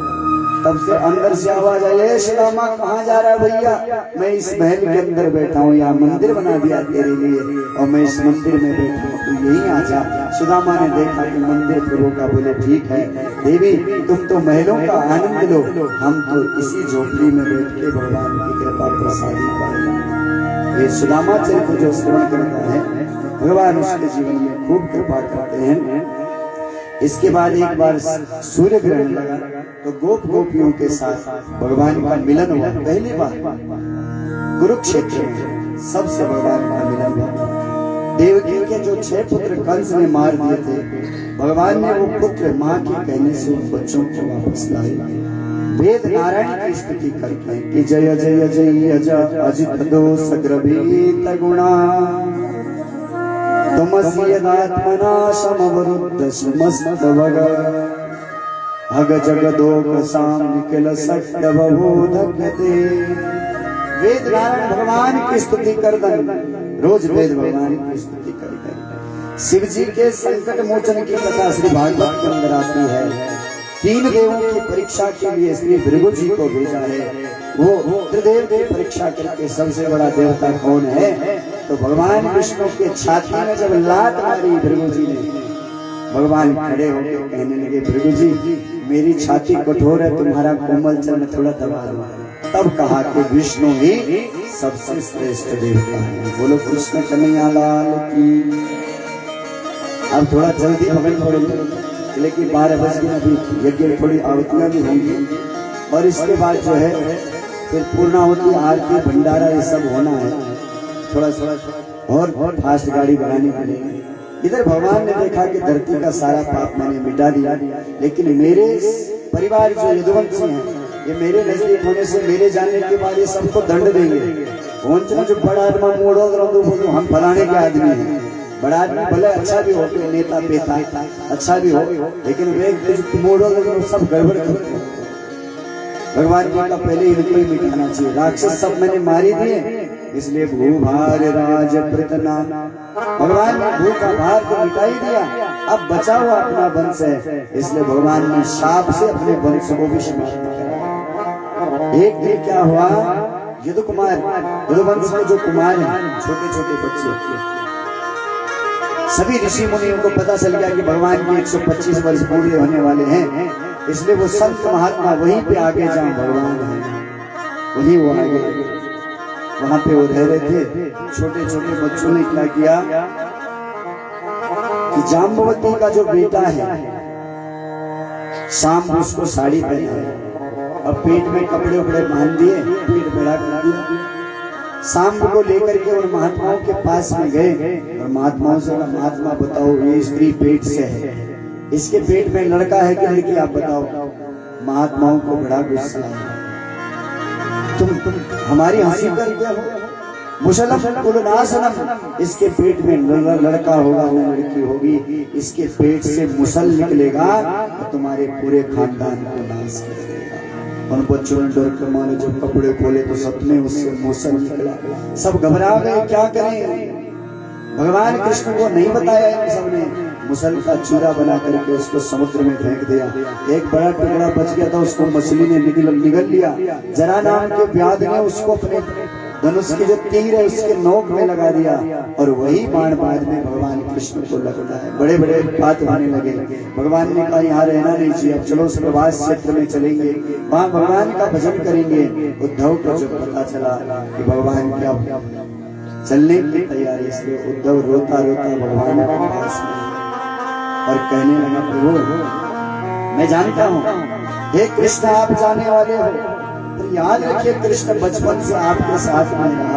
तब से अंदर से आवाज आई, सुदामा कहाँ जा रहा है भैया? मैं इस महल के अंदर बैठा हूँ, यहाँ मंदिर बना दिया तेरे लिए और मैं इस मंदिर में बैठा हूँ, तू यहीं आ जा। सुदामा ने देखा कि मंदिर प्रभु का। बोले ठीक है देवी, तुम तो महलों का आनंद लो, हम तो इसी झोपड़ी में बैठ के भगवान की कृपा प्रसादी पाएंगे। ये सुदामा चरित्र जो श्रवण करता है, भगवान उसके जीवन में खूब कृपा करते हैं। इसके बाद एक बार सूर्य ग्रहण लगा तो गोप गोपियों के साथ भगवान का मिलन हुआ। पहली बार कुरुक्षेत्र में सबसे भगवान का मिलन हुआ। देवकी के जो 6 पुत्र कंस ने मार दिए थे, भगवान ने वो पुत्र माँ के कहने से उन बच्चों को वापस लाए। वेद नारायण की स्तुति करते हैं कि जय जय जय अजित दोष ग्रभीत गुणा, तुमसि यदात्मना समवरुद्ध समस्तवग, हग जगदोक साम निखिल सत्य बबोधक्यते। वेद नारायण भगवान की स्तुति करदन, रोज वेद भगवान की स्तुति करदन। शिव जी के संकट मोचन की कथा श्री भागवत के अंदर आती है। 3 देवों की परीक्षा के लिए श्री भृगु जी को भेजा है। वो त्रिदेव की परीक्षा करके सबसे बड़ा देवता कौन है? तो भगवान विष्णु के छाती में जब लात मारी भृगु जी ने, भगवान खड़े होकर कहने लगे भृगु जी मेरी छाती कठोर है, तुम्हारा कोमल चरण थोड़ा दबा दो। तब कहा कि विष्णु ही सबसे श्रेष्ठ देवता है। बोलो कृष्ण कन्हैया लाल की। अब थोड़ा जल्दी भगन पड़ेगा, लेकिन 12 बज गए, अभी यज्ञ में थोड़ी आहुतियां भी होंगी और इसके बाद जो है फिर पूर्णाहुति आरती भंडारा ये सब होना है। थोड़ा और फास्ट गाड़ी बढ़ानी पड़ेगी। इधर भगवान ने देखा कि धरती का सारा पाप मैंने मिटा दिया, लेकिन मेरे परिवार जो यदुवंशी हैं, ये मेरे नजदीक होने से मेरे जाने के बाद ये सबको दंड देंगे। जो बड़ा आदमी मोड़ो हम फलाने के आदमी हैं, बड़ा आदमी भले अच्छा भी हो, नेता पेता अच्छा भी हो, लेकिन वे कुछ मोड़ो सब गड़बड़ करते हैं। भगवान जी का पहले इनको ही मिटाना चाहिए। राक्षस सब मैंने मारी दिए, इसलिए भूभार राज प्रतना, भगवान ने भू का भार को मिटा ही दिया, अब बचा हुआ अपना वंश है, इसलिए भगवान ने शाप से अपने वंश को भी समाप्त किया। एक दिन क्या हुआ, यदुवंश के जो कुमार हैं, छोटे छोटे बच्चे, सभी ऋषि मुनियों को पता चल गया कि भगवान के 125 वर्ष पूरे होने वाले हैं, इसलिए वो संत महात्मा वहीं पे आगे जहाँ भगवान है वहीं वो आगे, वहां पे वो रह रहे थे। छोटे छोटे बच्चों ने क्या किया कि जाम्बवती का जो बेटा है, शाम को उसको साड़ी पहनाई और पेट में कपड़े उपड़े बांध दिए, पेट बड़ा कर दिया। सांब को लेकर के उन महात्माओं के पास में गए और महात्माओं से कहा, महात्मा बताओ ये स्त्री पेट से है, इसके पेट में लड़का है कि लड़की, आप बताओ। महात्माओं को बड़ा गुस्सा आया, तुम हमारी हंसी करते हो। मुसलम कुलनासनम, इसके पेट में लड़का होगा न लड़की होगी, इसके पेट से मुसल निकलेगा तो तुम्हारे पूरे खानदान को नाश कर देगा। उन बच्चों ने डर के मारे जब कपड़े खोले तो सपने उससे मुसल निकला। सब घबरा गए, क्या करें। भगवान कृष्ण को नहीं बताया इन सबने। मुसल का चूरा बना करके उसको समुद्र में फेंक दिया। एक बड़ा टुकड़ा बच गया था, उसको मछली ने निगल लिया। जरा नाम के व्याध ने उसको अपने धनुष की जो तीर है उसके नोक में लगा दिया और वही बाण बाद में भगवान कृष्ण को लगता है। बड़े बड़े बात होने लगे। भगवान ने कहा यहाँ रहना नहीं चाहिए, अब चलो प्रवास क्षेत्र में चलेंगे, वहाँ भगवान का भजन करेंगे। उद्धव को जब पता चला कि भगवान क्या चलने की तैयारी, इसलिए उद्धव रोता रोता भगवान के पास में और कहने लगा, प्रभु मैं जानता हूँ हे कृष्ण आप जाने वाले हो, तो याद रखिए कृष्ण बचपन से आपके साथ में रहा,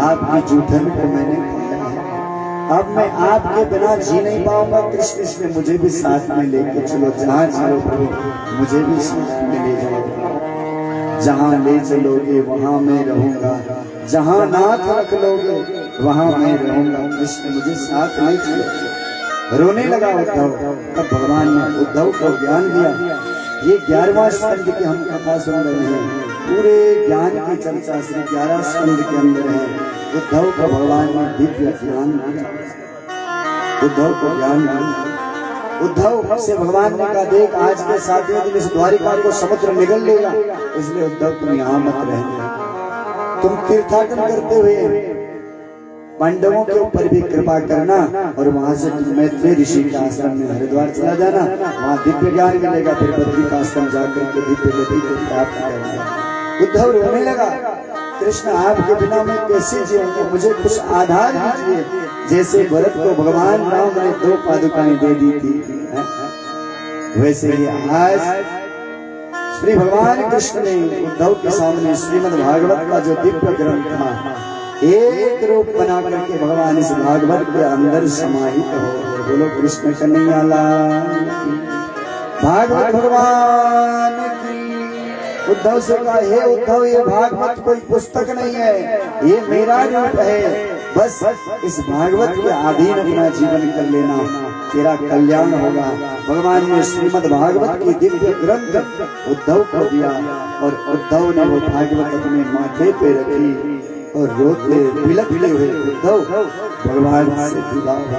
आपकी जूठन को मैंने पाया है। अब मैं आपके बिना जी नहीं पाऊंगा कृष्ण, इसलिए मुझे भी साथ में लेके चलो। जहाँ चलो प्रभु मुझे भी साथ में ले जाओ, जहाँ ले चलोगे वहाँ मैं रहूंगा, जहाँ नाथ रख लोगे वहाँ मैं रहूंगा, कृष्ण मुझे साथ ले चलो। रोने लगा उद्धव। तब भगवान ने उद्धव को ज्ञान दिया। ये 11वां स्कंद की हम कथा सुन रहे हैं। पूरे ज्ञान की चर्चा श्री 11 स्कंद के अंदर है। उद्धव को भगवान ने दिव्य ज्ञान दिया। उद्धव को ज्ञान दिया। उद्धव से भगवान ने कहा, देख आज के 7वें दिन इस द्वारिका को समुद्र निगल लेगा, इसलिए उद्धव तुम यहाँ मत रहना। तुम तीर्थाटन करते हुए पांडवों के ऊपर भी कृपा करना और वहां से मैत्री ऋषि के आश्रम में हरिद्वार चला जाना, वहां दिव्य ज्ञान मिलेगा। फिर बद्री का आश्रम जाकर के दिव्य गति को प्राप्त करना। उद्धव रोने लगा, कृष्ण आपके बिना मैं कैसे जीऊंगा, मुझे कुछ आधार दीजिए। जैसे भरत को भगवान राम ने 2 पादुकाएं दे दी थी, वैसे ही आज श्री भगवान कृष्ण ने उद्धव के सामने श्रीमद् भागवत का जो दिव्य ग्रंथ था एक रूप बना करके भगवान इस भागवत के अंदर समाहित हो गए। बोलो कृष्ण कन्हैया लाल की। भागवत भगवान की। उद्धव से कहा, हे उद्धव ये भागवत कोई पुस्तक नहीं है, ये मेरा रूप है। बस इस भागवत के अधीन अपना जीवन कर लेना, तेरा कल्याण होगा। भगवान ने श्रीमद् भागवत की दिव्य ग्रंथ उद्धव को दिया और उद्धव ने वो भागवत अपने माथे पे रखी और रोते बिलखते हुए उद्धव भगवान से विदा हुआ।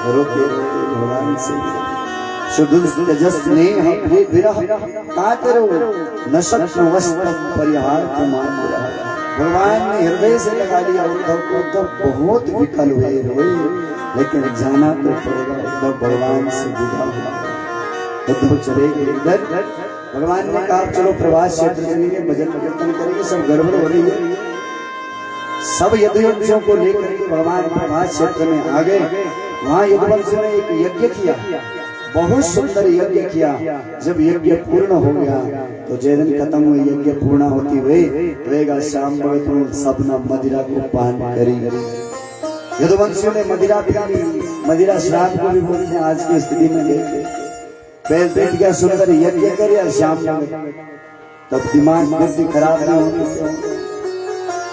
रोते भगवान से शुद्ध तेजस्नेह विरह कातरो न शक्न वस्त्रम परिहार कुमार। भगवान ने हृदय से लगा लिया उद्धव को। उद्धव बहुत विकल हुए, रोए, लेकिन जाना तो पड़ेगा। उद्धव भगवान से विदा हुआ। उद्धव चले गए इधर। भगवान ने कहा चलो प्रवास क्षेत्र चलेंगे, भजन कीर्तन करेंगे। सब गड़बड़ हो रही है। सब यदुवंशियों को लेकर के भगवान प्रभास क्षेत्र में आ गए। वहाँ यदुवंशियों ने एक यज्ञ किया, बहुत सुंदर यज्ञ किया। जब यज्ञ पूर्ण हो गया तो जय दिन खत्म हुई, यज्ञ पूर्ण होती हुई शाम को सपना मदिरा को पान करी। यदुवंशियों ने मदिरा पी ली। मदिरा श्राप को भी बोलते हैं आज की स्थिति में देखे। पहले बैठ गया सुंदर यज्ञ करे शाम में, तब दिमाग बुद्धि खराब ना होने।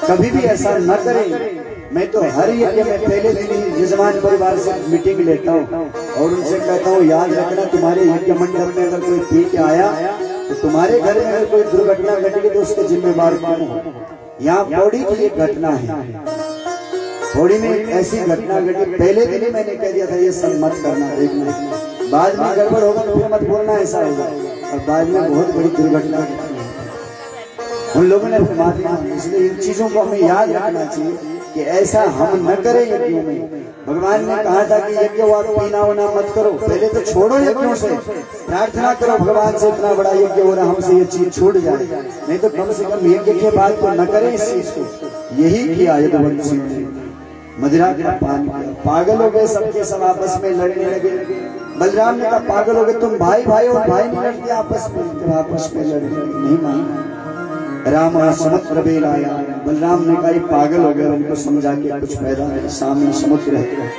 कभी भी ऐसा न करें। मैं तो हर यज्ञ में पहले दिन ही यजमान परिवार से मीटिंग लेता हूँ और उनसे कहता हूँ याद रखना तुम्हारे यज्ञ मंडप में अगर कोई पी के आया तो तुम्हारे घर में अगर कोई दुर्घटना घटेगी तो उसके जिम्मेवार कौन हो। यहाँ पौड़ी की एक घटना है। पौड़ी में एक ऐसी घटना घटी, पहले दिन ही मैंने कह दिया था ये सब मत करना, देखना बाद में गड़बड़ होगा तो फिर मत बोलना ऐसा होगा, और बाद में बहुत बड़ी दुर्घटना घटती है। उन लोगों ने माफी मांगी। इसलिए इन चीजों को हमें याद रखना चाहिए कि ऐसा हम न करें यज्ञों में। भगवान ने कहा था कि यज्ञ वाक पीना होना मत करो, पहले तो छोड़ो यज्ञों से, प्रार्थना करो भगवान से इतना बड़ा यज्ञ हो रहा हमसे ये चीज छूट जाए, नहीं तो कम से कम यज्ञ के बाद तो न करें इस चीज को। यही किया यदुवंशियों ने, मदिरा का पान किया। पागल हो गए सबके सब, आपस में लड़ने लगे। बलराम ने कहा पागल हो गए तुम, भाई भाई और भाई नहीं लड़ते आपस में, तो आपस में लड़ने नहीं माना। रामा समुद्र बेलाया। बलराम ने कहा पागल हो गए, उनको समझा के कुछ फायदा नहीं, सामने समुद्र है।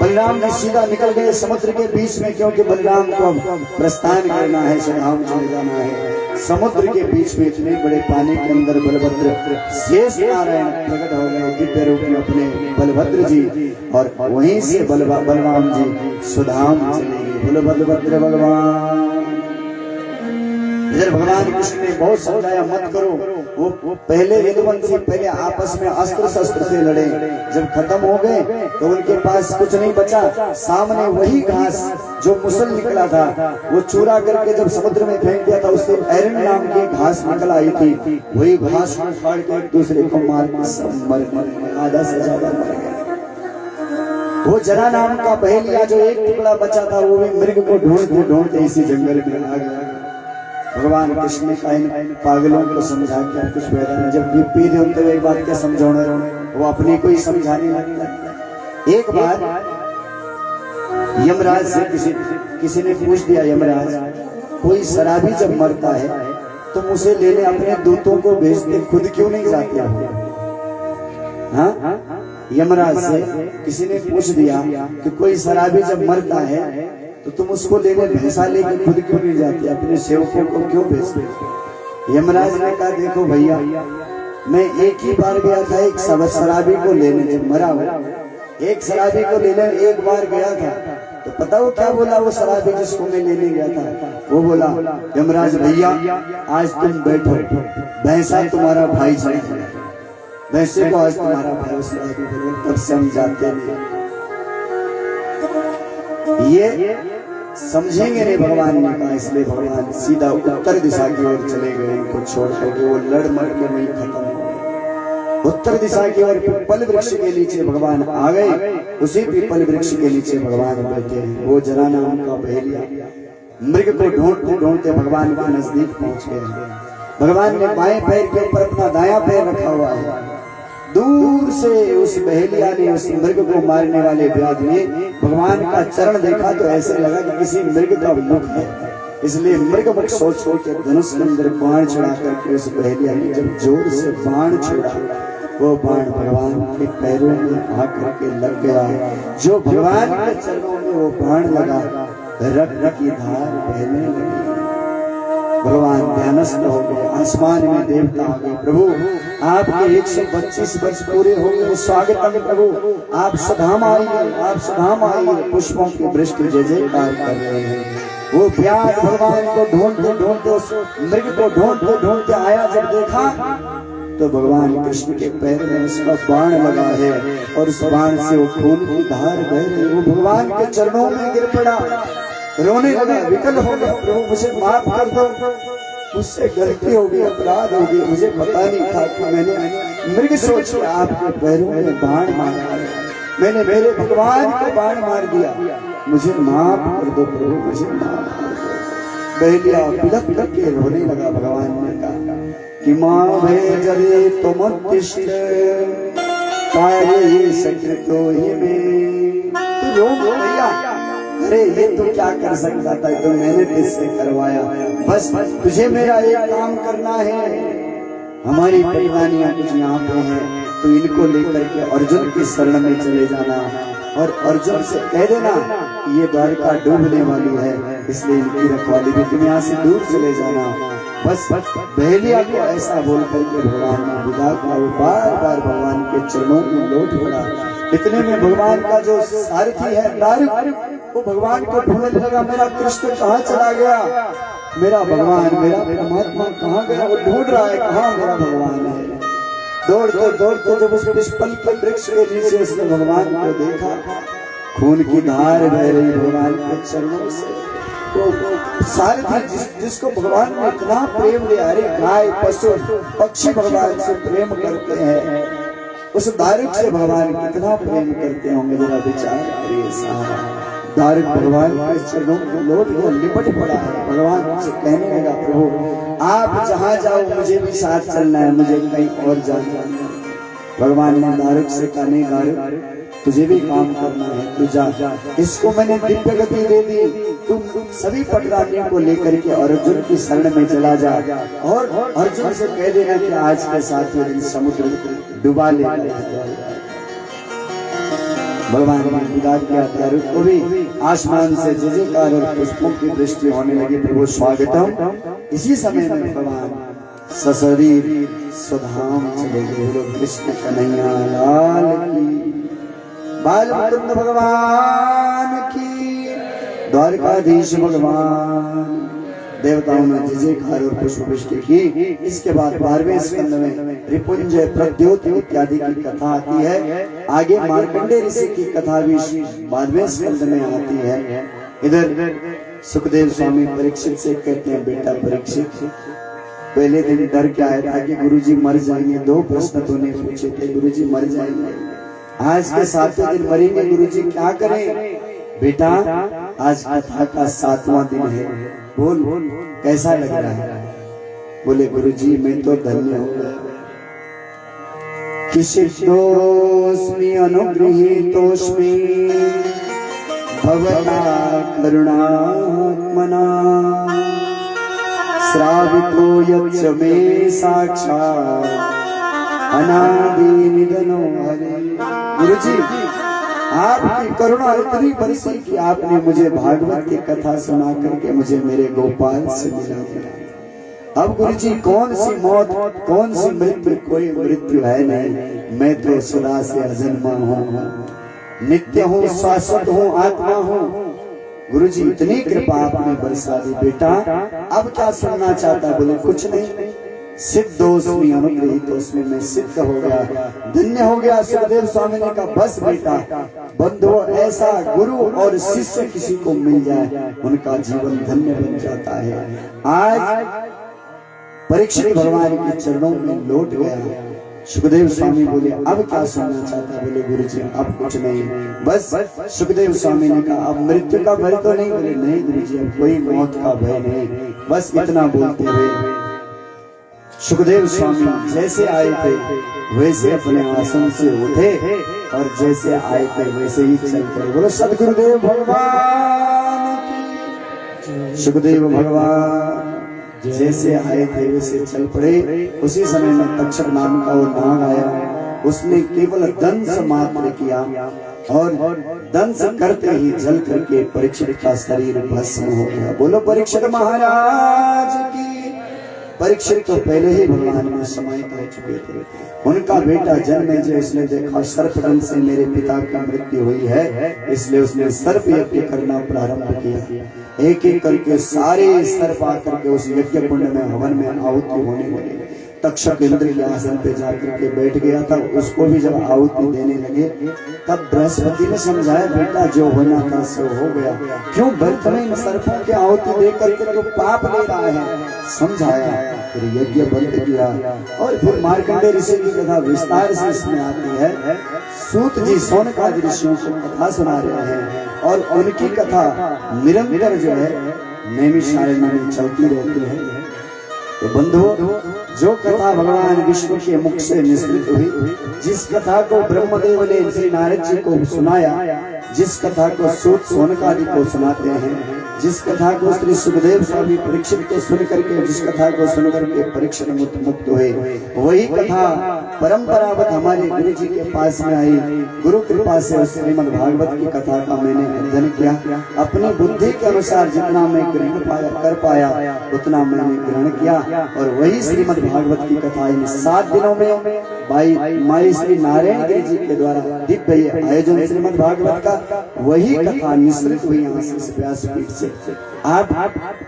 बलराम जी सीधा निकल गए समुद्र के बीच में, क्योंकि बलराम को प्रस्थान करना है, सुधाम चले जाना है। समुद्र के बीच में इतने बड़े पानी के अंदर बलभद्र शेष नारायण प्रकट हो गए दिव्य रूप में अपने बलभद्र जी, और वहीं से बलराम जी सुधाम चले गए। बलभद्र भगवान इधर भगवान कृष्ण ने बहुत समझाया मत करो। वो पहले यदुवंशी पहले आपस में अस्त्र शस्त्र से लड़े, जब खत्म हो गए तो उनके पास कुछ नहीं बचा। सामने वही घास जो मुसल निकला था वो चूरा करके जब समुद्र में फेंक दिया था, उससे एरन नाम की घास निकल आई थी। वही घास को फाड़ के एक दूसरे को मार सब मर गए, आधा से ज्यादा मर गए। वो जरा नाम का बहेलिया जो एक टुकड़ा बचा था वो भी मृग को ढूंढते ढूंढते इसी जंगल में आ गया। भगवान कृष्ण ने कहा इन पागलों को समझा के कुछ फायदा नहीं, जब पी रहे होते हुए एक बात क्या समझाने, वो अपने को ही समझाने लगता। एक बार यमराज से किसी ने पूछ दिया, यमराज कोई शराबी जब मरता है तुम उसे लेने अपने दूतों को भेजते, खुद क्यों नहीं जाते हो? हाँ, यमराज से किसी ने पूछ दिया कि कोई शराबी जब मरता है तो तुम उसको लेने भैंसा लेके खुद क्यों नहीं जाते, अपने सेवकों को क्यों भेजते? यमराज ने कहा देखो भैया, मैं एक ही बार गया था एक शराबी को लेने, जब मरा हुआ एक शराबी को लेने एक बार गया था, तो पता वो क्या बोला वो शराबी जिसको मैं लेने गया था? वो बोला यमराज भैया आज तुम बैठो, भैंसा तुम्हारा भाई जाएगा, भैंसे को आज तुम्हारा भाई। तब से हम जाते नहीं, ये समझेंगे नहीं भगवान ने कहा। इसलिए भगवान सीधा उत्तर दिशा की ओर चले गए, उनको छोड़ करके वो लड़ मर के वहीं खत्म हो गए। उत्तर दिशा की ओर पीपल वृक्ष के नीचे भगवान आ गए, उसी पीपल वृक्ष के नीचे भगवान बैठे हैं। वो जरा नाम का बहेलिया मृग को ढूंढते ढूंढते भगवान के नजदीक पहुंच गए। भगवान ने बाएं पैर के ऊपर अपना दायां पैर रखा हुआ है। दूर से उस बहेलिया ने, उस मृग को मारने वाले व्याध ने भगवान का चरण देखा तो ऐसे लगा कि किसी मृग का मुख है। इसलिए मृग मुख सोच के धनुष के अंदर बाण चढ़ा करके उस बहेलिया ने जब जोर से बाण छोड़ा, वो बाण भगवान के पैरों में आकर के लग गया। जो भगवान के चरणों में वो बाण लगा, रक्त की धार बहने लगी। भगवान ध्यानस्थ हो गए, आसमान में देवता आ गए। प्रभु आपके 125 वर्ष पूरे हो गए, स्वागत है प्रभु, आप सुधाम आइए, आप सुधाम आइए। पुष्पों की वृष्टि जय जयकार कर रहे हैं। वो व्याध भगवान को ढूंढते ढूंढते उस मृग को ढूंढते ढूंढते आया, जब देखा तो भगवान कृष्ण के पैर में उसका बाण लगा है और उस बाण से वो खून की धार बह रही। वो भगवान के चरणों में गिर पड़ा, रोने लगा, विकल हो गया। प्रभु मुझे माफ कर दो, मुझसे गलती हो गई, अपराध हो गई, मुझे पता नहीं था कि मैंने मृग सोच के आपके पैरों में बाण मारा, मैंने मेरे भगवान को बाण मार दिया, मुझे माफ कर दो प्रभु, मुझे माफ कर दो। बहेलिया बिलख बिलख के रोने लगा। भगवान ने कहा कि माँ भेजरे तुम तिष्ठ कार्य सकृतो ही में। तू रो भैया, अरे ये तो क्या कर सकता था, तो मैंने तुझसे करवाया, बस तुझे मेरा एक काम करना है। हमारी परिवानियां कुछ यहाँ पे हैं, तो इनको लेकर के अर्जुन की शरण में चले जाना और अर्जुन से कह देना कि ये द्वारका डूबने वाली है, इसलिए इनकी रखवाली भी तुम यहाँ से दूर चले जाना। बस बहेलिया को ऐसा बोल करके भगवान ने विदा किया। वो बार बार भगवान के चरणों में लौट पड़ा। इतने में भगवान का जो सारथी है दारुक, वो भगवान को ढूंढने लगा, मेरा कृष्ण कहाँ चला गया, मेरा भगवान, मेरा परमात्मा कहाँ गया? वो ढूंढ रहा है कहाँ मेरा भगवान है। दौड़ते दौड़ते जब उस पीपल के वृक्ष के नीचे उसने भगवान को देखा, खून की धार बह रही भगवान के चरणों से। तो सारथी जिसको भगवान ने इतना प्रेम दिया, अरे गाय पशु पक्षी भगवान से प्रेम करते हैं, उस दारुक से भगवान कितना प्रेम करते होंगे, जरा विचार करिए। सारा दारुक भगवान के चरणों में लौट कर लिपट पड़ा है। भगवान से कहने लगा, प्रभु आप जहाँ जाओ मुझे भी साथ चलना है, मुझे कहीं और जाना है। भगवान ने दारुक से कहा, नहीं दारुक तुझे भी काम करना है, तू जा। इसको मैंने दिव्य गति दे दी, तुम सभी पटरानियों को लेकर के अर्जुन की शरण में चला जा और अर्जुन से कह देना कि आज के साथ दिन समुद्र डुबा ले। भगवान ने विदा किया। त्यारू को भी आसमान से जयकार और पुष्पों की दृष्टि होने लगी। प्रभु स्वागतम। इसी समय में भगवान सशरीर स्वधाम चले गए। कृष्ण कन्हैया लाल की, बाल मुकुंद भगवान की, द्वारकाधीश भगवान। देवताओं ने जयकार और पुष्प वृष्टि की। इसके बाद 12वें स्कंद में रिपुंजय प्रद्योत इत्यादि की कथा आती है। आगे मार्कंडेय ऋषि की कथा भी 12वें स्कंद में आती है। इधर सुखदेव स्वामी परीक्षित से कहते हैं, बेटा परीक्षित, पहले दिन डर के आया था कि गुरुजी मर जाएंगे। 2 प्रश्न तूने पूछे थे, गुरुजी मर जाएंगे। आज के 7वें दिन मरेंगे गुरुजी, क्या करें? बेटा आज कथा का 7वां दिन है, बोल कैसा लग रहा है? बोले गुरुजी मैं तो धन्य हो गया। किशितोस्मि अनुगृहीतोस्मि भवता करुणात्मना श्रावितो यच्च मे साक्षात् अनादि निधनो हरे। गुरुजी आपकी करुणा इतनी बरसी कि आपने मुझे भागवत की कथा सुना करके मुझे मेरे गोपाल से मिला दिया। अब गुरुजी कौन सी मौत, कौन सी मृत्यु? कोई मृत्यु है नहीं। मैं तो सदा से अजन्मा हूँ, नित्य हूँ, शाश्वत हूँ, आत्मा हूँ। गुरुजी इतनी कृपा आपने बरसा दी। बेटा अब क्या सुनना चाहता? बोले कुछ नहीं, सिद्धोस्मि अनुगृहीतोस्मि, मैं सिद्ध हो गया, धन्य हो गया। सुखदेव स्वामी ने कहा बस बेटा, बंधुओं ऐसा गुरु और शिष्य किसी को मिल जाए उनका जीवन धन्य बन जाता है। आज परीक्षित भगवान के चरणों में लौट गया। सुखदेव स्वामी बोले अब क्या सुनना चाहता? बोले गुरुजी अब कुछ नहीं, बस। सुखदेव स्वामी ने कहा अब मृत्यु का भय तो नहीं? बोले नहीं गुरुजी अब कोई मौत का भय नहीं। बस इतना बोलते हुए सुखदेव स्वामी जैसे आए थे वैसे अपने आसन से उठे और जैसे आए थे वैसे ही चल पड़े। बोलो सदगुरुदेव भगवान की। सुखदेव भगवान जैसे आए थे वैसे चल पड़े। उसी समय में तक्षक नाम का वो नाग आया। उसने केवल दंश मात्र किया और दंश करते ही जल करके परीक्षित का शरीर भस्म हो गया। बोलो परीक्षित महाराज की। परीक्षित तो पहले ही भगवान में समाहित हो चुके थे। उनका बेटा जन्मे जो उसने देखा सर्पदंश से मेरे पिता की मृत्यु हुई है, इसलिए उसने सर्प यज्ञ करना प्रारंभ किया। एक एक करके सारे सर्प आकर के उस यज्ञ कुंड में हवन में आहुति होने लगे। तक्षक इंद्र के आसन पे जाकर के बैठ गया था। उसको भी जब आहुति देने लगे तब बृहस्पति ने समझाया बेटा जो होना था सो हो गया, क्यों व्यर्थ में इन सर्पों की आहुति दे करके तो पाप ले रहा है। समझाया, फिर यज्ञ बंद किया। और फिर मार्कंडेय ऋषि की कथा विस्तार से इसमें आती है। सूत जी सौनकादि ऋषियों को कथा सुना रहे हैं और उनकी कथा निरंतर जो है नैमिषारण्य में चलती रहती है। तो बंधुओं जो कथा भगवान विष्णु के मुख से निश्चित हुई, जिस कथा को ब्रह्मदेव ने श्री नारद जी को सुनाया, जिस कथा को सूत सौनकादि को सुनाते हैं, जिस कथा को श्री सुखदेव स्वामी परीक्षित को सुन करके, जिस कथा को सुन करके परीक्षित मुक्त हुए, वही कथा परंपरागत हमारे गुरु जी के पास में आई। गुरु कृपा से उस श्रीमद् भागवत की कथा का मैंने अध्ययन किया। अपनी बुद्धि के अनुसार जितना मैं ग्रहण कर पाया उतना मैंने ग्रहण किया और वही श्रीमद् भागवत की कथा इन 7 दिनों में माई श्री नारायण देव जी के द्वारा दिव्य आयोजन श्रीमद् भागवत का वही कथा निश्रित हुई यहाँ से व्यासपीठ से। आप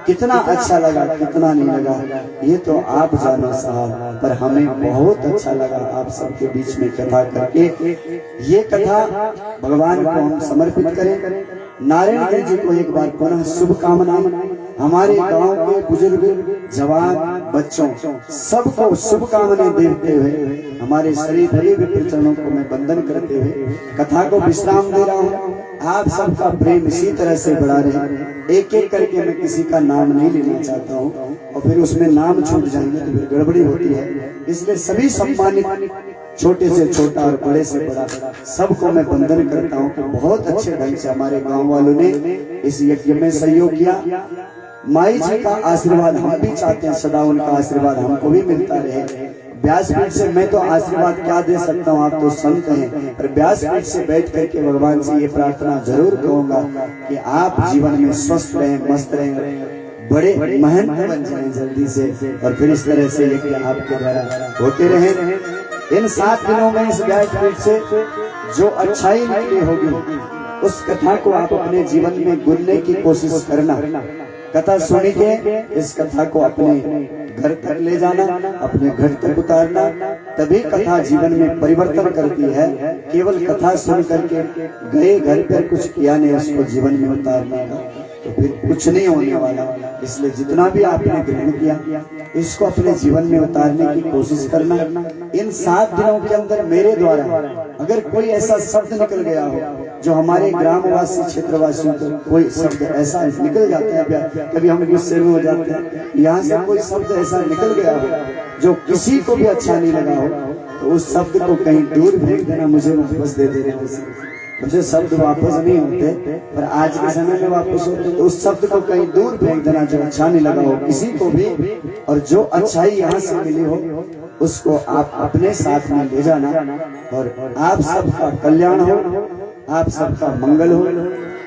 कितना अच्छा लगा कितना नहीं लगा ये तो आप जानो साहब, पर हमें बहुत अच्छा लगा आप सबके बीच में कथा करके। ये कथा भगवान को हम समर्पित करें। नारायण देव जी को एक बार पुनः शुभकामनाएं। हमारे गांव के बुजुर्ग जवान बच्चों सबको शुभकामनाएं देते हुए हमारे शरीर चरणों को मैं वंदन करते हुए कथा को विश्राम दे रहा हूँ। आप सबका प्रेम इसी तरह से बढ़ा रहे। एक एक करके मैं किसी का नाम नहीं लेना चाहता हूँ और फिर उसमें नाम छूट जाएंगे तो फिर गड़बड़ी होती है। इसलिए सभी सम्मानित छोटे से छोटा और बड़े से बड़ा सबको मैं वंदन करता हूँ कि बहुत अच्छे ढंग से हमारे गांव वालों ने इस यज्ञ में सहयोग किया। माई जी का आशीर्वाद हम भी चाहते हैं, सदा उनका आशीर्वाद हमको भी मिलता रहे। व्यासपीठ से मैं तो आशीर्वाद क्या दे सकता हूँ, आप तो संत हैं, पर व्यासपीठ से बैठ करके भगवान से ये प्रार्थना जरूर कहूंगा कि आप जीवन में स्वस्थ रहें, मस्त रहें, बड़े महंत बन जाएं जल्दी से, और फिर इस तरह से यज्ञ आपके द्वारा होते रहे। इन 7 दिनों में इस व्यासपीठ से जो अच्छाई निकली होगी उस कथा को आप अपने जीवन में गुनने की कोशिश करना। कथा सुन के इस कथा को अपने घर तक ले जाना, अपने घर तक उतारना, तभी कथा जीवन में परिवर्तन करती है। केवल कथा सुन करके गए घर पर कुछ किया नहीं, उसको जीवन में उतारने का तो फिर कुछ नहीं होने वाला। इसलिए जितना भी आपने ग्रहण किया इसको अपने जीवन में उतारने की कोशिश करना। इन 7 दिनों के अंदर मेरे द्वारा अगर कोई ऐसा शब्द निकल गया हो जो हमारे ग्रामवासी क्षेत्रवासियों को कोई शब्द ऐसा निकल जाता है, कभी हम गुस्से में हो जाते हैं, यहाँ से कोई शब्द ऐसा निकल गया हो जो किसी को भी अच्छा नहीं लगा हो, तो उस शब्द को कहीं दूर भेज देना, मुझे वापस दे देना। मुझे शब्द वापस नहीं होते, पर आज के समय में वापस होते, तो उस शब्द को कहीं दूर फेंक देना जो अच्छा नहीं लगा हो किसी को भी, और जो अच्छाई यहाँ से मिली हो उसको आप अपने साथ में ले जाना, और आप सबका कल्याण हो, आप सबका मंगल हो।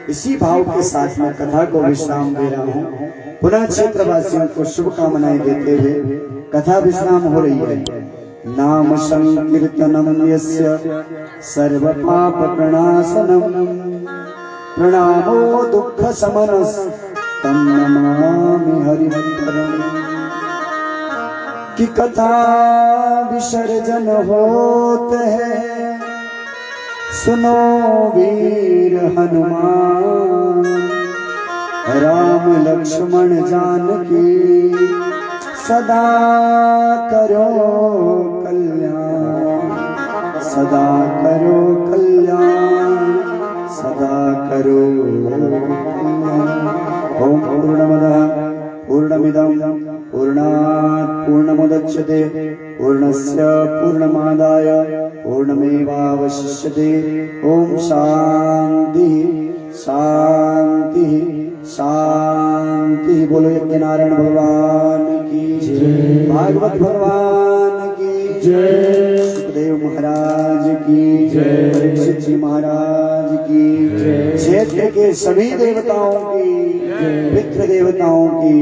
इसी भाव के साथ में कथा को विश्राम दे रहा हूँ। पुनः क्षेत्रवासियों को शुभकामनाएं देते हुए कथा विश्राम हो रही है। नाम संकीर्तनम यस्य सर्व पाप प्रणाशनम, प्रणामो दुख समनस तम नमामि हरिहरम। कि कथा विसर्जन होते हैं, सुनो वीर हनुमान, राम लक्ष्मण जानकी सदा करो कल्याण, सदा करो कल्याण, सदा करो कल्याण। ओम पूर्णमदः पूर्णमिदं पूर्णात् पूर्णमुदच्यते पूर्णस्य पूर्णमादाय पूर्णमेवावशिष्यते। ओम शांति शांति शांति। बोलो यज्ञ नारायण भगवान की जय, भागवत भगवान की जय, सुखदेव महाराज की जय, परीक्षित जी महाराज की जय, क्षेत्र के सभी देवताओं की, पितृ देवताओं की,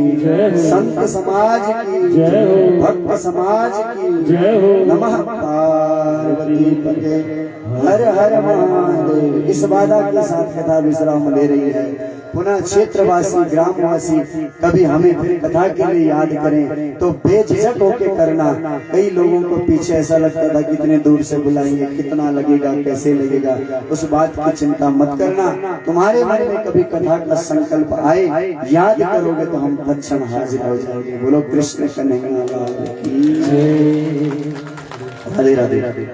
संत समाज की जय, भक्त समाज की जय। नमः पार्वती पते हर हर महादेव। इस वादा के साथ कथा विश्राम ले रही है। पुनः क्षेत्रवासी ग्रामवासी कभी हमें फिर कथा के लिए याद करें तो बेझिझक होके करना। कई लोगों को पीछे ऐसा लगता था कितने दूर से बुलाएंगे, कितना लगेगा, कैसे लगेगा, उस बात की चिंता मत करना। तुम्हारे मन में कभी कथा का संकल्प आए, याद करोगे तो हम तत्क्षण हाजिर हो जाएंगे। बोलो कृष्ण कन्हैया लाल की जय। राधे राधे।